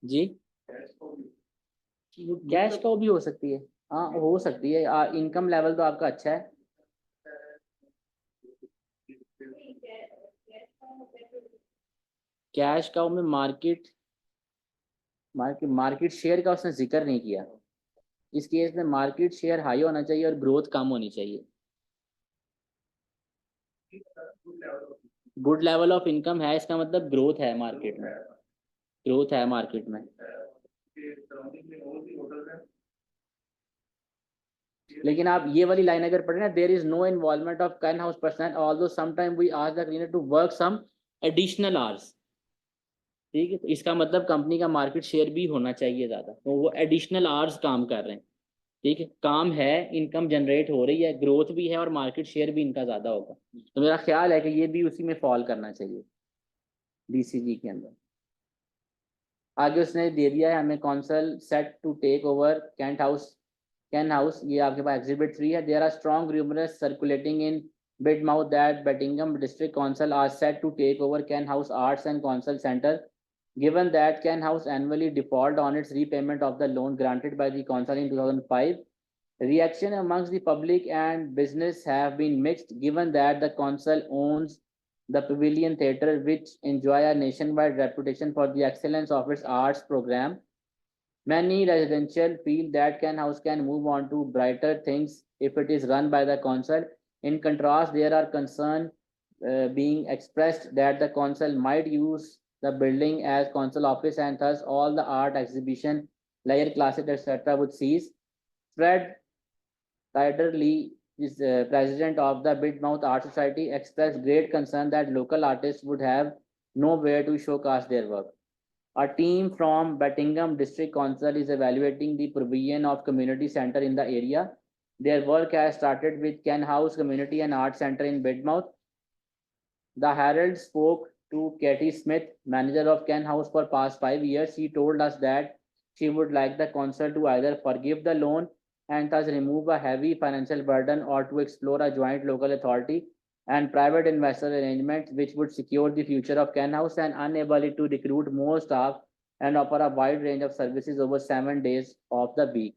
जी कैश का भी हो सकती है, हाँ हो सकती है। इनकम लेवल तो आपका अच्छा है। कैश काउ में मार्केट शेयर का उसने जिक्र नहीं किया। इस केस में मार्केट शेयर हाई होना चाहिए और ग्रोथ कम होनी चाहिए। गुड लेवल ऑफ इनकम है, इसका मतलब ग्रोथ है मार्केट में, ग्रोथ है मार्केट में। लेकिन आप ये वाली लाइन अगर पढ़े ना, there is no involvement of can House personal although sometime we ask the cleaner to work some additional hours. ठीक है, तो इसका मतलब कंपनी का मार्केट शेयर भी होना चाहिए ज़्यादा, तो वो एडिशनल आवर्स काम कर रहे हैं। ठीक है, काम है, इनकम जनरेट हो रही है, ग्रोथ भी है और मार्केट शेयर भी इनका ज़्यादा होगा। तो मेरा ख्याल है कि ये भी उसी में फॉल करना चाहिए बीसीजी के अंदर। आगे उसने दे दिया है हमें council set to take over Can House, ये आपके पास एग्जिबिट 3 है। There are strong rumours circulating in Bidmouth that Bettingham district council are set to take over Can House arts and council centre, given that Can House annually default on its repayment of the loan granted by the council in 2005. Reaction amongst the public and business have been mixed, given that the council owns the Pavilion Theatre, which enjoy a nationwide reputation for the excellence of its arts program. Many residential feel that Can House can move on to brighter things if it is run by the council. In contrast, there are concerns being expressed that the council might use the building as council office and thus all the art exhibition, layer classes, etc. would cease. Fred Ryderly is president of the Bidmouth Art Society, expressed great concern that local artists would have nowhere to showcase their work. A team from Bettingham District Council is evaluating the provision of community center in the area. Their work has started with Ken House Community and Art Center in Bidmouth. The Herald spoke to Katie Smith, manager of Ken House for past 5 years. She told us that she would like the council to either forgive the loan and thus remove a heavy financial burden, or to explore a joint local authority and private investor arrangement which would secure the future of Ken House and enable it to recruit more staff and offer a wide range of services over 7 days of the week.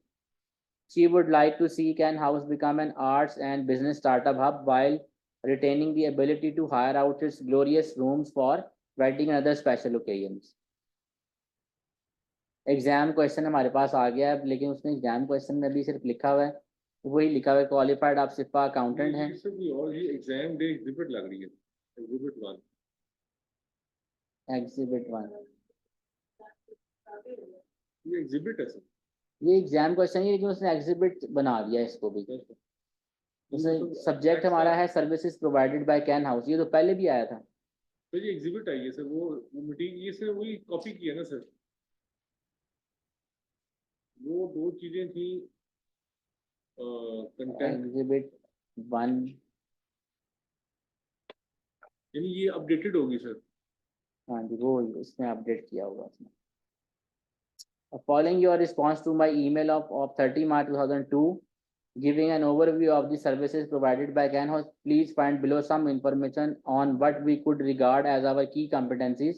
She would like to see Ken House become an arts and business startup hub while retaining the ability to hire out its glorious rooms for wedding and other special occasions. Exam question हमारे पास आ गया है, लेकिन उसने एग्जाम क्वेश्चन में भी सिर्फ लिखा हुआ है, वही लिखा हुआ है क्वालिफाइड आप सिर्फ अकाउंटेंट हैं। और ये एग्जाम डे एग्जिबिट लग रही है, एग्जिबिट 1 ये एग्जिबिट है सर, ये एग्जाम क्वेश्चन है, लेकिन उसने एग्जिबिट बना दिया इसको भी। उसने सब्जेक्ट हमारा है services provided by Cann House, ये तो पहले भी आया था। तो ये एग्जिबिट आई है सर, वो मटेरियल ये सर वही कॉपी किया ना सर, वो दो चीजें थी कंटेंट एग्जिबिट 1 यानी ये अपडेटेड होगी सर। हाँ जी, वो इसने अपडेट किया होगा उसने। Following your response to my email of 30 March 2002, giving an overview of the services provided by Can House, please find below some information on what we could regard as our key competencies.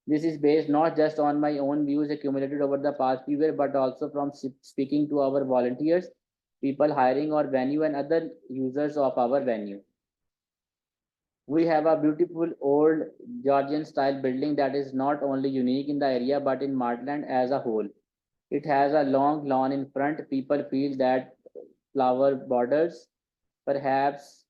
This is based not just on my own views accumulated over the past few years, but also from speaking to our volunteers, people hiring our venue, and other users of our venue. We have a beautiful old Georgian style building that is not only unique in the area but in Martland as a whole. It has a long lawn in front. People feel that flower borders, perhaps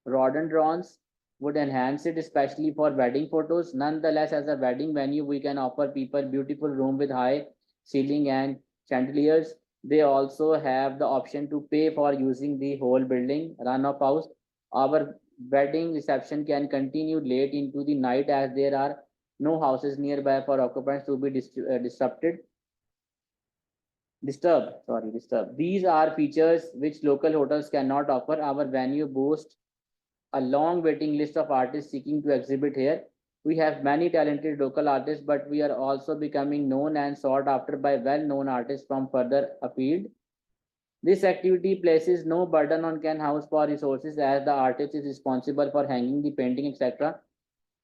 rhododendrons, would enhance it, especially for wedding photos. Nonetheless, as a wedding venue, we can offer people beautiful room with high ceiling and chandeliers. They also have the option to pay for using the whole building, run-off house. Our wedding reception can continue late into the night as there are no houses nearby for occupants to be disturbed. These are features which local hotels cannot offer. Our venue boasts a long waiting list of artists seeking to exhibit here. We have many talented local artists, but we are also becoming known and sought after by well-known artists from further afield. This activity places no burden on Can House for resources, as the artist is responsible for hanging the painting, etc.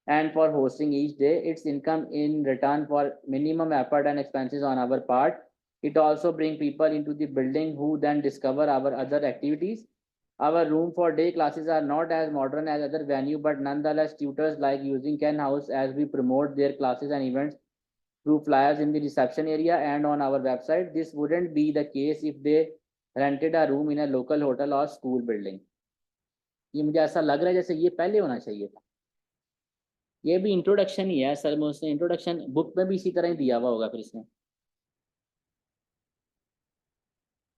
and for hosting each day. Its income in return for minimum effort and expenses on our part. It also brings people into the building who then discover our other activities. Our room for day classes are not as modern as other venue, but nonetheless tutors like using Ken House as we promote their classes and events through flyers in the reception area and on our website. This wouldn't be the case if they rented a room in a local hotel or school building. ये मुझे ऐसा लग रहा है जैसे ये पहले होना चाहिए था. ये भी इंट्रोडक्शन ही है सर, में उसने इंट्रोडक्शन बुक में भी इसी तरह ही दिया हुआ होगा फिर इसमें.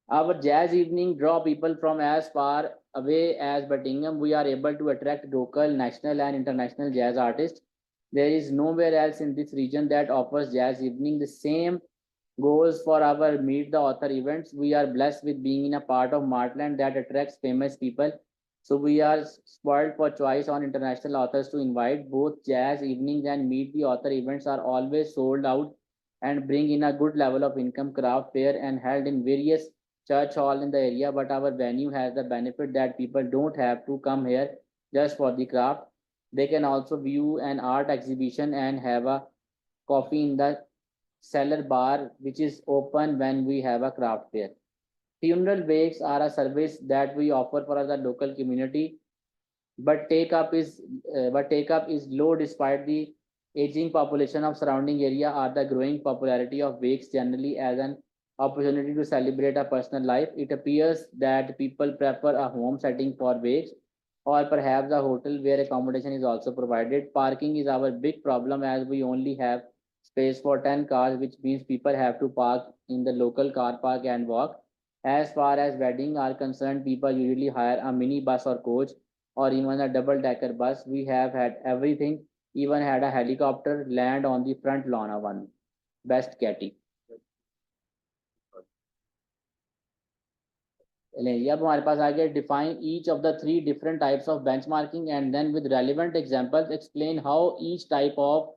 Our jazz evening draw people from as far away as Buckingham. We are able to attract local, national, and international jazz artists. There is nowhere else in this region that offers jazz evening. The same goes for our Meet the Author events. We are blessed with being in a part of Martland that attracts famous people. So we are spoiled for choice on international authors to invite. Both jazz evenings and Meet the Author events are always sold out and bring in a good level of income. Craft fair and held in various church hall in the area, but our venue has the benefit that people don't have to come here just for the craft. They can also view an art exhibition and have a coffee in the cellar bar, which is open when we have a craft fair. Funeral wakes are a service that we offer for the local community, but take up is low despite the aging population of surrounding area or the growing popularity of wakes generally as an opportunity to celebrate a personal life. It appears that people prefer a home setting for wakes or perhaps a hotel where accommodation is also provided. Parking is our big problem as we only have space for 10 cars, which means people have to park in the local car park and walk. As far as weddings are concerned, people usually hire a mini bus or coach or even a double-decker bus. We have had everything, even had a helicopter land on the front lawn of one. Best Katie. अब हमारे पास आ गया define each of the 3 different types of benchmarking and then with relevant examples explain how each type of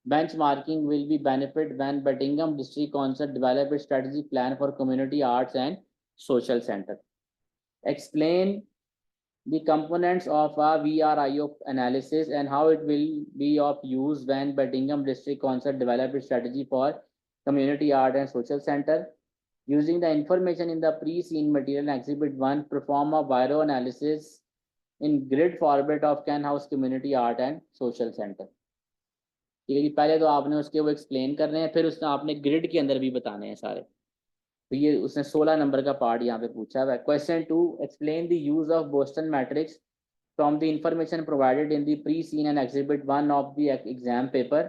benchmarking will be benefit when Buckingham District Council develop a strategy plan for community arts and social center. Explain the components of a VRIO analysis and how it will be of use when Buckingham District Council develop a strategy for community art and social center. Using the information in the pre-seen material exhibit 1, perform a VRIO analysis in grid format of Ken House Community Art and Social Center. ठीक है जी, पहले तो आपने उसके वो एक्सप्लेन करने हैं, फिर उसने आपने ग्रिड के अंदर भी बताने हैं सारे. तो ये उसने 16 नंबर का पार्ट यहाँ पे पूछा हुआ है. Question 2, explain the use of Boston matrix from the information provided in the pre-scene and exhibit 1 of the exam paper.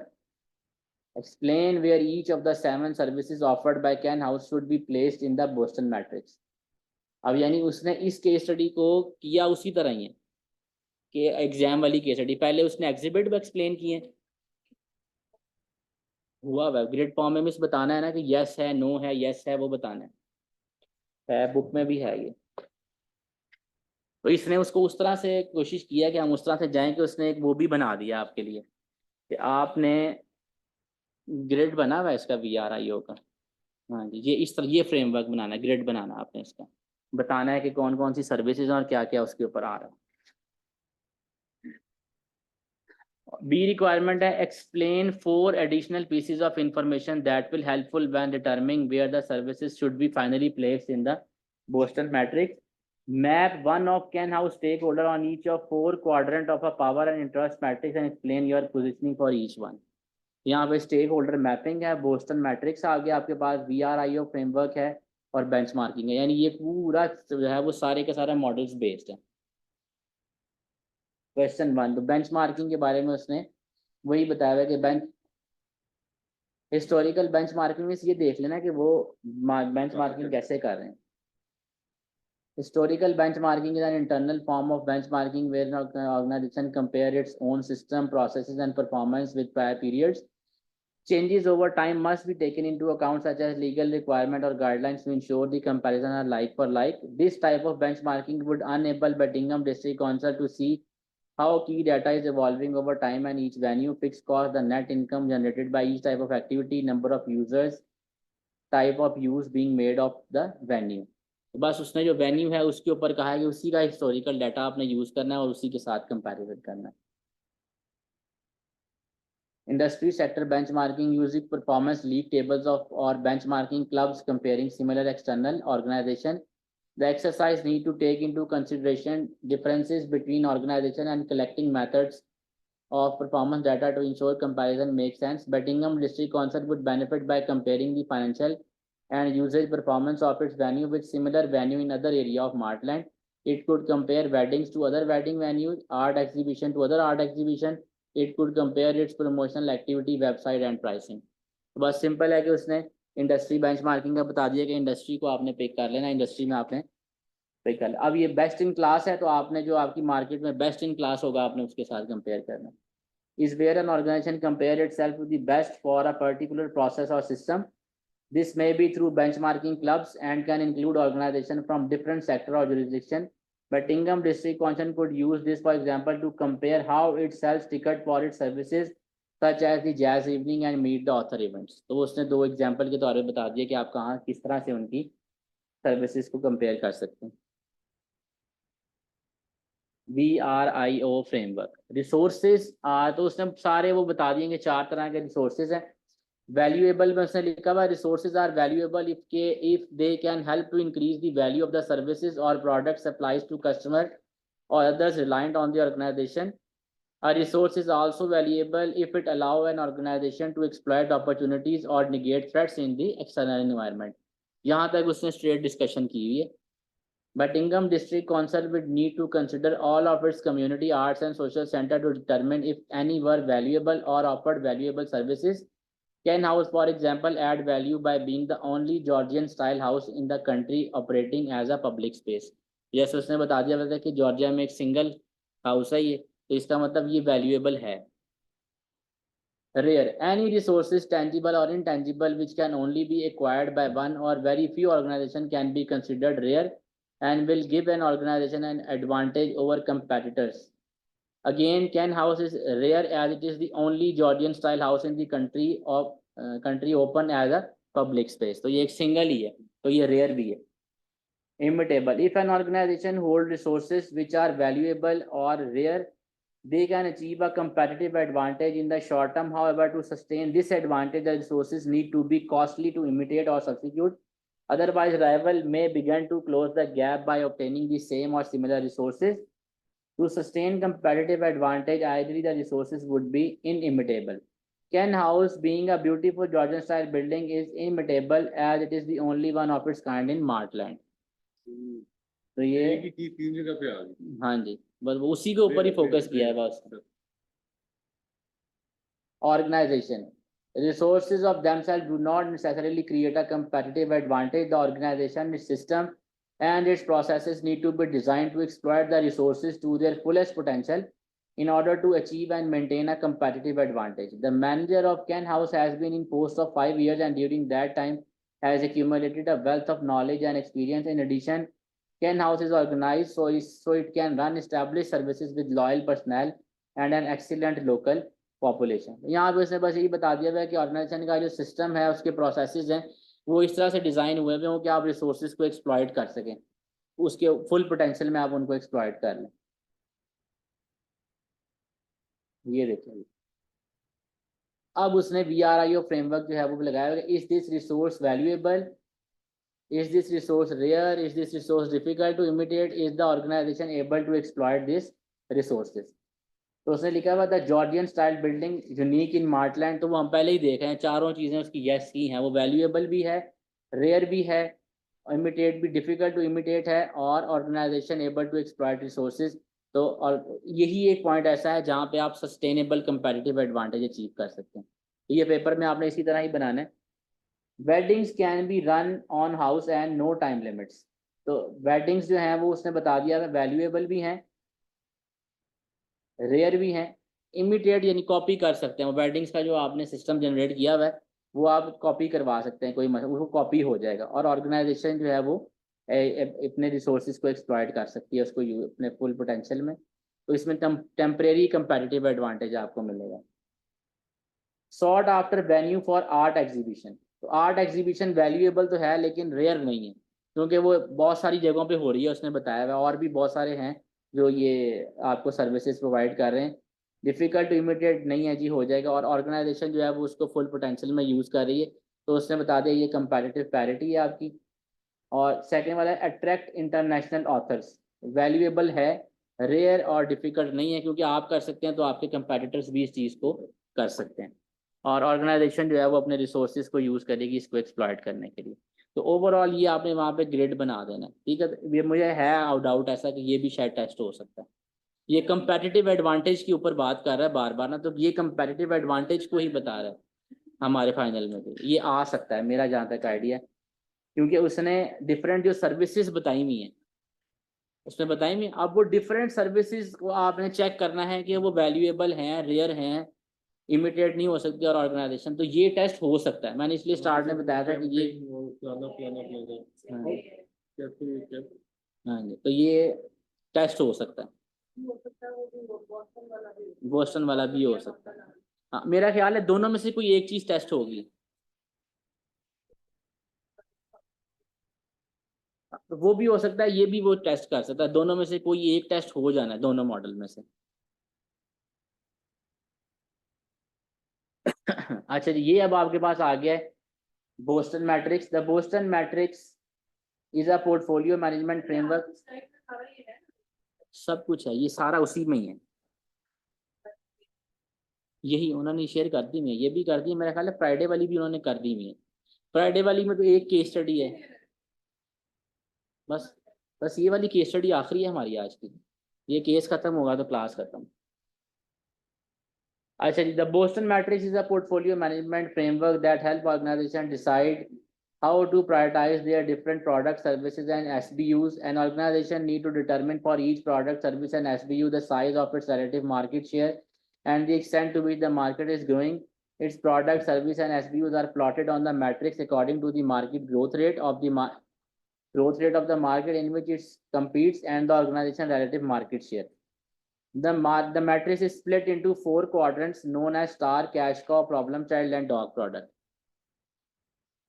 Explain where each of the 7 services offered by Ken House should be placed in the Boston matrix. अब यानी उसने इस केस स्टडी को किया उसी तरह ही है कि एग्जाम वाली केस स्टडी, पहले उसने एग्जिबिट भी एक्सप्लेन किए हुआ वह ग्रेड फॉर्म में मिस बताना है ना कि यस है, नो है, यस है, वो बताना है बुक में भी है ये. तो इसने उसको उस तरह से कोशिश किया कि हम उस तरह से जाएं कि उसने एक वो भी बना दिया आपके लिए कि आपने ग्रिड बना हुआ है इसका VRIO का. हाँ जी, ये इस तरह ये फ्रेमवर्क बनाना है, ग्रिड बनाना आपने इसका, बताना है कि कौन कौन सी सर्विसेज और क्या क्या उसके ऊपर आ रहा है. बी रिक्वायरमेंट है explain 4 additional pieces of information that will helpful when determining where the services should be finally placed in the Boston matrix. Map one of Ken House stakeholder on each of 4 quadrant of a power and interest matrix and explain your positioning for each one. यहाँ पे स्टेक होल्डर मैपिंग है, बोस्टन मैट्रिक्स आ गया आपके पास, VRIO फ्रेमवर्क है और बेंचमार्किंग है. यानी ये पूरा जो है वो सारे के सारे मॉडल्स बेस्ड है. क्वेश्चन 1, तो बेंचमार्किंग के बारे में उसने वही बताया हुआ कि हिस्टोरिकल बेंचमार्किंग में ये देख लेना कि वो बेंचमार्किंग कैसे कर रहे हैं. Historical benchmarking is an internal form of benchmarking where an organization compare its own system, processes, and performance with prior periods. Changes over time must be taken into account, such as legal requirement or guidelines, to ensure the comparison are like for like. This type of benchmarking would enable Buckingham District Council to see how key data is evolving over time and each venue, fixed cost, the net income generated by each type of activity, number of users, type of use being made of the venue. तो बस उसने जो वेन्यू है उसके ऊपर कहा है कि उसी का हिस्टोरिकल डाटा आपने यूज़ करना है और उसी के साथ कंपैरिजन करना है. Industry sector benchmarking using performance league tables of or benchmarking clubs comparing similar external organization. The exercise need to take into consideration differences between organization and collecting methods of performance data to ensure comparison makes sense. Buckingham District Council would benefit by comparing the financial and usage performance of its venue with similar venue in other area of Martland. It could compare weddings to other wedding venues, art exhibition to other art exhibition. It could compare its promotional activity, website and pricing. बस सिंपल है कि उसने इंडस्ट्री बेंचमार्किंग का बता दिया कि इंडस्ट्री को आपने पिक कर लेना, इंडस्ट्री में आपने पिक कर लेना। अब ये बेस्ट इन क्लास है तो आपने जो आपकी मार्केट में बेस्ट इन क्लास होगा आपने उसके साथ कंपेयर करना। Is where an organization compare itself to the best for a particular process or system. This may be through benchmarking clubs and can include organizations from different sector or jurisdiction. Buckingham District Council could use this, for example, to compare how it sells ticket for its services, such as the jazz evening and meet the author events. तो उसने दो एग्जाम्पल के तौर पे बता दिया कि आप कहाँ किस तरह से उनकी सर्विसेज को कंपेयर कर सकते हैं। VRIO फ्रेमवर्क रिसोर्सेज तो उसने सारे वो बता दिए कि 4 तरह के रिसोर्सेज हैं। वैल्यूएबल में उसने लिखा हुआ resources are valuable if they can help to increase the value of the services और प्रोडक्ट सप्लाइज टू कस्टमर और others reliant on the organisation. A resource is also valuable if it allow an organization to exploit opportunities or negate threats in the external environment। यहाँ तक उसने स्ट्रेट डिस्कशन की हुई है। Buckingham District Council would need to consider all of its community, arts and social center to determine if any were valuable or offered valuable services. Ken House, for example, add value by being the only Georgian style house in the country operating as a public space। जैसे उसने बता दिया था कि जॉर्जिया में एक सिंगल हाउस है ये, तो इसका मतलब ये वैल्यूएबल है। Rare, any resources tangible or intangible which can only be acquired by one or very few organizations can be considered rare and will give an organization an advantage over competitors. Again, Ken House is rare as it is the only Georgian style house in the country open as a public space। तो ये एक सिंगल ही है, तो ये rare भी है। Immutable, if an organization hold resources which are valuable or rare, they can achieve a competitive advantage in the short term. However, to sustain this advantage, the resources need to be costly to imitate or substitute. Otherwise, rival may begin to close the gap by obtaining the same or similar resources. To sustain competitive advantage, ideally the resources would be inimitable. Ken House, being a beautiful Georgian style building, is imitable as it is the only one of its kind in Martland। तो ये हाँ जी, बस उसी के ऊपर ही फोकस किया है बस। Organization, resources of themselves do not necessarily create a competitive advantage. The organization, its system and its processes need to be designed to exploit the resources to their fullest potential in order to achieve and maintain a competitive advantage. The manager of Ken House has been in post of 5 years and during that time has accumulated a wealth of knowledge and experience. In addition, Ken House is organized so it can run established services with loyal personnel and an excellent local population। यहाँ पे उसने बस यही बता दिया है कि ऑर्गेनाइजेशन का जो सिस्टम है उसके प्रोसेसेस हैं वो इस तरह से डिज़ाइन हुए हैं कि आप रिसोर्सेज को एक्सप्लॉइट कर सकें, उसके फुल पोटेंशियल में आप उनको एक्सप्लॉइट कर लें। ये देखिए अब उसने VRIO फ्रेमवर्क जो है वो लगाया है। Is this resource valuable, is this resource rare, is this resource difficult to imitate, is the organization able to exploit these resources। तो उसने लिखा हुआ था Georgian style building unique in Martland, तो वो हम पहले ही देख रहे हैं, चारों चीज़ें उसकी यस की हैं, वो वैल्यूएबल भी है, रेयर भी है, इमिटेट भी डिफिकल्ट टू इमिटेट है और organisation able to exploit resources. तो और यही एक पॉइंट ऐसा है जहाँ पे आप सस्टेनेबल कंपैरेटिव एडवांटेज अचीव कर सकते हैं। तो ये पेपर में आपने इसी तरह ही बनाना है। Weddings can be run on house and no time limits. तो वेडिंग्स जो हैं वो उसने बता दिया है वैल्यूएबल भी हैं, रेयर भी हैं, इमिटेट यानी कॉपी कर सकते हैं। वेडिंग्स का जो आपने सिस्टम जनरेट किया हुआ है वो आप कॉपी करवा सकते हैं, कोई वो कॉपी हो जाएगा और ऑर्गेनाइजेशन जो है वो अपने रिसोर्सेज को एक्सप्लॉइट कर सकती है उसको अपने फुल पोटेंशियल में। तो इसमें टेम्परेरी कंपैरेटिव एडवांटेज आपको मिलेगा। Sort after venue for art exhibition, तो आर्ट एग्जीबिशन वैल्यूएबल तो है लेकिन रेयर नहीं है क्योंकि वो बहुत सारी जगहों पे हो रही है, उसने बताया हुआ। और भी बहुत सारे हैं जो ये आपको सर्विसेज प्रोवाइड कर रहे हैं डिफिकल्ट टू इमिटेट नहीं है जी, हो जाएगा। और ऑर्गेनाइजेशन जो है वो उसको फुल पोटेंशियल में यूज़ कर रही है, तो उसने बता दिया ये कंपैरेटिव पैरिटी है आपकी। और सेकंड वाला है अट्रैक्ट इंटरनेशनल ऑथर्स, वैल्यूएबल है, रेयर और डिफिकल्ट नहीं है, क्योंकि आप कर सकते हैं तो आपके कंपेटिटर्स भी इस चीज़ को कर सकते हैं। और ऑर्गेनाइजेशन जो है वो अपने रिसोर्सेज को यूज़ करेगी इसको एक्सप्लॉइट करने के लिए। तो ओवरऑल ये आपने वहाँ पे ग्रेड बना देना, ठीक है। ये मुझे है डाउट ऐसा कि ये भी शायद टेस्ट हो सकता है। ये कंपेटिटिव एडवांटेज के ऊपर बात कर रहा है बार बार ना, तो ये कंपेटिटिव एडवांटेज को ही बता रहा है हमारे फाइनल में भी ये आ सकता है, मेरा जहाँ तक आइडिया, क्योंकि उसने डिफरेंट जो सर्विसेज बताई हुई हैं उसमें बताई हुई। अब वो डिफरेंट सर्विसेज को आपने चेक करना है कि वो वैल्यूएबल हैं, रेयर हैं, इमिटेट नहीं हो सकती और ऑर्गेनाइजेशन, तो ये टेस्ट हो सकता है। मैंने इसलिए स्टार्ट में बताया था कि ये हाँ जी, तो ये टेस्ट हो सकता है, बोस्टन वाला भी हो सकता है। हाँ, मेरा ख्याल है दोनों में से कोई एक चीज टेस्ट होगी। तो वो भी हो सकता है, ये भी वो टेस्ट कर सकता है, दोनों में से कोई एक टेस्ट हो जाना है दोनों मॉडल में से। अच्छा जी, ये अब आपके पास आ गया है Boston matrix. The Boston matrix is a portfolio management framework. सब कुछ है, ये सारा उसी में ही है, यही उन्होंने शेयर कर दी है, ये भी कर दी है, मेरा ख्याल है फ्राइडे वाली भी उन्होंने कर दी हुई है। फ्राइडे वाली में तो एक केस स्टडी है बस, बस ये वाली केस स्टडी आखिरी है हमारी आज की, ये केस खत्म होगा तो क्लास खत्म। अच्छा जी, the Boston matrix is a portfolio management framework that help organisation decide how to prioritize their different products, services and SBUs. An organization need to determine for each product, service and SBU the size of its relative market share and the extent to which the market is growing. Its product, service and SBUs are plotted on the matrix according to the market growth rate of the market in which it competes and the organization relative market share. The matrix is split into 4 quadrants known as star, cash cow, problem child and dog product.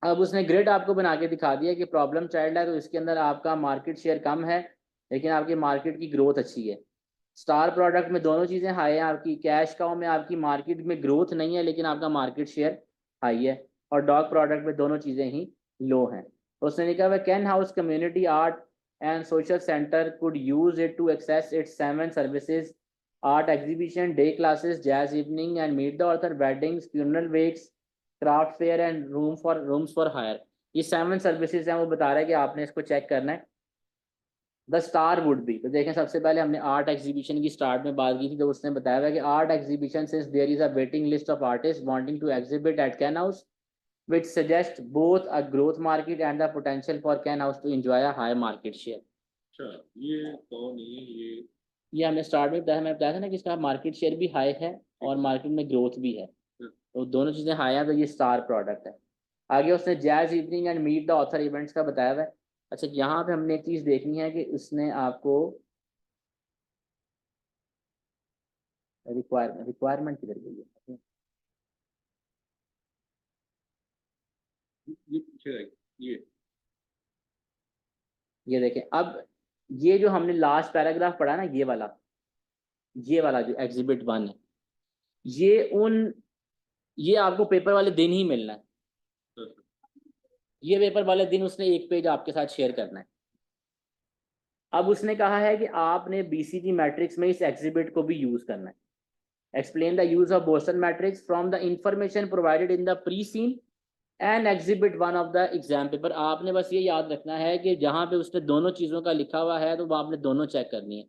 अब उसने ग्रिड आपको बना के दिखा दिया कि प्रॉब्लम चाइल्ड है तो इसके अंदर आपका मार्केट शेयर कम है लेकिन आपकी मार्केट की ग्रोथ अच्छी है। स्टार प्रोडक्ट में दोनों चीज़ें हाई हैं आपकी, कैश काउ में आपकी मार्केट में ग्रोथ नहीं है लेकिन आपका मार्केट शेयर हाई है, और डॉग प्रोडक्ट में दोनों चीज़ें ही लो हैं। तो उसने लिखा हुआ Cann House community art and social centre could use it to access its 7 services, art exhibition, day classes, jazz evening and meet the author, weddings, funeral wakes, craft fair and rooms for hire. ये 7 सर्विसेज हैं, वो बता रहा है कि आपने इसको चेक करना है। द स्टार वुड बी, तो देखें सबसे पहले हमने आर्ट एग्जीबिशन की स्टार्ट में बात की थी, तो उसने बताया हुआ कि art exhibition since there is a waiting list of artist wanting to exhibit at Cann House which suggests both a growth market and the potential for Can House to enjoy a high market share. अच्छा, ये तो नहीं है ये हमने स्टार्ट में बताया, मैं बताया था ना कि इसका मार्केट शेयर भी हाई है और मार्केट में ग्रोथ भी है, तो दोनों चीज़ें हाई हैं, तो ये स्टार प्रोडक्ट है। आगे उसने jazz evening and meet the author events का बताया हुआ है। अच्छा, यहाँ पे हमने एक चीज़ देखनी है कि उसने आपको रिक्वायरमेंट किधर गई है, ये पीछे ये देखें। अब ये जो हमने लास्ट पैराग्राफ पढ़ा ना, ये वाला जो एग्जिबिट 1 है, ये आपको पेपर वाले दिन ही मिलना है। ये पेपर वाले दिन उसने एक पेज आपके साथ शेयर करना है। अब उसने कहा है कि आपने बीसीजी मैट्रिक्स में इस एग्जिबिट को भी यूज करना है। Explain the use of Boston matrix from the information provided in the pre seen and exhibit 1 of the exam paper. आपने बस ये याद रखना है कि जहाँ पे उसने दोनों चीज़ों का लिखा हुआ है तो वो आपने दोनों चेक करनी है।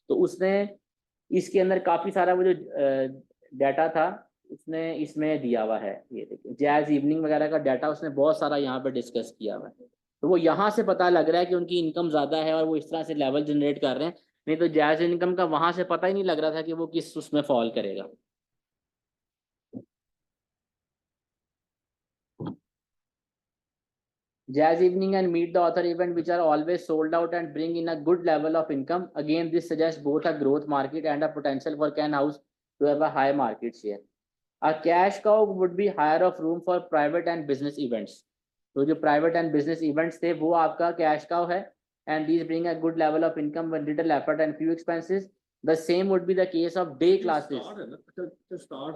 तो उसने इसके अंदर काफ़ी सारा वो जो डाटा था उसने इसमें दिया हुआ है, ये देखिए जैज इवनिंग वगैरह का डाटा उसने बहुत सारा यहाँ पे डिस्कस किया हुआ है। तो वो यहाँ से पता लग रहा है कि उनकी इनकम ज़्यादा है और वो इस तरह से लेवल जनरेट कर रहे हैं, नहीं तो जैज इनकम का वहाँ से पता ही नहीं लग रहा था कि वो किस उसमें फॉल करेगा। Jazz evening and meet the author event which are always sold out and bring in a good level of income. Again, this suggests both a growth market and a potential for Can House to have a high market share. A cash cow would be higher of room for private and business events. तो जो private and business events थे वो आपका cash cow है, and these bring a good level of income with little effort and few expenses. The same would be the case of day classes. Star है ना, अच्छा स्टार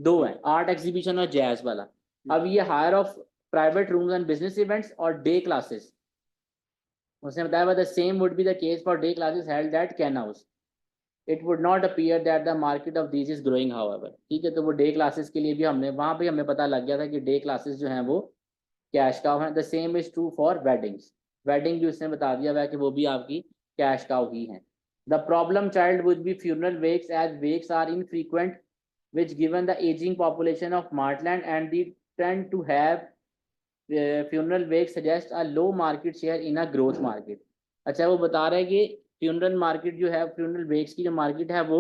दो है, आर्ट एग्जीबिशन और जैज वाला. अब ये hire of private rooms and business events और डे क्लासेस, उसने बताया the same would be the case for day classes held at Cann House. It would not appear that the market of this is growing however. ठीक है, तो वो डे क्लासेस के लिए भी हमने वहां पे हमें पता लग गया था कि डे क्लासेस जो हैं वो कैश काउ हैं. The same is true for weddings. Wedding भी उसने बता दिया हुआ है कि वो भी आपकी कैश काउ ही हैं. The problem child would be funeral wakes as wakes are infrequent which given the aging population of Martland and the trend to have funeral wake suggest a low market share in a growth market. अच्छा, वो बता रहा है कि फ्यूनरल मार्केट जो है, फ्यूनरल वेक्स की जो मार्केट है वो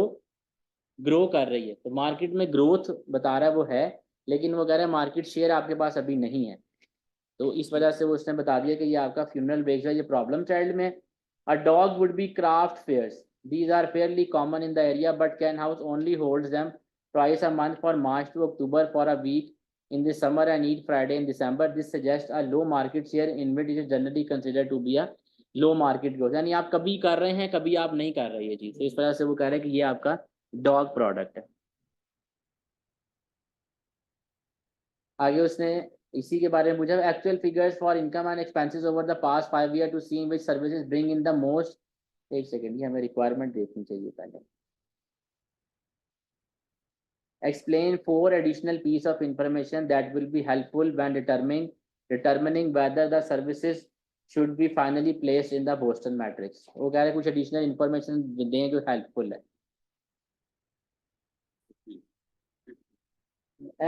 ग्रो कर रही है. तो मार्केट में ग्रोथ बता रहा है वो है, लेकिन वो कह रहा है मार्केट शेयर आपके पास अभी नहीं है. तो इस वजह से वो उसने बता दिया कि ये आपका फ्यूनरल वेक्स है, ये प्रॉब्लम चाइल्ड में. A dog would be craft fairs. These are fairly common in the area but Cann House only holds them twice a month for March to October for a week in the summer and each Friday in December. This suggests a low market share in which it is generally considered to be a low market growth. यानी आप कभी कर रहे हैं, कभी आप नहीं कर रहे ये चीज. तो इस वजह से वो कह रहे हैं कि ये आपका डॉग प्रोडक्ट है. आगे उसने इसी के बारे में पूछा, actual figures for income and expenses over the past 5 year to see which services bring in the most. एक सेकेंड, ये हमें रिक्वायरमेंट देखनी चाहिए पहले. Explain 4 additional piece of information that will be helpful when determining whether the services should be finally placed in the Boston matrix. वो कह रहे कुछ additional information दें जो helpful है.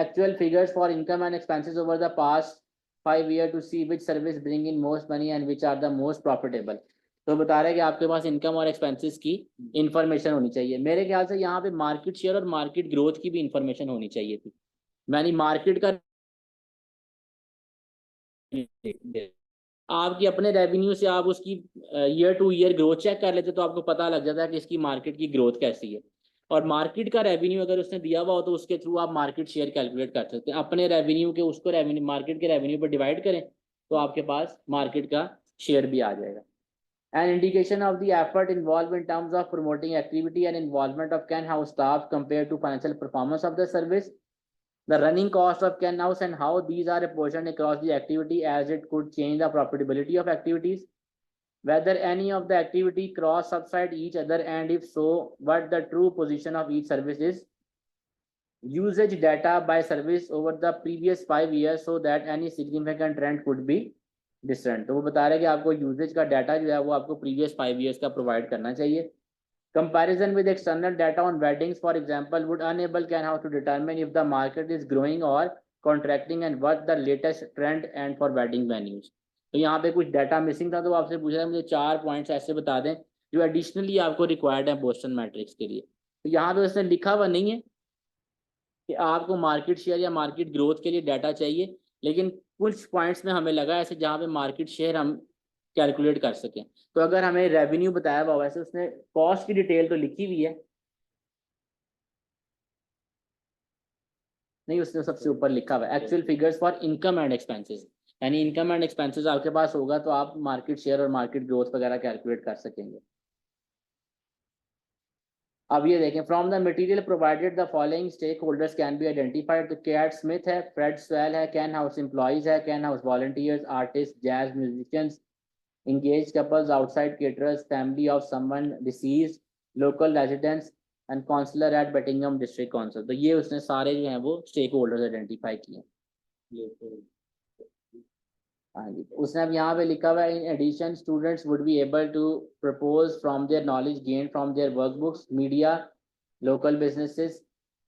Actual figures for income and expenses over the past 5 years to see which service bring in most money and which are the most profitable. तो बता रहे हैं कि आपके पास इनकम और एक्सपेंसेस की इंफॉर्मेशन होनी चाहिए. मेरे ख्याल से यहाँ पे मार्केट शेयर और मार्केट ग्रोथ की भी इंफॉर्मेशन होनी चाहिए थी. यानी मार्केट का आपकी अपने रेवेन्यू से आप उसकी year to year growth check कर लेते तो आपको पता लग जाता है कि इसकी मार्केट की ग्रोथ कैसी है. और मार्केट का रेवेन्यू अगर उसने दिया हुआ हो तो उसके थ्रू आप मार्केट शेयर कैलकुलेट कर सकते हैं. अपने रेवेन्यू के उसको रेवेन्यू मार्केट के रेवेन्यू पर डिवाइड करें तो आपके पास मार्केट का शेयर भी आ जाएगा. An indication of the effort involved in terms of promoting activity and involvement of Ken House staff compared to financial performance of the service, the running cost of Ken House and how these are apportioned across the activity as it could change the profitability of activities, whether any of the activity cross subside each other and if so, what the true position of each service is, usage data by service over the previous 5 years so that any significant trend could be distant. तो वो बता रहे हैं कि आपको यूजेज का डाटा जो है वो आपको प्रीवियस 5 ईयर्स का प्रोवाइड करना चाहिए. Comparison with external data on weddings for example would enable Can House to determine if the market is growing or contracting and what the latest trend and for wedding venues. तो यहाँ पे कुछ डाटा मिसिंग था तो आपसे पूछ रहा है मुझे 4 पॉइंट्स ऐसे बता दें जो एडिशनली आपको रिक्वायर्ड है बोस्टन मैट्रिक्स के लिए. तो यहाँ पे उसने लिखा हुआ नहीं है कि आपको मार्केट शेयर या मार्केट ग्रोथ के लिए डाटा चाहिए, लेकिन कुछ पॉइंट्स में हमें लगा ऐसे जहाँ पे मार्केट शेयर हम कैलकुलेट कर सकें. तो अगर हमें रेवेन्यू बताया हुआ वैसे उसने कॉस्ट की डिटेल तो लिखी हुई है नहीं, उसने सबसे ऊपर लिखा हुआ है actual figures for income and expenses. यानी इनकम एंड एक्सपेंसेस आपके पास होगा तो आप मार्केट शेयर और मार्केट ग्रोथ वगैरह कैलकुलेट कर सकेंगे. अब ये देखें, from the material provided the following stakeholders can be identified. तो कैट स्मिथ है, फ्रेड स्वेल है, कैन हाउस एम्प्लॉइज है, Cann House volunteers, artist, jazz musicians, engaged couples, outside caterers, family of someone deceased, local residents and councillor at Buckingham District Council. तो ये उसने सारे जो हैं वो स्टेक होल्डर्स आइडेंटिफाई किए. हाँ जी, उसने अब यहाँ पे लिखा हुआ है in addition students would be able to propose from their knowledge gain from their workbooks, media, local businesses.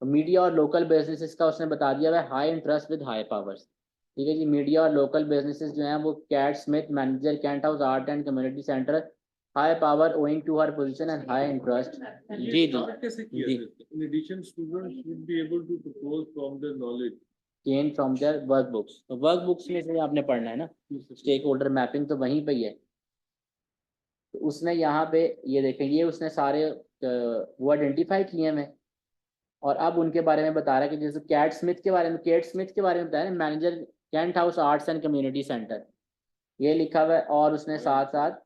Media और लोकल बिजनेसेस का उसने बता दिया हुआ है high interest with high powers. ठीक है जी, मीडिया और लोकल बिजनेसेस जो हैं वो Kat Smith manager cantt House art and community centre, high power owing to her position and high interest. जी जी कैसे किया जी, इन addition students would be able to propose from their knowledge gain from their workbooks. तो वर्कबुक्स में से आपने पढ़ना है ना, स्टेक होल्डर मैपिंग तो वहीं पे ही है. तो उसने यहाँ पे ये देखें, ये उसने सारे वो आइडेंटिफाई किए हैं और अब उनके बारे में बता रहा है कि जैसे कैट स्मिथ के बारे में, कैट स्मिथ के बारे में बताया manager cantt House arts and community centre, ये लिखा हुआ है. और उसने साथ साथ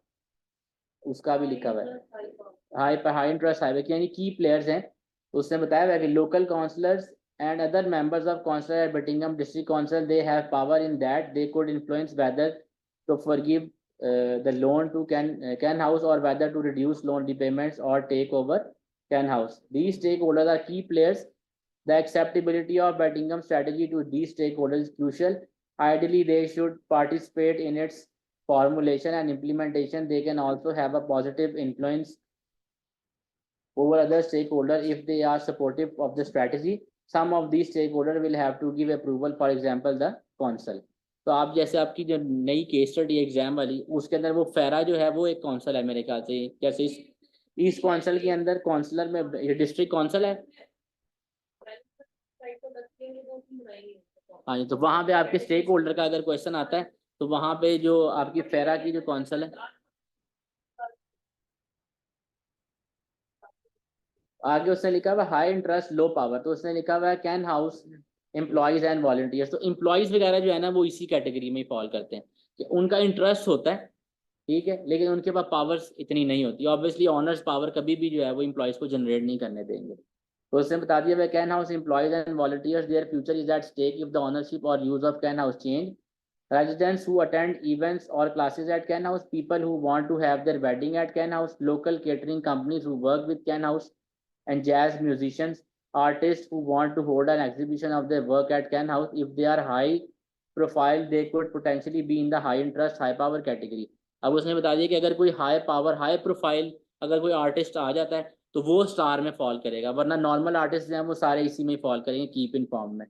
उसका भी लिखा हुआ है हाई इंटरेस्ट हाईवे की यानी की प्लेयर्स हैं, उसने बताया हुआ कि local councillors and other members of council at Buckingham District Council, they have power in that they could influence whether to forgive the loan to Can House or whether to reduce loan repayments or take over Can House. These stakeholders are key players. The acceptability of Buckingham strategy to these stakeholders is crucial. Ideally, they should participate in its formulation and implementation. They can also have a positive influence over other stakeholders if they are supportive of the strategy. Some of these stakeholders will have to give approval, for example the council. तो आप जैसे आपकी जो नई केस स्टडी एग्जाम वाली उसके अंदर वो फेरा जो है वो एक काउंसिल है मेरे ख्याल से, जैसे इस काउंसिल के अंदर काउंसलर में डिस्ट्रिक्ट काउंसिल है। हाँ जी, तो वहाँ पे आपके स्टेक होल्डर का अगर क्वेश्चन आता है तो वहाँ पे जो आपकी फेरा की जो काउंसिल है, आगे उसने लिखा हुआ हाई इंटरेस्ट लो पावर, तो उसने लिखा हुआ है Cann House employees and volunteers. तो एम्प्लॉयज वगैरह जो है ना वो इसी कैटेगरी में फॉल करते हैं कि उनका इंटरेस्ट होता है, ठीक है, लेकिन उनके पास पावर्स इतनी नहीं होती। ऑब्वियसली ऑनर्स पावर कभी भी जो है वो एम्प्लॉयज को जनरेट नहीं करने देंगे। तो उसने बता दिया वे Can House employees and volunteers their future is at stake if the ownership or use of can House change. Residents who attend events or classes at Can House, people who want to have their wedding at Can House, local catering companies who work with Can House, and jazz musicians, artists who want to hold an exhibition of their work at Can House. If they are high profile, they could potentially be in the high interest, high power category. अब उसने बता दिया कि अगर कोई हाई पावर हाई प्रोफाइल अगर कोई आर्टिस्ट आ जाता है तो वो स्टार में फॉल करेगा, वरना नॉर्मल आर्टिस्ट जो हैं वो सारे इसी में फॉल करेंगे, कीप इन फॉर्म में।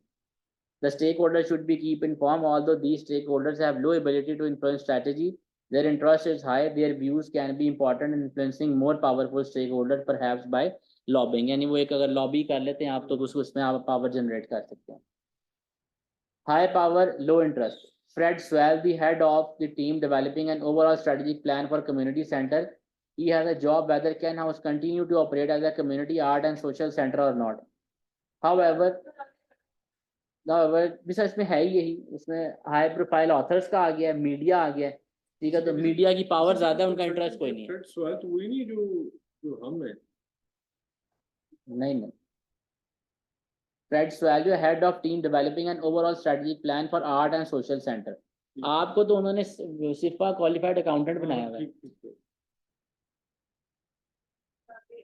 The stakeholders should be keep informed. Although these stakeholders have low ability to influence strategy, their interest is high. Their views can be important in influencing more powerful stakeholders, perhaps by lobbying. यानी वो एक अगर लॉबी कर लेते हैं आप तो उसमें आप पावर जनरेट कर सकते हैं। High power, low interest. Fred Swell, the head of the team developing an overall strategic plan for community center, he has a job whether Can House continue to operate as a community art and social center or not. However, इसमें है ही यही, उसमें हाई प्रोफाइल ऑथर्स का आ गया है, मीडिया आ गया है, ठीक है, तो मीडिया की पावर ज्यादा है, उनका इंटरेस्ट कोई नहीं है। तो वही नहीं जो हम है, नहीं फ्रेड स्वेल जो head of team developing an overall strategic plan for art and social centre, आपको तो उन्होंने सिर्फा क्वालिफाइड अकाउंटेंट बनाया हुआ है।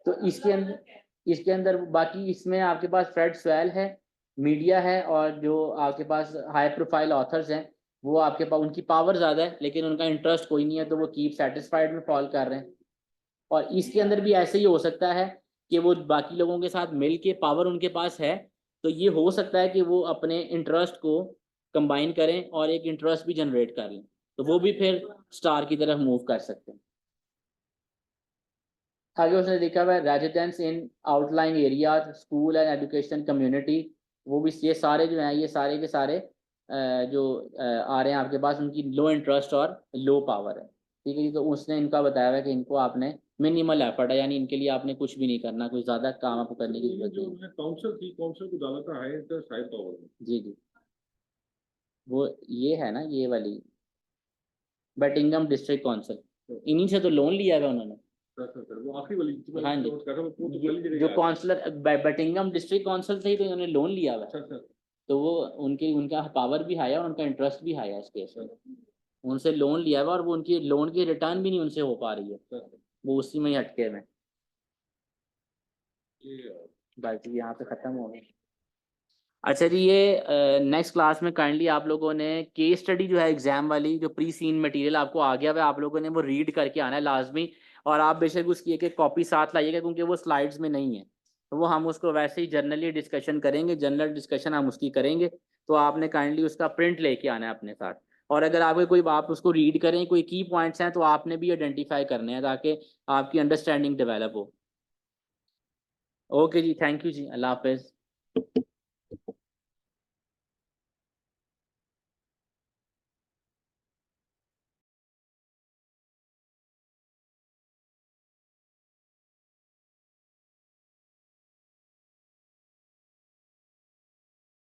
तो इसके अंदर बाकी इसमें आपके पास फ्रेड स्वेल है, मीडिया है, और जो आपके पास हाई प्रोफाइल ऑथर्स हैं वो आपके पास उनकी पावर ज़्यादा है लेकिन उनका इंटरेस्ट कोई नहीं है, तो वो कीप सेटिस्फाइड में फॉल कर रहे हैं। और इसके अंदर भी ऐसे ही हो सकता है कि वो बाकी लोगों के साथ मिल के पावर उनके पास है, तो ये हो सकता है कि वो अपने इंटरेस्ट को कंबाइन करें और एक इंटरेस्ट भी जनरेट कर लें, तो वो भी फिर स्टार की तरफ मूव कर सकते हैं। आगे उसने लिखा हुआ है residence in outline areas, school and education community, वो भी ये सारे जो हैं ये सारे के सारे जो आ रहे हैं आपके पास, उनकी लो इंटरेस्ट और लो पावर है, ठीक है जी। तो उसने इनका बताया हुआ है कि इनको आपने मिनिमल एफर्ट है, यानी इनके लिए आपने कुछ भी नहीं करना, कोई ज़्यादा काम आपको करने की जरूरत नहीं। काउंसिल को डाला था हाई इंटरेस्ट हाई पावर में। जी वो ये है ना, ये वाली बटिंगम डिस्ट्रिक्ट काउंसिल, इन्हीं से तो लोन लिया है उन्होंने। वो आखिरी वाली, हाँ जी, जो काउंसलर बटिंगम डिस्ट्रिक्ट काउंसिल से ही तो इन्होंने लोन लिया हुआ है, तो वो उनका पावर भी हाई है और उनका इंटरेस्ट भी हाई है इस केस में, उनसे लोन लिया हुआ और वो उनकी लोन की रिटर्न भी नहीं उनसे हो पा रही है, वो उसी में ही अटके में। बाकी यहाँ पे खत्म हो गई। अच्छा जी, ये नेक्स्ट क्लास में काइंडली आप लोगों ने केस स्टडी जो है एग्जाम वाली, जो प्री सीन मटेरियल आपको आ गया है आप लोगों ने वो रीड करके आना है लाजमी, और आप बेशक उसकी एक कॉपी साथ लाइएगा क्योंकि वो स्लाइड्स में नहीं है, तो वो हम उसको वैसे ही जनरली डिस्कशन करेंगे, जनरल डिस्कशन हम उसकी करेंगे, तो आपने काइंडली उसका प्रिंट लेके आना है अपने साथ। और अगर आपके कोई आप उसको रीड करें, कोई की पॉइंट्स हैं तो आपने भी आइडेंटिफाई करने हैं ताकि आपकी अंडरस्टैंडिंग डेवलप हो। ओके जी, थैंक यू जी, अल्लाह हाफिज़।